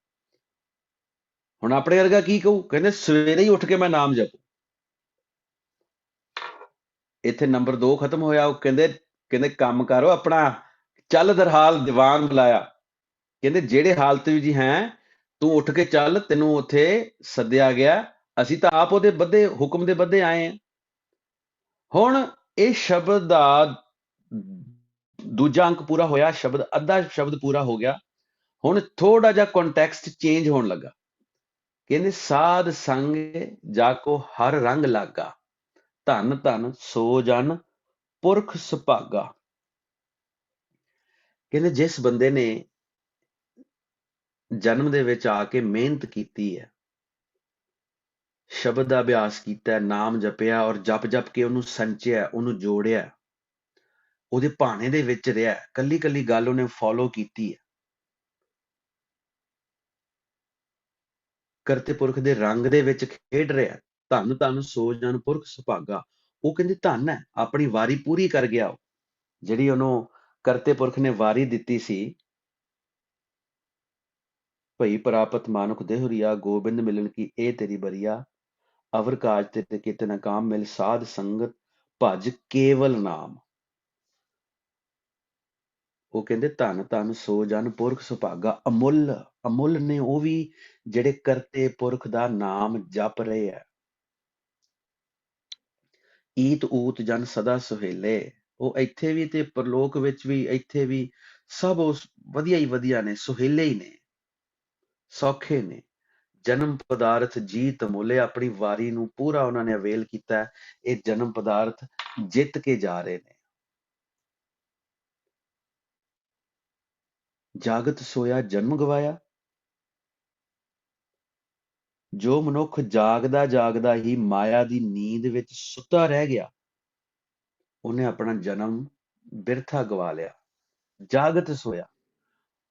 ਹੁਣ ਆਪਣੇ ਵਰਗਾ ਕੀ ਕਹੂ, ਕਹਿੰਦੇ ਸਵੇਰੇ ਹੀ ਉੱਠ ਕੇ ਮੈਂ ਨਾਮ ਜਪੂ। ਇੱਥੇ ਨੰਬਰ 2 ਖਤਮ ਹੋਇਆ। ਉਹ ਕਹਿੰਦੇ ਕਹਿੰਦੇ ਕੰਮ ਕਰੋ ਆਪਣਾ, ਚੱਲ ਦਰਹਾਲ ਦੀਵਾਨ ਬੁਲਾਇਆ। ਕਹਿੰਦੇ ਜਿਹੜੇ ਹਾਲਤ ਵਿੱਚ ਹੈ ਤੂੰ ਉੱਠ ਕੇ ਚੱਲ, ਤੈਨੂੰ ਉੱਥੇ ਸੱਦਿਆ ਗਿਆ, ਅਸੀਂ ਤਾਂ ਆਪ ਉਹਦੇ ਬੱਧੇ, ਹੁਕਮ ਦੇ ਬੱਧੇ ਆਏ ਹਾਂ। ਹੁਣ ਇਹ ਸ਼ਬਦ ਦਾ ਦੂਜਾ ਅੰਕ ਪੂਰਾ ਹੋਇਆ, ਸ਼ਬਦ ਅੱਧਾ ਸ਼ਬਦ ਪੂਰਾ ਹੋ ਗਿਆ। ਹੁਣ ਥੋੜਾ ਜਿਹਾ ਕੰਟੈਕਸਟ ਚੇਂਜ ਹੋਣ ਲੱਗਾ। ਕਹਿੰਦੇ ਸਾਧ ਸੰਗ ਜਾਕੋ ਹਰ ਰੰਗ ਲਾਗਾ, ਧਨ ਧਨ ਸੋ ਜਨ ਪੁਰਖ ਸੁਭਾਗਾ। ਕਹਿੰਦੇ ਜਿਸ ਬੰਦੇ ਨੇ ਜਨਮ ਦੇ ਵਿੱਚ ਆ ਕੇ ਮਿਹਨਤ ਕੀਤੀ ਹੈ, ਸ਼ਬਦ ਦਾ ਅਭਿਆਸ ਕੀਤਾ, ਨਾਮ ਜਪਿਆ ਔਰ ਜਪ ਜਪ ਕੇ ਉਹਨੂੰ ਸੰਚਿਆ, ਉਹਨੂੰ ਜੋੜਿਆ, ਉਹਦੇ ਭਾਣੇ ਦੇ ਵਿੱਚ ਰਿਹਾ, ਕੱਲੀ ਕੱਲੀ ਗੱਲ ਉਹਨੇ ਫੋਲੋ ਕੀਤੀ ਹੈ, ਕਰਤੇ ਪੁਰਖ ਦੇ ਰੰਗ ਦੇ ਵਿੱਚ ਖੇਡ ਰਿਹਾ, ਧੰਨ ਧੰਨ ਸੋ ਜਨ ਪੁਰਖ ਸੁਭਾਗਾ। ਉਹ ਕਹਿੰਦੇ ਧੰਨ ਹੈ, ਆਪਣੀ ਵਾਰੀ ਪੂਰੀ ਕਰ ਗਿਆ ਉਹ, ਜਿਹੜੀ ਉਹਨੂੰ ਕਰਤੇ ਪੁਰਖ ਨੇ ਵਾਰੀ ਦਿੱਤੀ ਸੀ। ਭਈ ਪ੍ਰਾਪਤ ਮਾਨੁਖ ਦੇਹੁਰੀਆ, ਗੋਬਿੰਦ ਮਿਲਨ ਕੀ ਇਹ ਤੇਰੀ ਬਰੀਆ, ਅਵਰ ਕਾਜ ਤੇ ਕਿਤੇ ਨਾ ਕਾਮ, ਮਿਲ ਸਾਧ ਸੰਗਤ ਭਜ ਕੇਵਲ ਨਾਮ। ਉਹ ਕਹਿੰਦੇ ਧੰਨ ਧੰਨ ਸੋ ਜਨ ਪੁਰਖ ਸੁਭਾਗਾ, ਅਮੁੱਲ ਅਮੁੱਲ ਨੇ ਉਹ ਵੀ ਜਿਹੜੇ ਕਰਤੇ ਪੁਰਖ ਦਾ ਨਾਮ ਜਪ ਰਹੇ ਆ। ਈਤ ਊਤ ਜਨ ਸਦਾ ਸੁਹੇਲੇ, ਉਹ ਇੱਥੇ ਵੀ ਤੇ ਪਰਲੋਕ ਵਿੱਚ ਵੀ, ਇੱਥੇ ਵੀ ਸਭ ਉਸ ਵਧੀਆ ਹੀ ਵਧੀਆ ਨੇ, ਸੁਹੇਲੇ ਹੀ ਨੇ, ਸੌਖੇ ਨੇ। ਜਨਮ ਪਦਾਰਥ ਜੀਤ ਮੁੱਲੇ, ਆਪਣੀ ਵਾਰੀ ਨੂੰ ਪੂਰਾ ਉਹਨਾਂ ਨੇ ਅਵੇਲ ਕੀਤਾ। ਇਹ ਜਨਮ ਪਦਾਰਥ ਜਿੱਤ ਕੇ ਜਾ ਰਹੇ ਨੇ। ਜਾਗਤ ਸੋਇਆ ਜਨਮ ਗਵਾਇਆ, ਜੋ ਮਨੁੱਖ ਜਾਗਦਾ ਜਾਗਦਾ ਹੀ ਮਾਇਆ ਦੀ ਨੀਂਦ ਵਿੱਚ ਸੁੱਤਾ ਰਹਿ ਗਿਆ, ਉਹਨੇ ਆਪਣਾ ਜਨਮ ਬਿਰਥਾ ਗਵਾ ਲਿਆ। ਜਾਗਤ ਸੋਇਆ,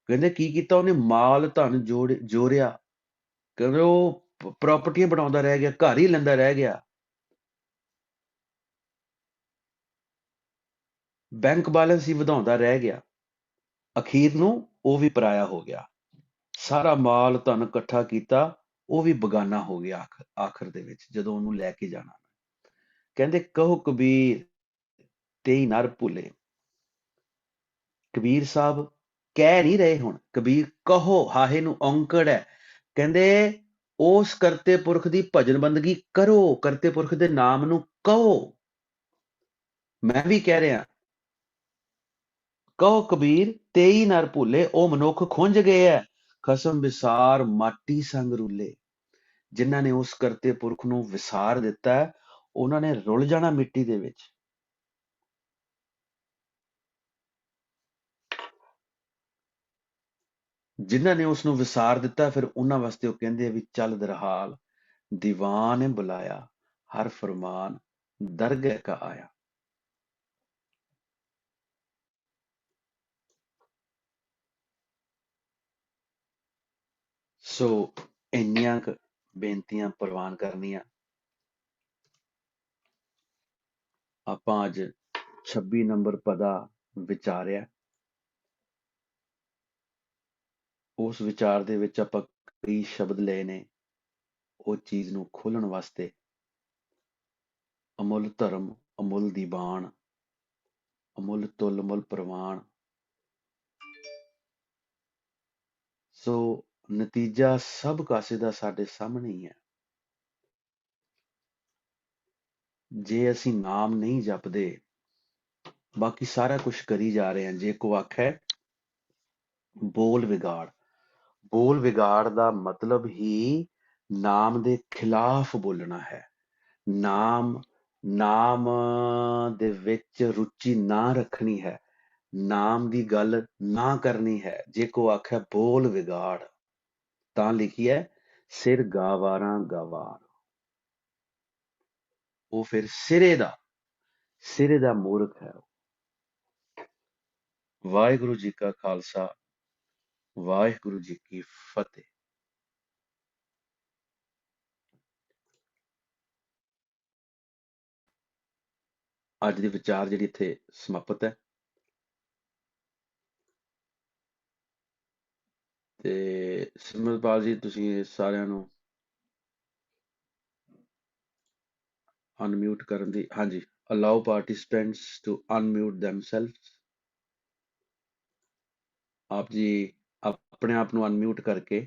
ਕਹਿੰਦੇ ਕੀ ਕੀਤਾ ਉਹਨੇ, ਮਾਲ ਧਨ ਜੋੜਿਆ, ਕਹਿੰਦੇ ਉਹ ਪ੍ਰਾਪਰਟੀਆਂ ਬਣਾਉਂਦਾ ਰਹਿ ਗਿਆ, ਘਰ ਹੀ ਲੈਂਦਾ ਰਹਿ ਗਿਆ, ਬੈਂਕ ਬੈਲੈਂਸ ਹੀ ਵਧਾਉਂਦਾ ਰਹਿ ਗਿਆ, ਅਖੀਰ ਨੂੰ ਉਹ ਵੀ ਪਰਾਇਆ ਹੋ ਗਿਆ। ਸਾਰਾ ਮਾਲ ਧਨ ਇਕੱਠਾ ਕੀਤਾ, ਉਹ ਵੀ ਬਗਾਨਾ ਹੋ ਗਿਆ ਆਖਰ ਦੇ ਵਿੱਚ, ਜਦੋਂ ਉਹਨੂੰ ਲੈ ਕੇ ਜਾਣਾ। ਕਹਿੰਦੇ ਕਹੋ ਕਬੀਰ ਤੇਈ ਨਰ ਭੁੱਲੇ, ਕਬੀਰ ਸਾਹਿਬ ਕਹਿ ਨਹੀਂ ਰਹੇ, ਹੁਣ ਕਬੀਰ ਕਹੋ, ਹਾਹੇ ਨੂੰ ਔਂਕੜ ਹੈ। ਕਹਿੰਦੇ ਉਸ ਕਰਤੇ ਪੁਰਖ ਦੀ ਭਜਨ ਬੰਦਗੀ ਕਰੋ, ਕਰਤੇ ਪੁਰਖ ਦੇ ਨਾਮ ਨੂੰ ਕਹੋ। ਮੈਂ ਵੀ ਕਹਿ ਰਿਹਾ, ਕਹੋ ਕਬੀਰ ਤੇਈ ਨਰ ਭੁੱਲੇ, ਉਹ ਮਨੁੱਖ ਖੁੰਝ ਗਏ ਐ, ਖਸਮ ਵਿਸਾਰ ਮਾਟੀ ਸੰਗ ਰੁੱਲੇ। ਜਿਨ੍ਹਾਂ ਨੇ ਉਸ ਕਰਤੇ ਪੁਰਖ ਨੂੰ ਵਿਸਾਰ ਦਿੱਤਾ, ਉਹਨਾਂ ਨੇ ਰੁੱਲ ਜਾਣਾ ਮਿੱਟੀ ਦੇ ਵਿੱਚ। ਜਿਨ੍ਹਾਂ ਨੇ ਉਸ ਨੂੰ ਵਿਸਾਰ ਦਿੱਤਾ, ਫਿਰ ਉਹਨਾਂ ਵਾਸਤੇ ਉਹ ਕਹਿੰਦੇ ਵੀ ਚੱਲ ਦਰਹਾਲ ਦੀਵਾਨ ਬੁਲਾਇਆ, ਹਰ ਫਰਮਾਨ ਦਰਗਹਿ ਕਾ ਆਇਆ। ਸੋ ਇੰਨੀਆਂ ਕੁ ਬੇਨਤੀਆਂ ਪ੍ਰਵਾਨ ਕਰਨੀਆਂ। ਆਪਾਂ ਅੱਜ 26 ਨੰਬਰ ਪਦਾ ਵਿਚਾਰਿਆ। ਉਸ ਵਿਚਾਰ ਦੇ ਵਿੱਚ ਆਪਾਂ ਕਈ ਸ਼ਬਦ ਲਏ ਨੇ, ਉਹ ਚੀਜ਼ ਨੂੰ ਖੋਲਣ ਵਾਸਤੇ। ਅਮੁੱਲ ਧਰਮ, ਅਮੁੱਲ ਦੀ ਬਾਣ, ਅਮੁੱਲ ਤੁੱਲ ਮੁੱਲ ਪ੍ਰਵਾਨ। ਸੋ ਨਤੀਜਾ ਸਭ ਕਾਸੇ ਦਾ ਸਾਡੇ ਸਾਹਮਣੇ ਹੀ ਹੈ। ਜੇ ਅਸੀਂ ਨਾਮ ਨਹੀਂ ਜਪਦੇ, ਬਾਕੀ ਸਾਰਾ ਕੁਝ ਕਰੀ ਜਾ ਰਹੇ ਹਾਂ। ਜੇ ਕੋ ਆਖੈ ਬੋਲ ਵਿਗਾੜ, ਬੋਲ ਵਿਗਾੜ ਦਾ ਮਤਲਬ ਹੀ ਨਾਮ ਦੇ ਖਿਲਾਫ ਬੋਲਣਾ ਹੈ। ਨਾਮ ਨਾਮ ਦੇ ਵਿੱਚ ਰੁਚੀ ਨਾ ਰੱਖਣੀ ਹੈ। ਨਾਮ ਦੀ ਗੱਲ ਨਾ ਕਰਨੀ ਹੈ। ਜੇ ਕੋ ਆਖੇ ਬੋਲ ਵਿਗਾੜ ਤਾਂ ਲਿਖੀ ਹੈ ਸਿਰ ਗਾਵਾਰਾਂ ਗਵਾਰ। ਉਹ ਫਿਰ ਸਿਰੇ ਦਾ ਮੂਰਖ ਹੈ। ਵਾਹਿਗੁਰੂ ਜੀ ਕਾ ਖਾਲਸਾ, ਵਾਹਿਗੁਰੂ ਜੀ ਕੀ ਫਤਿਹ। ਅੱਜ ਦੇ ਵਿਚਾਰ ਜਿਹੜੀ ਇੱਥੇ ਸਮਾਪਤ ਹੈ ਤੇ ਸਿਮਰਪਾਲ ਜੀ ਤੁਸੀਂ ਸਾਰਿਆਂ ਨੂੰ ਅਨਮਿਊਟ ਕਰਨ ਦੀ, ਹਾਂਜੀ, allow participants to unmute themselves। ਆਪ ਜੀ ਆਪਣੇ ਆਪ ਨੂੰ ਅਨਮਿਊਟ ਕਰਕੇ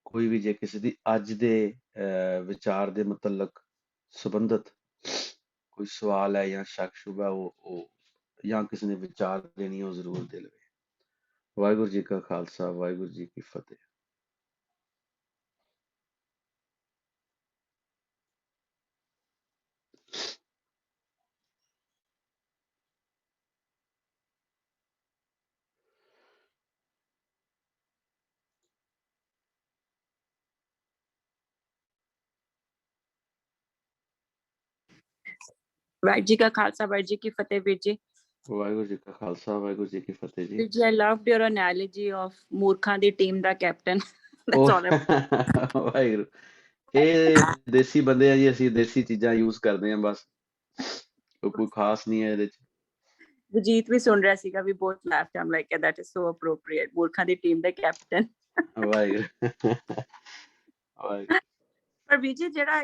ਕੋਈ ਵੀ ਜੇ ਕਿਸੇ ਦੀ ਅੱਜ ਦੇ ਵਿਚਾਰ ਦੇ ਮੁਤਲਕ ਸੰਬੰਧਿਤ ਕੋਈ ਸਵਾਲ ਹੈ ਜਾਂ ਸ਼ੱਕ ਸ਼ੁਬਾ ਉਹ ਜਾਂ ਕਿਸੇ ਨੇ ਵਿਚਾਰ ਦੇਣੀ ਉਹ ਜ਼ਰੂਰ ਦੇ ਲਵੇ। ਵਾਹਿਗੁਰੂ ਜੀ ਕਾ ਖਾਲਸਾ, ਵਾਹਿਗੁਰੂ ਜੀ ਕੀ ਫਤਿਹ। ਵਾਹਿਗੁਰੂ ਜੀ ਕਾ ਖਾਲਸਾ, ਵਾਹਿਗੁਰੂ ਜੀ ਕੀ ਫਤਿਹ। ਵੀਰ ਜੀ, ਵਾਹਿਗੁਰੂ ਜੀ ਕਾ ਖਾਲਸਾ, ਵਾਹਿਗੁਰੂ ਜੀ ਕੀ ਫਤਿਹ ਜੀ। ਵੀਰ ਜੀ, I loved your analogy of ਮੂਰਖਾਂ the team the captain. ਉਹ That's all I ਵਾਹਿਗੁਰੂ, ਇਹ ਦੇਸੀ ਬੰਦੇ ਆ ਜੀ, ਅਸੀਂ ਦੇਸੀ ਚੀਜ਼ਾਂ ਯੂਜ਼ ਕਰਦੇ ਹਾਂ ਬਸ, ਕੋਈ ਖਾਸ ਨਹੀਂ ਹੈ ਇਹਦੇ ਚ। ਵਜੀਤ ਵੀ ਸੁਣ ਰਿਹਾ ਸੀਗਾ, ਵੀ ਬਹੁਤ laughed, I'm like, that is so appropriate, ਮੂਰਖਾਂ the team the captain. Waheguru Waheguru. ਪਰ ਵੀਰ ਜੀ, ਜਿਹੜਾ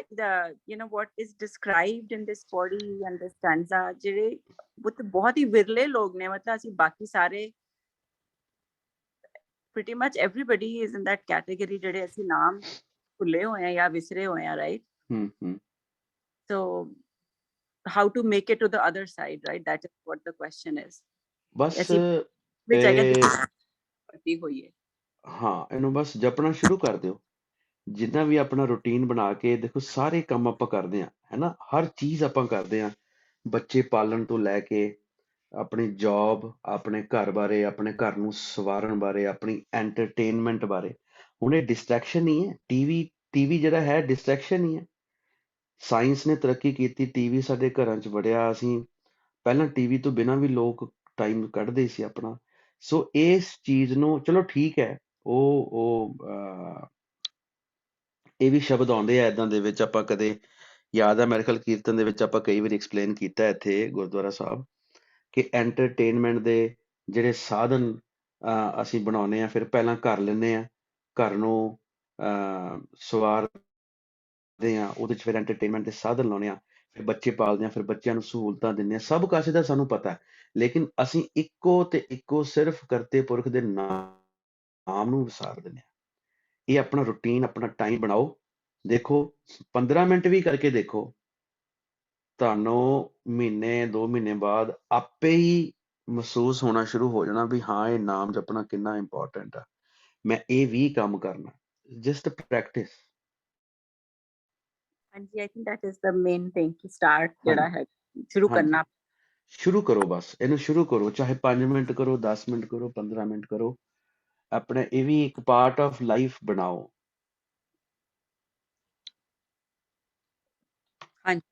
you know what is described in this body and this stanza, ਜਿਹੜੇ ਉਹ ਤੇ ਬਹੁਤ ਹੀ ਵਿਰਲੇ ਲੋਕ ਨੇ, ਮਤਲਬ ਅਸੀਂ ਬਾਕੀ ਸਾਰੇ pretty much everybody is in that category ਜਿਹੜੇ ਅਸੀਂ ਨਾਮ ਭੁੱਲੇ ਹੋਏ ਆ ਜਾਂ ਵਿਸਰੇ ਹੋਏ ਆ, right? So how to make it to the other side, right? That is what the question is. ਬਸ ਅਸੀਂ ਵਿੱਚ ਪੱਟੀ ਹੋਈ ਹੈ। ਹਾਂ, ਇਹਨੂੰ ਬਸ ਜਪਣਾ ਸ਼ੁਰੂ ਕਰ ਦਿਓ। ਜਿੰਨਾ ਵੀ ਆਪਣਾ ਰੂਟੀਨ ਬਣਾ ਕੇ ਦੇਖੋ, ਸਾਰੇ ਕੰਮ ਆਪਾਂ ਕਰਦੇ ਹਾਂ, ਹੈਨਾ, ਹਰ ਚੀਜ਼ ਆਪਾਂ ਕਰਦੇ ਹਾਂ, ਬੱਚੇ ਪਾਲਣ ਤੋਂ ਲੈ ਕੇ ਆਪਣੀ ਜੌਬ, ਆਪਣੇ ਘਰ ਬਾਰੇ, ਆਪਣੇ ਘਰ ਨੂੰ ਸਵਾਰਨ ਬਾਰੇ, ਆਪਣੀ ਐਂਟਰਟੇਨਮੈਂਟ ਬਾਰੇ। ਹੁਣ ਇਹ ਡਿਸਟਰੈਕਸ਼ਨ ਨਹੀਂ ਹੈ। ਟੀਵੀ ਜਿਹੜਾ ਹੈ ਡਿਸਟਰੈਕਸ਼ਨ ਹੀ ਹੈ। ਸਾਇੰਸ ਨੇ ਤਰੱਕੀ ਕੀਤੀ, ਟੀਵੀ ਸਾਡੇ ਘਰਾਂ 'ਚ ਵੜਿਆ। ਅਸੀਂ ਪਹਿਲਾਂ ਟੀਵੀ ਤੋਂ ਬਿਨਾਂ ਵੀ ਲੋਕ ਟਾਈਮ ਕੱਢਦੇ ਸੀ ਆਪਣਾ। ਸੋ ਇਸ ਚੀਜ਼ ਨੂੰ, ਚਲੋ ਠੀਕ ਹੈ, ਇਹ ਵੀ ਸ਼ਬਦ ਆਉਂਦੇ ਆ ਏਦਾਂ ਦੇ ਵਿੱਚ, ਆਪਾਂ ਕਦੇ ਯਾਦ ਹੈ ਮੇਰੇ ਖਿਆਲ ਕੀਰਤਨ ਦੇ ਵਿੱਚ ਆਪਾਂ ਕਈ ਵਾਰੀ ਐਕਸਪਲੇਨ ਕੀਤਾ ਇੱਥੇ ਗੁਰਦੁਆਰਾ ਸਾਹਿਬ, ਕਿ ਐਂਟਰਟੇਨਮੈਂਟ ਦੇ ਜਿਹੜੇ ਸਾਧਨ ਅਸੀਂ ਬਣਾਉਂਦੇ ਹਾਂ, ਫਿਰ ਪਹਿਲਾਂ ਘਰ ਲੈਂਦੇ ਹਾਂ, ਘਰ ਨੂੰ ਸਵਾਰਦੇ ਹਾਂ, ਉਹਦੇ 'ਚ ਫਿਰ ਐਂਟਰਟੇਨਮੈਂਟ ਦੇ ਸਾਧਨ ਲਾਉਂਦੇ ਹਾਂ, ਫਿਰ ਬੱਚੇ ਪਾਲਦੇ ਹਾਂ, ਫਿਰ ਬੱਚਿਆਂ ਨੂੰ ਸਹੂਲਤਾਂ ਦਿੰਦੇ ਹਾਂ, ਸਭ ਕਾਸੇ ਦਾ ਸਾਨੂੰ ਪਤਾ ਹੈ। ਲੇਕਿਨ ਅਸੀਂ ਇੱਕੋ ਤੇ ਇੱਕੋ ਸਿਰਫ ਕਰਤੇ ਪੁਰਖ ਦੇ ਨਾਮ ਨੂੰ ਵਿਸਾਰ ਦਿੰਦੇ ਹਾਂ। ਇਹ ਆਪਣਾ ਰੂਟੀਨ, ਆਪਣਾ ਟਾਈਮ ਬਣਾਓ। ਦੇਖੋ 15 ਮਿੰਟ ਵੀ ਕਰਕੇ ਦੇਖੋ, ਤੁਹਾਨੂੰ ਮਹੀਨੇ 2 ਮਹੀਨੇ ਬਾਅਦ ਆਪੇ ਹੀ ਮਹਿਸੂਸ ਹੋਣਾ ਸ਼ੁਰੂ ਹੋ ਜਾਣਾ ਵੀ ਹਾਂ, ਇਹ ਨਾਮ ਜਪਣਾ ਕਿੰਨਾ ਇੰਪੋਰਟੈਂਟ ਆ, ਮੈਂ ਇਹ ਵੀ ਕੰਮ ਕਰਨਾ। Just practice. ਹਾਂਜੀ, I think that is the main thing, ਕਿ start ਜਿਹੜਾ ਹੈ ਸ਼ੁਰੂ ਕਰਨਾ। ਸ਼ੁਰੂ ਕਰੋ, ਬਸ ਇਹਨੂੰ ਸ਼ੁਰੂ ਕਰੋ, ਚਾਹੇ 5 ਮਿੰਟ ਕਰੋ, 10 ਮਿੰਟ ਕਰੋ, 15 ਮਿੰਟ ਕਰੋ, ਆਪਣੇ ਇਹ ਵੀ ਇੱਕ ਪਾਰਟ ਆਫ ਲਾਈਫ ਬਣਾਓ। ਹਾਂਜੀ,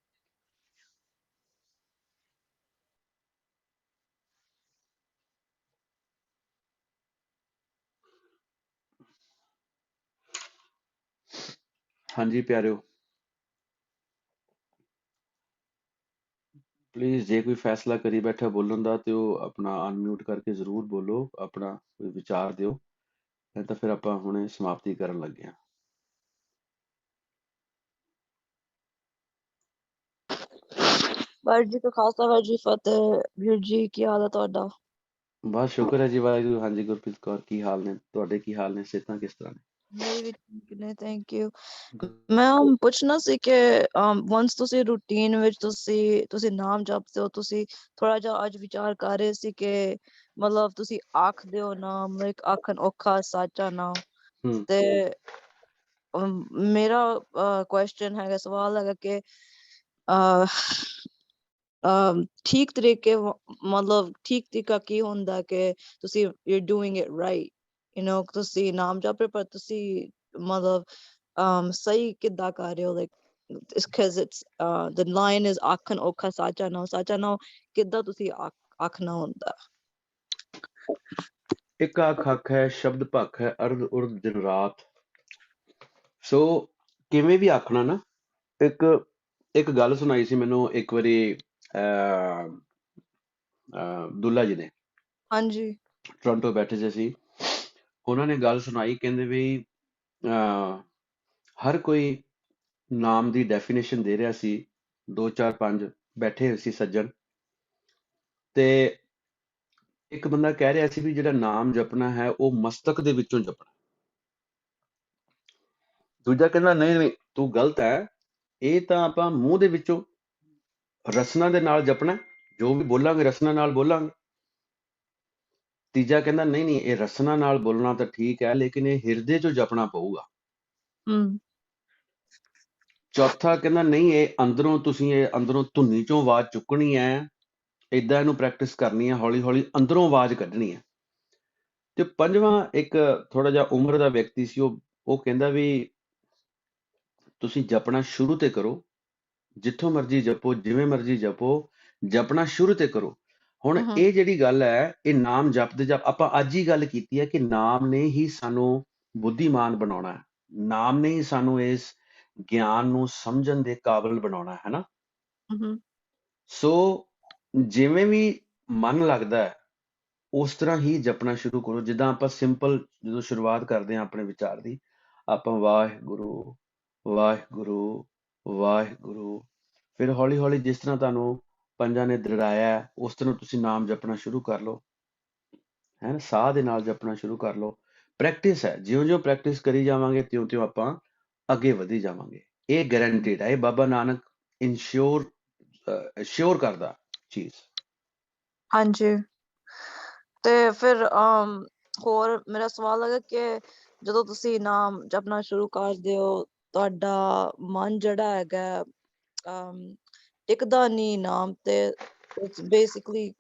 ਹਾਂਜੀ ਪਿਆਰਿਓ, ਪਲੀਜ਼ ਜੇ ਕੋਈ ਫੈਸਲਾ ਕਰੀ ਬੈਠਾ ਬੋਲਣ ਦਾ ਤੇ ਉਹ ਆਪਣਾ ਅਨਮਿਊਟ ਕਰਕੇ ਜ਼ਰੂਰ ਬੋਲੋ, ਆਪਣਾ ਕੋਈ ਵਿਚਾਰ ਦਿਓ, ਨਹੀਂ ਤਾਂ ਫਿਰ ਆਪਾਂ ਹੁਣੇ ਸਮਾਪਤੀ ਕਰਨ ਲੱਗੇ ਹਾਂ। ਵਾਹਿਗੁਰੂ ਜੀ ਕਾ ਖਾਲਸਾ, ਵਾਹਿਗੁਰੂ ਜੀ ਕੀ ਫਤਿਹ। ਵੀਰ ਜੀ, ਕੀ ਹਾਲ ਹੈ ਤੁਹਾਡਾ? ਬਸ ਸ਼ੁਕਰ ਹੈ ਜੀ, ਵਾਹਿਗੁਰੂ। ਹਾਂਜੀ ਗੁਰਪ੍ਰੀਤ ਕੌਰ, ਕੀ ਹਾਲ ਨੇ ਤੁਹਾਡੇ? ਕੀ ਹਾਲ ਨੇ? ਸਿਹਤਾਂ ਕਿਸ ਤਰ੍ਹਾਂ ਨੇ? ਮੇਰੇ ਵੀ ਠੀਕ ਨੇ, ਥੈਂਕ ਯੂ। ਮੈਂ ਪੁੱਛਣਾ ਸੀ ਕਿ ਵਾਂਸ ਤੁਸੀਂ ਰੂਟੀਨ ਵਿੱਚ ਤੁਸੀਂ ਨਾਮ ਜਪਦੇ ਹੋ, ਤੁਸੀਂ ਥੋੜਾ ਜਿਹਾ ਅੱਜ ਵਿਚਾਰ ਕਰ ਰਹੇ ਸੀ ਕਿ ਮਤਲਬ ਤੁਸੀਂ ਆਖਦੇ ਹੋ ਨਾਮ ਲਾਈਕ ਆਖਣ ਔਖਾ ਸਾਚਾ ਨਾਮ ਹੂੰ ਤੇ ਮੇਰਾ ਕੁਐਸਚਨ ਹੈਗਾ ਸਵਾਲ ਹੈਗਾ ਕਿ ਠੀਕ ਤਰੀਕੇ ਮਤਲਬ ਠੀਕ ਤਰੀਕਾ ਕੀ ਹੁੰਦਾ ਕਿ ਤੁਸੀਂ you're doing it right ਤੁਸੀਂ ਨਾਮ ਜਪ ਰਹੇ ਪਰ ਤੁਸੀਂ ਮਤਲਬ ਸਹੀ ਕਿੱਦਾਂ ਕਰ ਰਹੇ ਹੋ like it's because it's the line is ਆਖਣ ਔਖਾ ਸਾਚਾ ਨਾਮ ਕਿੱਦਾਂ ਤੁਸੀਂ ਆਖਣਾ ਹੁੰਦਾ ਇੱਕ ਅੱਖ ਹੈ, ਸ਼ਬਦ ਭਖ ਹੈ, ਅਰਧ ਉਰਧ ਦਿਨ ਰਾਤ। ਸੋ ਕਿਵੇਂ ਵੀ ਆਖਣਾ ਨਾ, ਇੱਕ ਗੱਲ ਸੁਣਾਈ ਸੀ ਮੈਨੂੰ ਇੱਕ ਵਾਰੀ ਦੁੱਲਾ ਜੀ ਨੇ, ਹਾਂਜੀ ਟੋਰਾਂਟੋ ਬੈਠੇ ਸੀ ਅਸੀਂ, ਉਹਨਾਂ ਨੇ ਗੱਲ ਸੁਣਾਈ, ਕਹਿੰਦੇ ਵੀ ਹਰ ਕੋਈ ਨਾਮ ਦੀ ਡੈਫੀਨੇਸ਼ਨ ਦੇ ਰਿਹਾ ਸੀ, 2 4 5 ਬੈਠੇ ਹੋਏ ਸੀ ਸੱਜਣ, ਤੇ ਇੱਕ ਬੰਦਾ ਕਹਿ ਰਿਹਾ ਸੀ ਵੀ ਜਿਹੜਾ ਨਾਮ ਜਪਣਾ ਹੈ ਉਹ ਮਸਤਕ ਦੇ ਵਿੱਚੋਂ ਜਪਣਾ। ਦੂਜਾ ਕਹਿੰਦਾ ਨਹੀਂ ਤੂੰ ਗਲਤ ਹੈ, ਇਹ ਤਾਂ ਆਪਾਂ ਮੂੰਹ ਦੇ ਵਿੱਚੋਂ ਰਸਨਾ ਦੇ ਨਾਲ ਜਪਣਾ, ਜੋ ਵੀ ਬੋਲਾਂਗੇ ਰਸਨਾ ਨਾਲ ਬੋਲਾਂਗੇ। ਤੀਜਾ ਕਹਿੰਦਾ ਨਹੀਂ ਇਹ ਰਸਨਾ ਨਾਲ ਬੋਲਣਾ ਤਾਂ ਠੀਕ ਹੈ, ਲੇਕਿਨ ਇਹ ਹਿਰਦੇ ਚੋਂ ਜਪਣਾ ਪਊਗਾ। ਚੌਥਾ ਕਹਿੰਦਾ ਨਹੀਂ ਇਹ ਅੰਦਰੋਂ ਧੁਨੀ ਚੋਂ ਆਵਾਜ਼ ਚੁੱਕਣੀ ਹੈ, ਏਦਾਂ ਇਹਨੂੰ ਪ੍ਰੈਕਟਿਸ ਕਰਨੀ ਹੈ, ਹੌਲੀ ਹੌਲੀ ਅੰਦਰੋਂ ਆਵਾਜ਼ ਕੱਢਣੀ ਹੈ। ਤੇ ਪੰਜਵਾਂ ਇੱਕ ਥੋੜਾ ਜਿਹਾ ਉਮਰ ਦਾ ਵਿਅਕਤੀ ਸੀ, ਉਹ ਕਹਿੰਦਾ ਵੀ ਤੁਸੀਂ ਜਪਣਾ ਸ਼ੁਰੂ ਤੇ ਕਰੋ, ਜਿੱਥੋਂ ਮਰਜ਼ੀ ਜਪੋ, ਜਿਵੇਂ ਮਰਜ਼ੀ ਜਪੋ, ਜਪਣਾ ਸ਼ੁਰੂ ਤੇ ਕਰੋ। ਹੁਣ ਇਹ ਜਿਹੜੀ ਗੱਲ ਹੈ, ਇਹ ਨਾਮ ਜਪਦੇ ਆਪਾਂ ਅੱਜ ਹੀ ਗੱਲ ਕੀਤੀ ਹੈ ਕਿ ਨਾਮ ਨੇ ਹੀ ਸਾਨੂੰ ਬੁੱਧੀਮਾਨ ਬਣਾਉਣਾ ਹੈ, ਨਾਮ ਨੇ ਹੀ ਸਾਨੂੰ ਇਸ ਗਿਆਨ ਨੂੰ ਸਮਝਣ ਦੇ ਕਾਬਿਲ ਬਣਾਉਣਾ ਹੈ ਨਾ। ਸੋ ਜਿਵੇਂ ਵੀ ਮਨ ਲੱਗਦਾ ਹੈ ਉਸ ਤਰ੍ਹਾਂ ਹੀ ਜਪਣਾ ਸ਼ੁਰੂ ਕਰੋ। ਜਿੱਦਾਂ ਆਪਾਂ ਸਿੰਪਲ ਜਦੋਂ ਸ਼ੁਰੂਆਤ ਕਰਦੇ ਹਾਂ ਆਪਣੇ ਵਿਚਾਰ ਦੀ, ਆਪਾਂ ਵਾਹਿਗੁਰੂ ਵਾਹਿਗੁਰੂ ਵਾਹਿਗੁਰੂ, ਫਿਰ ਹੌਲੀ ਹੌਲੀ ਜਿਸ ਤਰ੍ਹਾਂ ਤੁਹਾਨੂੰ ਪੰਜਾਂ ਨੇ ਦ੍ਰਿੜਾਇਆ ਉਸ ਤਰ੍ਹਾਂ ਤੁਸੀਂ ਨਾਮ ਜਪਣਾ ਸ਼ੁਰੂ ਕਰ ਲਓ, ਹੈ ਨਾ, ਸਾਹ ਦੇ ਨਾਲ ਜਪਣਾ ਸ਼ੁਰੂ ਕਰ ਲਓ। ਪ੍ਰੈਕਟਿਸ ਹੈ, ਜਿਉਂ-ਜਿਉਂ ਪ੍ਰੈਕਟਿਸ ਕਰੀ ਜਾਵਾਂਗੇ ਤਿਉਂ-ਤਿਉਂ ਆਪਾਂ ਅੱਗੇ ਵਧੀ ਜਾਵਾਂਗੇ। ਇਹ ਗਾਰੰਟੀਡ ਹੈ, ਇਹ ਬਾਬਾ ਨਾਨਕ ਸ਼ੋਰ ਕਰਦਾ ਚੀਜ਼। ਹਾਂਜੀ ਤੇ ਫਿਰ ਹੋਰ ਮੇਰਾ ਸਵਾਲ ਹੈਗਾ ਕਿ ਜਦੋਂ ਤੁਸੀਂ ਨਾਮ ਜਪਣਾ ਸ਼ੁਰੂ ਕਰਦੇ ਹੋ, ਤੁਹਾਡਾ ਮਨ ਜਿਹੜਾ ਹੈਗਾ ਟਿਕਦਾ ਨਹੀਂ ਨਾਮ ਤੇ, ਇਟਸ ਬੇਸਿਕਲੀ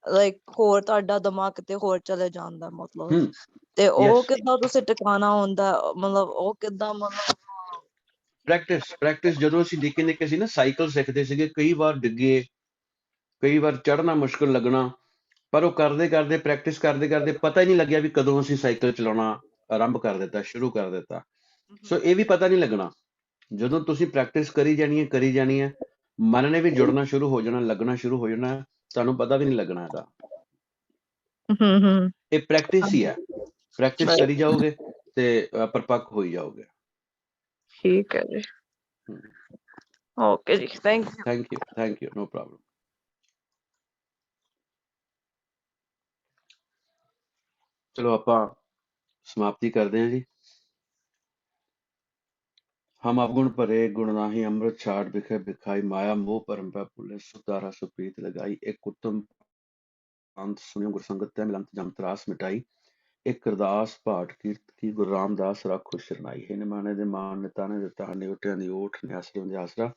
ਲਾਈਕ ਹੋਰ ਤੁਹਾਡਾ ਦਿਮਾਗ ਕਿਤੇ ਹੋਰ ਚਲੇ ਜਾਂਦਾ ਮਤਲਬ, ਤੇ ਉਹ ਕਿੱਦਾਂ ਤੁਸੀਂ ਟਿਕਾਣਾ ਹੁੰਦਾ, ਮਤਲਬ ਉਹ ਕਿੱਦਾਂ ਮਤਲਬ ਪ੍ਰੈਕਟਿਸ ਜਦੋਂ ਅਸੀਂ ਨਿੱਕੇ ਨਿੱਕੇ ਸੀ ਨਾ, ਸਾਈਕਲ ਸਿੱਖਦੇ ਸੀਗੇ, ਕਈ ਵਾਰ ਡਿੱਗੇ, ਕਈ ਵਾਰ ਚੜ੍ਹਨਾ ਮੁਸ਼ਕਲ ਲੱਗਣਾ, ਪਰ ਉਹ ਕਰਦੇ ਕਰਦੇ ਪ੍ਰੈਕਟਿਸ ਕਰਦੇ ਕਰਦੇ ਪਤਾ ਹੀ ਨਹੀਂ ਲੱਗਿਆ ਵੀ ਕਦੋਂ ਅਸੀਂ ਸਾਈਕਲ ਚਲਾਉਣਾ ਆਰੰਭ ਕਰ ਦਿੱਤਾ, ਸ਼ੁਰੂ ਕਰ ਦਿੱਤਾ। ਸੋ ਇਹ ਵੀ ਪਤਾ ਨਹੀਂ ਲੱਗਣਾ, ਜਦੋਂ ਤੁਸੀਂ ਪ੍ਰੈਕਟਿਸ ਕਰੀ ਜਾਣੀ ਹੈ, ਮਨ ਨੇ ਵੀ ਜੁੜਨਾ ਸ਼ੁਰੂ ਹੋ ਜਾਣਾ, ਲੱਗਣਾ ਸ਼ੁਰੂ ਹੋ ਜਾਣਾ, ਤੁਹਾਨੂੰ ਪਤਾ ਵੀ ਨਹੀਂ ਲੱਗਣਾ ਇਹਦਾ। ਇਹ ਪ੍ਰੈਕਟਿਸ ਹੀ ਹੈ, ਪ੍ਰੈਕਟਿਸ ਕਰੀ ਜਾਓਗੇ ਤੇ ਪਰਪੱਕ ਹੋਈ ਜਾਓਗੇ। ਠੀਕ ਹੈ ਜੀ, ਓਕੇ ਜੀ, ਥੈਂਕ ਯੂ, ਨੋ ਪ੍ਰੋਬਲਮ। ਚਲੋ ਆਪਾਂ ਸਮਾਪਤੀ ਕਰਦੇ ਹਾਂ ਜੀ। ਹਮ ਅਵਗੁਣ ਭਰੇ ਗੁਣ ਨਾਹੀ, ਅੰਮ੍ਰਿਤ ਛਾੜ ਬਿਖੇ ਬਿਖਾਈ, ਮਾਇਆ ਮੋਹ ਭਰਮ ਪੈ ਭੁੱਲੇ, ਸੁਤਾਰਾ ਸੁਪ੍ਰੀਤ ਲਗਾਈ, ਇੱਕ ਉੱਤਮ ਅੰਤ ਸੁਣਿਓ ਗੁਰਸੰਗਤ ਤੈ ਮਿਲੰਤ ਜਮ ਤਰਾਸ ਮਿਟਾਈ, ਇੱਕ ਅਰਦਾਸ ਪਾਠ ਕੀਰਤ ਕੀ ਗੁਰੂ ਰਾਮਦਾਸ ਰਾਖੋ ਸ਼ਰਨਾਈ, ਹੈ ਨਿਮਾਣੇ ਦੇ ਮਾਣ ਨੇ ਤਾਣੇ ਦਿੱਤਾ, ਨਿਉਟਿਆਂ ਦੀ ਓਠ ਨੇ ਆਸਰਿਆਂ ਦੇ ਆਸਰਾ।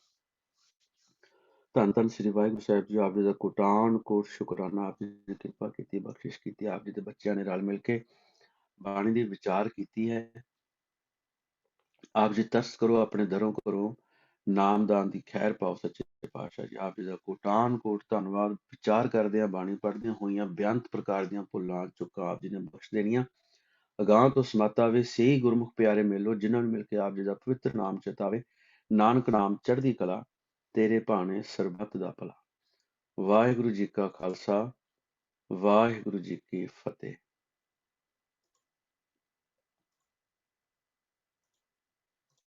ਧੰਨ ਧੰਨ ਸ੍ਰੀ ਵਾਹਿਗੁਰੂ ਸਾਹਿਬ ਜੀ, ਆਪ ਜੀ ਦਾ ਕੋਟਾਨ ਕੋਟ ਸ਼ੁਕਰਾਨਾ, ਆਪ ਜੀ ਦੀ ਕਿਰਪਾ ਕੀਤੀ, ਬਖਸ਼ਿਸ਼ ਕੀਤੀ, ਆਪ ਜੀ ਦੇ ਬੱਚਿਆਂ ਨੇ ਰਲ ਮਿਲ ਕੇ ਬਾਣੀ ਦੀ ਵਿਚਾਰ ਕੀਤੀ ਹੈ। ਆਪ ਜੀ ਤਰਸ ਕਰੋ, ਆਪਣੇ ਦਰੋਂ ਕਰੋ, ਨਾਮਦਾਨ ਦੀ ਖੈਰ ਪਾਓ ਸੱਚੇ ਪਾਤਸ਼ਾਹ ਜੀ। ਆਪ ਜੀ ਦਾ ਕੋਟਾਨ ਕੋਟ ਧੰਨਵਾਦ। ਵਿਚਾਰ ਕਰਦਿਆਂ ਬਾਣੀ ਪੜ੍ਹਦਿਆਂ ਹੋਈਆਂ ਬੇਅੰਤ ਪ੍ਰਕਾਰ ਦੀਆਂ ਭੁੱਲਾਂ ਚੁੱਕਾਂ ਆਪ ਜੀ ਨੇ ਬਖਸ਼ ਦੇਣੀਆਂ। ਅਗਾਂਹ ਤੋਂ ਸਮਤ ਆਵੇ ਸਹੀ ਗੁਰਮੁਖ ਪਿਆਰੇ ਮੇਲੋ, ਜਿਨ੍ਹਾਂ ਨੂੰ ਮਿਲ ਕੇ ਆਪ ਜੀ ਦਾ ਪਵਿੱਤਰ ਨਾਮ ਚਿਤਾਵੇ। ਨਾਨਕ ਨਾਮ ਚੜ੍ਹਦੀ ਕਲਾ, ਤੇਰੇ ਭਾਣੇ ਸਰਬੱਤ ਦਾ ਭਲਾ। ਵਾਹਿਗੁਰੂ ਜੀ ਕਾ ਖਾਲਸਾ, ਵਾਹਿਗੁਰੂ ਜੀ ਕੀ ਫਤਿਹ।